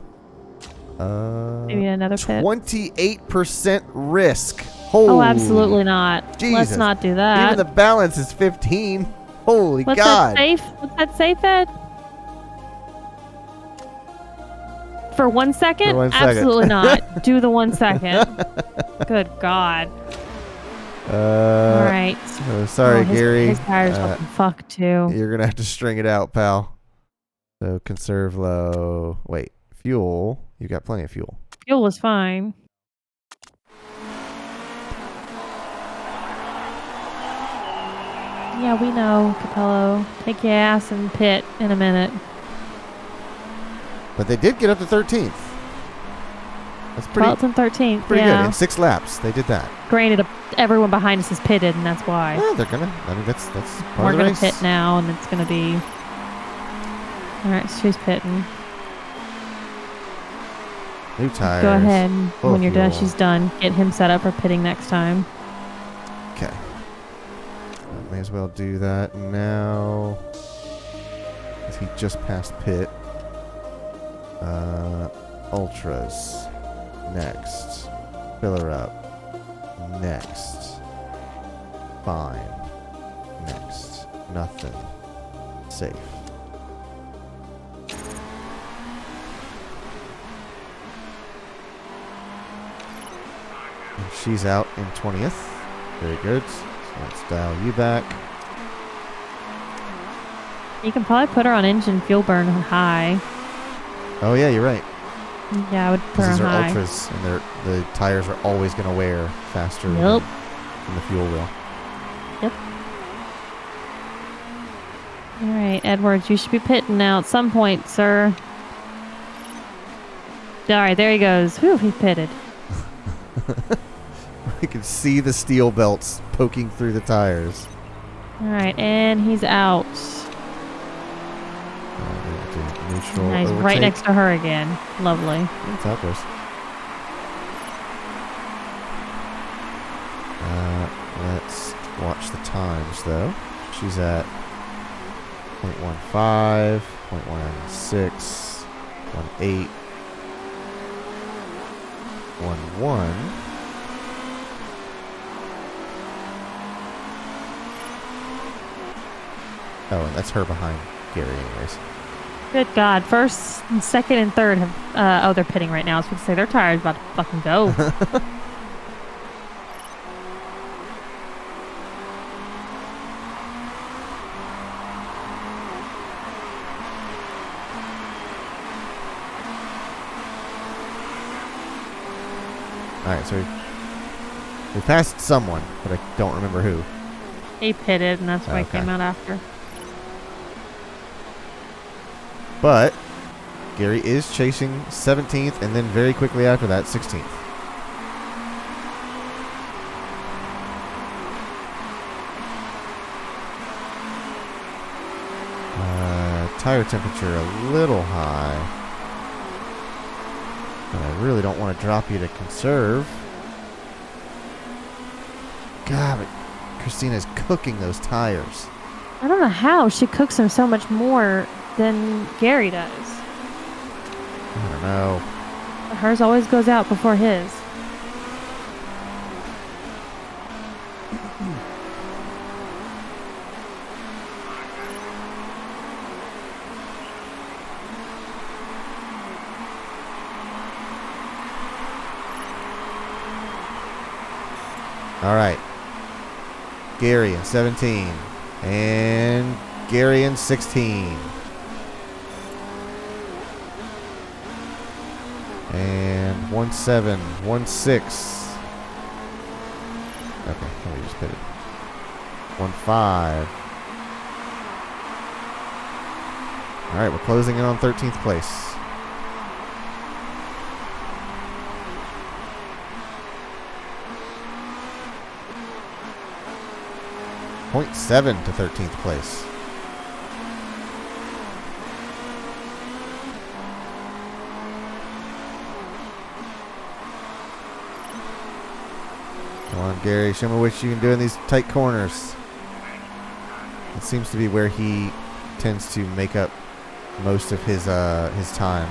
Maybe another pit. 28% risk. Holy. Oh, absolutely not. Jesus. Let's not do that. Even the balance is 15. Holy What's God. that safe? What's that safe at? For 1 second? For 1 second. Absolutely not. Do the 1 second. Good God. All right. Sorry, Gary. His tires fucking fucked too. You're going to have to string it out, pal. So conserve low. Wait, fuel. You got plenty of fuel. Fuel was fine. Yeah, we know, Capello. Take your ass and pit in a minute. But they did get up to 13th. That's pretty 12th and 13th. pretty Yeah. good. In 6 laps, they did that. Granted, everyone behind us is pitted, and that's why. Yeah, they're gonna. I mean, that's part We're of the gonna race. pit now, and it's gonna be. All right, so she's pitting. New tires. Go ahead. Full When you're done, fuel. she's done. Get him set up for pitting next time. Okay. May as well do that now. 'Cause he just passed pit. Ultras. Next. Fill her up. Next. Fine. Next. Nothing. Safe. And she's out in 20th. Very good. So let's dial you back. You can probably put her on engine fuel burn high. Oh yeah, you're right. Yeah, I would put her These on are high. ultras, and the tires are always going to wear faster Yep. than the fuel will. Yep. All right, Edwards, you should be pitting now at some point, sir. All right, there he goes. Whew, he pitted. You can see the steel belts poking through the tires. All right, and he's out. Neutral Now he's overtake. right next to her again. Lovely. It's outburst. Let's watch the times, though. She's at 0.15, 0.16, 1.8, 1.1. Oh, and that's her behind Gary, anyways. Good God. First, and second, and third have. They're pitting right now. I was going to say their tire's about to fucking go. Alright, so we passed someone, but I don't remember who. He pitted, and that's why Okay. he came out after. But Gary is chasing 17th, and then very quickly after that, 16th. Tire temperature a little high. But I really don't want to drop you to conserve. God, but Christina's cooking those tires. I don't know how she cooks them so much more than Gary does. I don't know. Hers always goes out before his. All right. Gary in 17. And Gary in 16. And 1-7, 1-6. Okay, let me just put it. 1-5. All right, we're closing in on 13th place. .7 to 13th place. Come on, Gary. Show me what you can do in these tight corners. It seems to be where he tends to make up most of his time.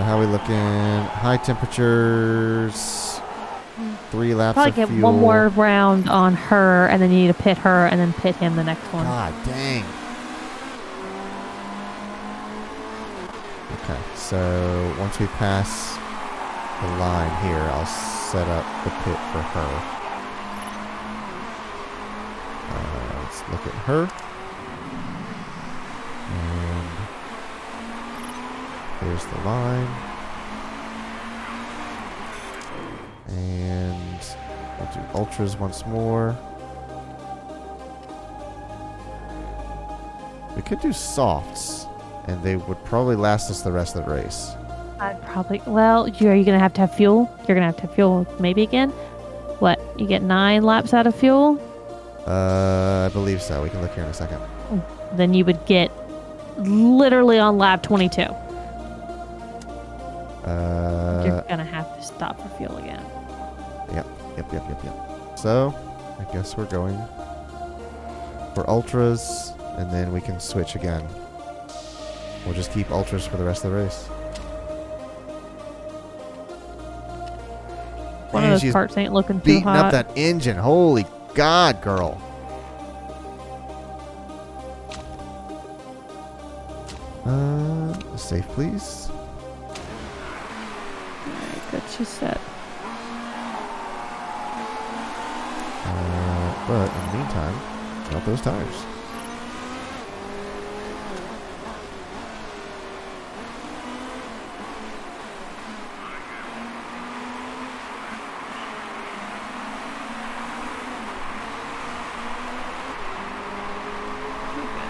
How are we looking? High temperatures. 3 laps Probably of get fuel. one more round on her, and then you need to pit her, and then pit him the next one. God dang. Okay, so once we pass the line here, I'll set up the pit for her. Let's look at her. And here's the line. And we'll do ultras once more. We could do softs, and they would probably last us the rest of the race. I'd probably. Well, are you going to have fuel? You're going to have fuel maybe again? What? You get 9 laps out of fuel? I believe so. We can look here in a second. Then you would get literally on lap 22. You're going to have to stop for fuel again. Yep. So, I guess we're going for ultras, and then we can switch again. We'll just keep ultras for the rest of the race. One of those parts ain't looking too beating hot. up that engine. Holy God, girl. Safe, please. Alright, good, she's set. But in the meantime, drop those tires.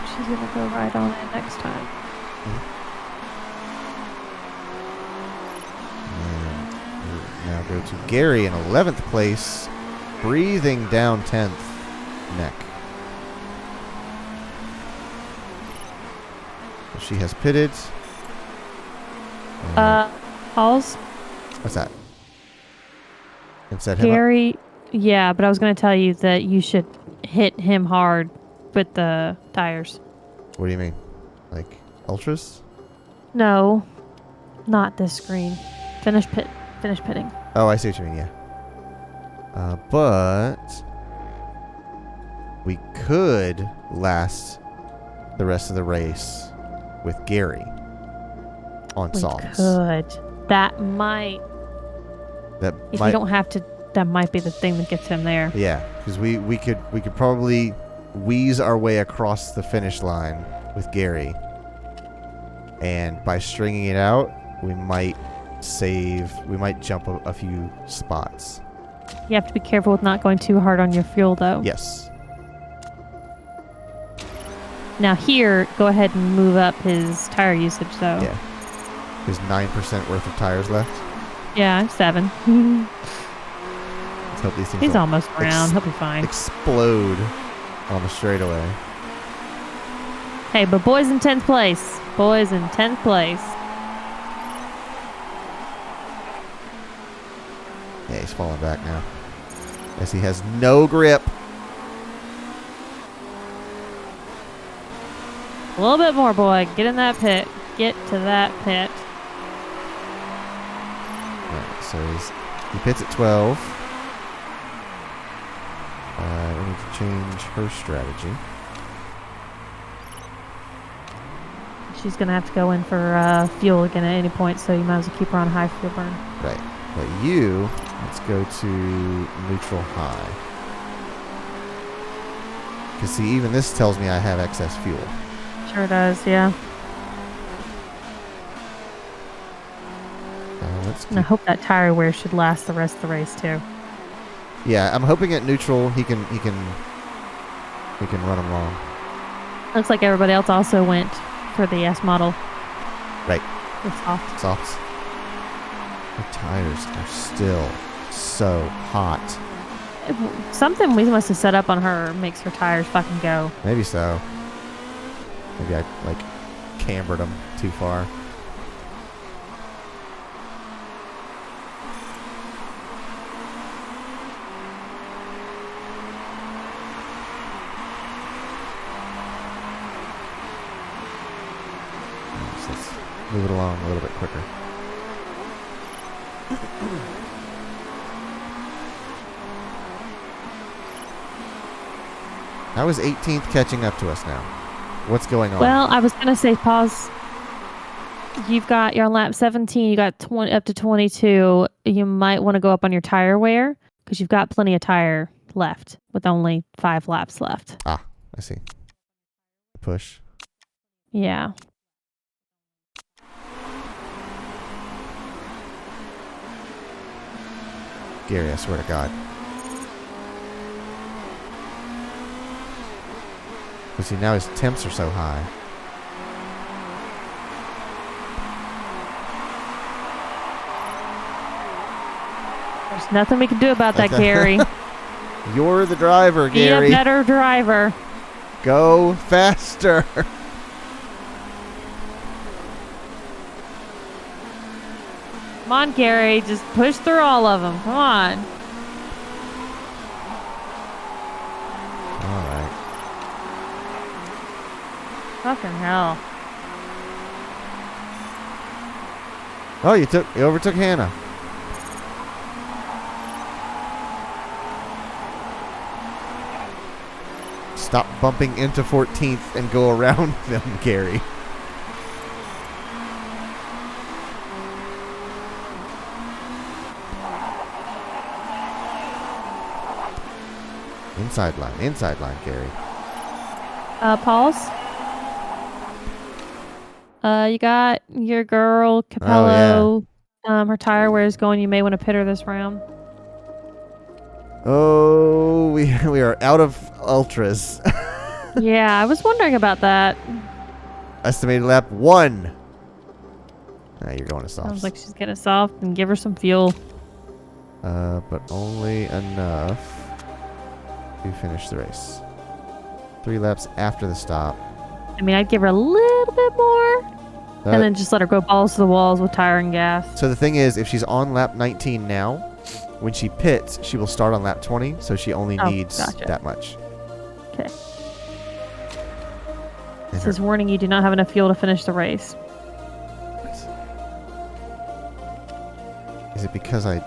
She's gonna go right on it next time. And now go to Gary in 11th place, breathing down 10th neck. She has pitted. Halls? What's that? And set him Gary, yeah, but I was gonna tell you that you should hit him hard with the tires. up? What do you mean? Like ultras? No, not this screen. Finish pitting. Oh, I see what you mean, yeah. But we could last the rest of the race with Gary on softs. Could. That might. If you don't have to, that might be the thing that gets him there. Yeah, because we could probably wheeze our way across the finish line with Gary, and by stringing it out, we might jump a few spots. You have to be careful with not going too hard on your fuel, though. Yes. Now here, go ahead and move up his tire usage, though. Yeah. There's 9% worth of tires left. Yeah, 7. Let's hope these things He's don't almost around. He'll be fine. explode on the straightaway. Hey, but boys in 10th place. Boys in 10th place. Yeah, he's falling back now. As he has no grip. A little bit more, boy. Get in that pit. Get to that pit. Alright, so he pits at 12. need to change her strategy. She's going to have to go in for fuel again at any point, so you might as well keep her on high fuel burn. Right. But you, let's go to neutral high. Because see, even this tells me I have excess fuel. Sure does, yeah. And I hope that tire wear should last the rest of the race too. Yeah, I'm hoping at neutral he can run them long. Looks like everybody else also went for the S model. Right. The soft. Softs. Her tires are still so hot. Something we must have set up on her makes her tires fucking go. Maybe so. Maybe I cambered them too far. Let's move it along a little bit quicker. How is 18th catching up to us now? What's going on? Well, I was going to say pause. You're on lap 17. You got 20 up to 22. You might want to go up on your tire wear because you've got plenty of tire left with only 5 laps left. Ah, I see. Push. Yeah. Gary, I swear to God. But see, now his temps are so high. There's nothing we can do about that, Gary. You're the driver, Gary. Be a better driver. Go faster. Come on, Gary. Just push through all of them. Come on. All right. Fucking hell. Oh, you overtook Hannah. Stop bumping into 14th and go around them, Gary. Inside line, Gary. Pause. You got your girl, Capello. Oh, yeah. Her tire wear is going. You may want to pit her this round. Oh, we are out of ultras. Yeah, I was wondering about that. Estimated lap 1. Nah, you're going to softs. Sounds like she's getting soft and give her some fuel. But only enough to finish the race. 3 laps after the stop. I mean, I'd give her a little bit more. And then just let her go balls to the walls with tire and gas. So the thing is, if she's on lap 19 now, when she pits, she will start on lap 20, so she only needs that much. Okay. This is warning you do not have enough fuel to finish the race. Is it because I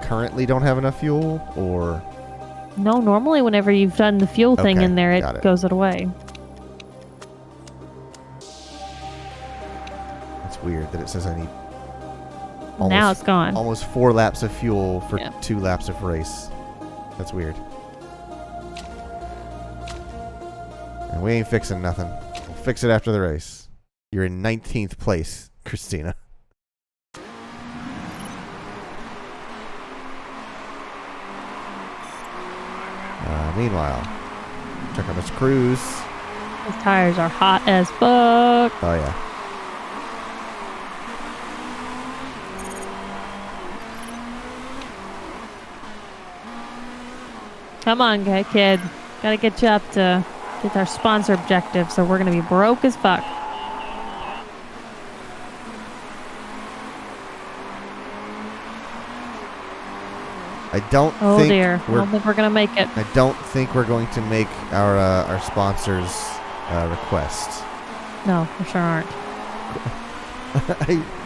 currently don't have enough fuel, or? No, normally whenever you've done the fuel thing in there, it goes away. It's weird that it says I need now it's gone. Almost 4 laps of fuel for 2 laps of race. That's weird. And we ain't fixing nothing. We'll fix it after the race. You're in 19th place, Christina. Meanwhile, check out Miss Cruz. His tires are hot as fuck. Oh, yeah. Come on, kid. Gotta get you up to get our sponsor objective, so we're gonna be broke as fuck. I don't think dear. I don't think we're gonna make it. I don't think we're going to make our sponsors request. No, we sure aren't.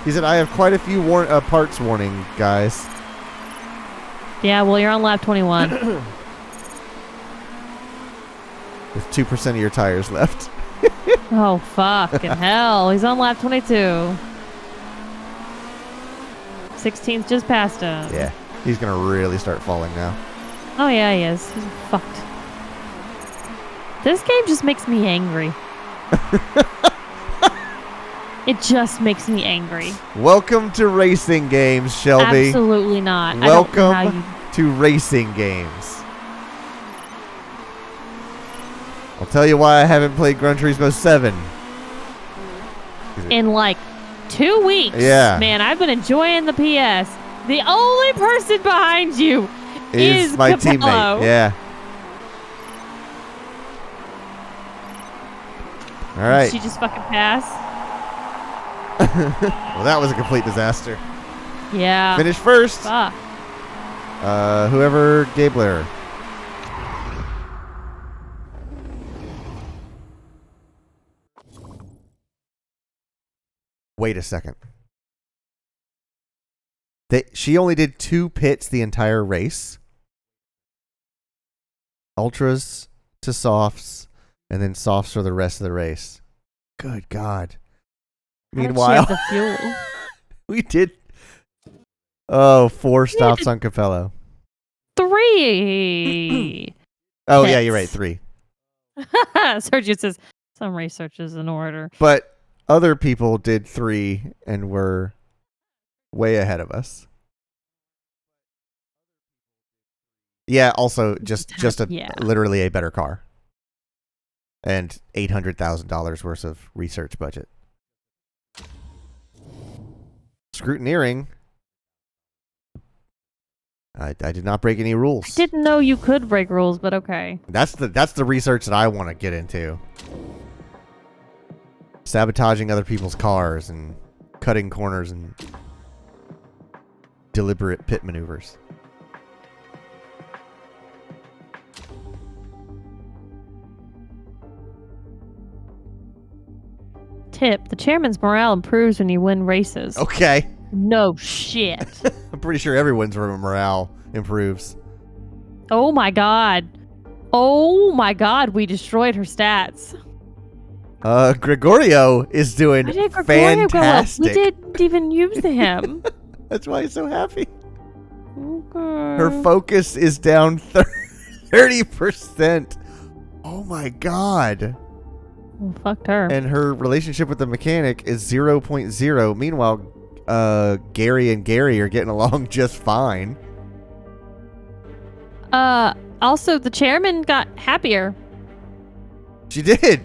He said, I have quite a few parts warning, guys. Yeah, well, you're on lap 21. with 2% of your tires left. Oh, fucking hell. He's on lap 22. 16's just past him. Yeah, he's going to really start falling now. Oh, yeah, he is. He's fucked. This game just makes me angry. It just makes me angry. Welcome to racing games, Shelby. Absolutely not. Welcome to racing games. I'll tell you why I haven't played Gran Turismo 7. In like 2 weeks. Yeah. Man, I've been enjoying the PS. The only person behind you is my Capello. teammate. Yeah. All right. Did she just fucking pass? Well, that was a complete disaster. Yeah. Finish first. Fuck. Whoever Gabler. Wait a second. She only did 2 pits the entire race. Ultras to softs, and then softs for the rest of the race. Good God. Meanwhile, the fuel? we did 4 stops on Capello. 3. Oh, yeah, you're right. 3. Sergio says some research is in order. But other people did 3 and were way ahead of us. Yeah, also just literally a better car. And $800,000 worth of research budget. Scrutineering. I did not break any rules. I didn't know you could break rules, but okay. That's the research that I want to get into. Sabotaging other people's cars and cutting corners and deliberate pit maneuvers. Tip: the chairman's morale improves when you win races. Okay. No shit. I'm pretty sure everyone's morale improves. Oh my god. Oh my god, we destroyed her stats. Gregorio is doing fantastic. We didn't even use him. That's why he's so happy. Okay. Her focus is down 30%. Oh my god. Well, fucked her. And her relationship with the mechanic is 0.0. Meanwhile, Gary and Gary are getting along just fine. Also, the chairman got happier. She did.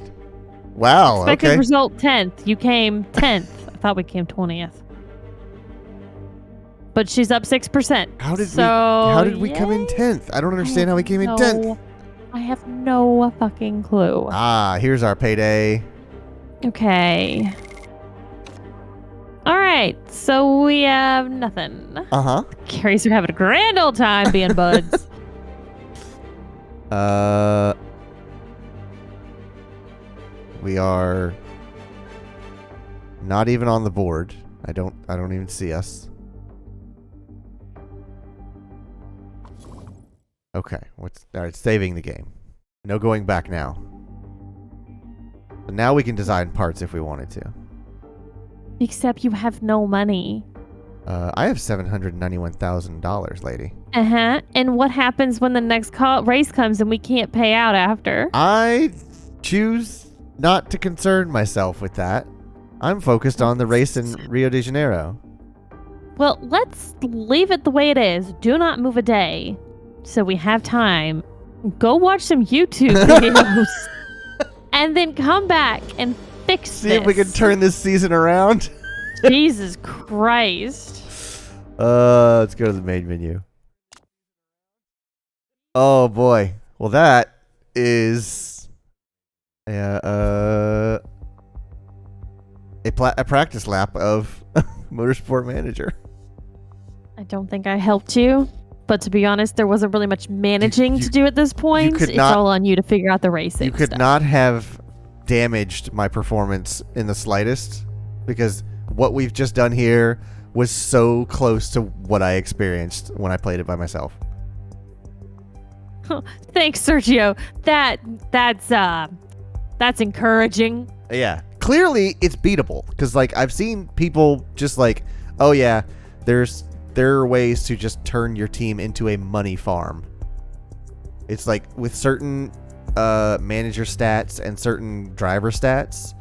Wow. Expected result 10th. You came 10th. I thought we came 20th. But she's up 6%. How did we come in 10th? I don't understand how we came in 10th. I have no fucking clue. Here's our payday. Okay. All right. So we have nothing. Uh-huh. Carries are having a grand old time being buds. We are not even on the board. I don't even see us. Okay, all right, saving the game. No going back now. But now we can design parts if we wanted to. Except you have no money. I have $791,000, lady. Uh-huh. And what happens when the next race comes and we can't pay out after? I choose not to concern myself with that. I'm focused on the race in Rio de Janeiro. Well, let's leave it the way it is. Do not move a day. So we have time. Go watch some YouTube videos. And then come back and fix this. See if we can turn this season around. Jesus Christ. Let's go to the main menu. Oh boy. Well, that is a practice lap of Motorsport Manager. I don't think I helped you. But to be honest, there wasn't really much managing to do at this point. It's all on you to figure out the racing. You could not have damaged my performance in the slightest, because what we've just done here was so close to what I experienced when I played it by myself. Thanks, Sergio. That's encouraging. Yeah. Clearly, it's beatable because, like, I've seen people just like, oh yeah, there are ways to just turn your team into a money farm. It's like with certain manager stats and certain driver stats,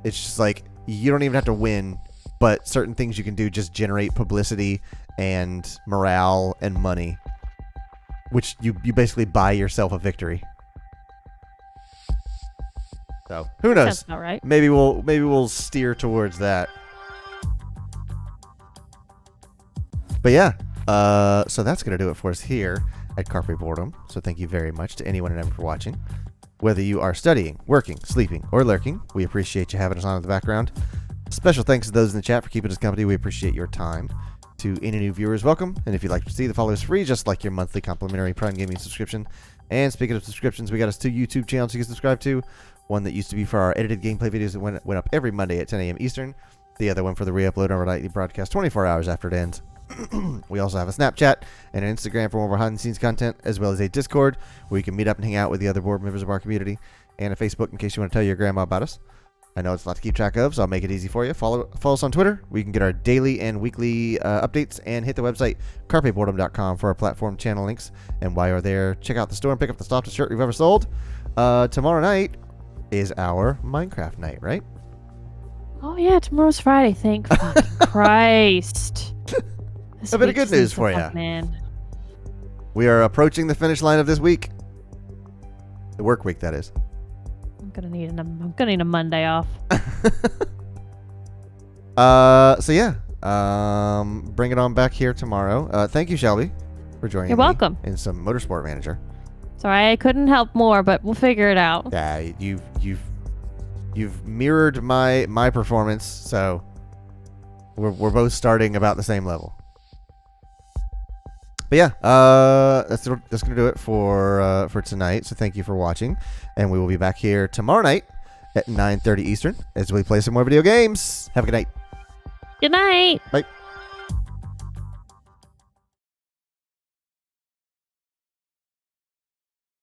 it's just like you don't even have to win, but certain things you can do just generate publicity and morale and money, which you basically buy yourself a victory. So who knows? That's about right. Maybe we'll steer towards that. But yeah, so that's gonna do it for us here at Carpe Boredom. So thank you very much to anyone and everyone for watching. Whether you are studying, working, sleeping, or lurking, we appreciate you having us on in the background. Special thanks to those in the chat for keeping us company. We appreciate your time. To any new viewers, welcome. And if you'd like to see the followers free, just like your monthly complimentary Prime Gaming subscription. And speaking of subscriptions, we got us 2 YouTube channels you can subscribe to. One that used to be for our edited gameplay videos that went up every Monday at 10 a.m. Eastern. The other one for the re-upload on our nightly broadcast 24 hours after it ends. We also have a Snapchat and an Instagram for more of our behind-the-scenes content, as well as a Discord where you can meet up and hang out with the other board members of our community, and a Facebook in case you want to tell your grandma about us. I know it's a lot to keep track of, so I'll make it easy for you. Follow us on Twitter, where you can get our daily and weekly updates, and hit the website, carpeboredom.com, for our platform channel links. And while you're there, check out the store and pick up the softest shirt we've ever sold. Tomorrow night is our Minecraft night, right? Oh, yeah, tomorrow's Friday. Thank fucking Christ. A bit of good news for you. Man. We are approaching the finish line of this week. The work week, that is. I'm gonna need a Monday off. So yeah. Bring it on back here tomorrow. Thank you, Shelby, for joining You're me welcome. in some Motorsport Manager. Sorry, I couldn't help more, but we'll figure it out. Yeah, you've mirrored my performance, so we're both starting about the same level. But yeah, that's gonna do it for tonight. So thank you for watching, and we will be back here tomorrow night at 9:30 Eastern as we play some more video games. Have a good night. Good night. Bye.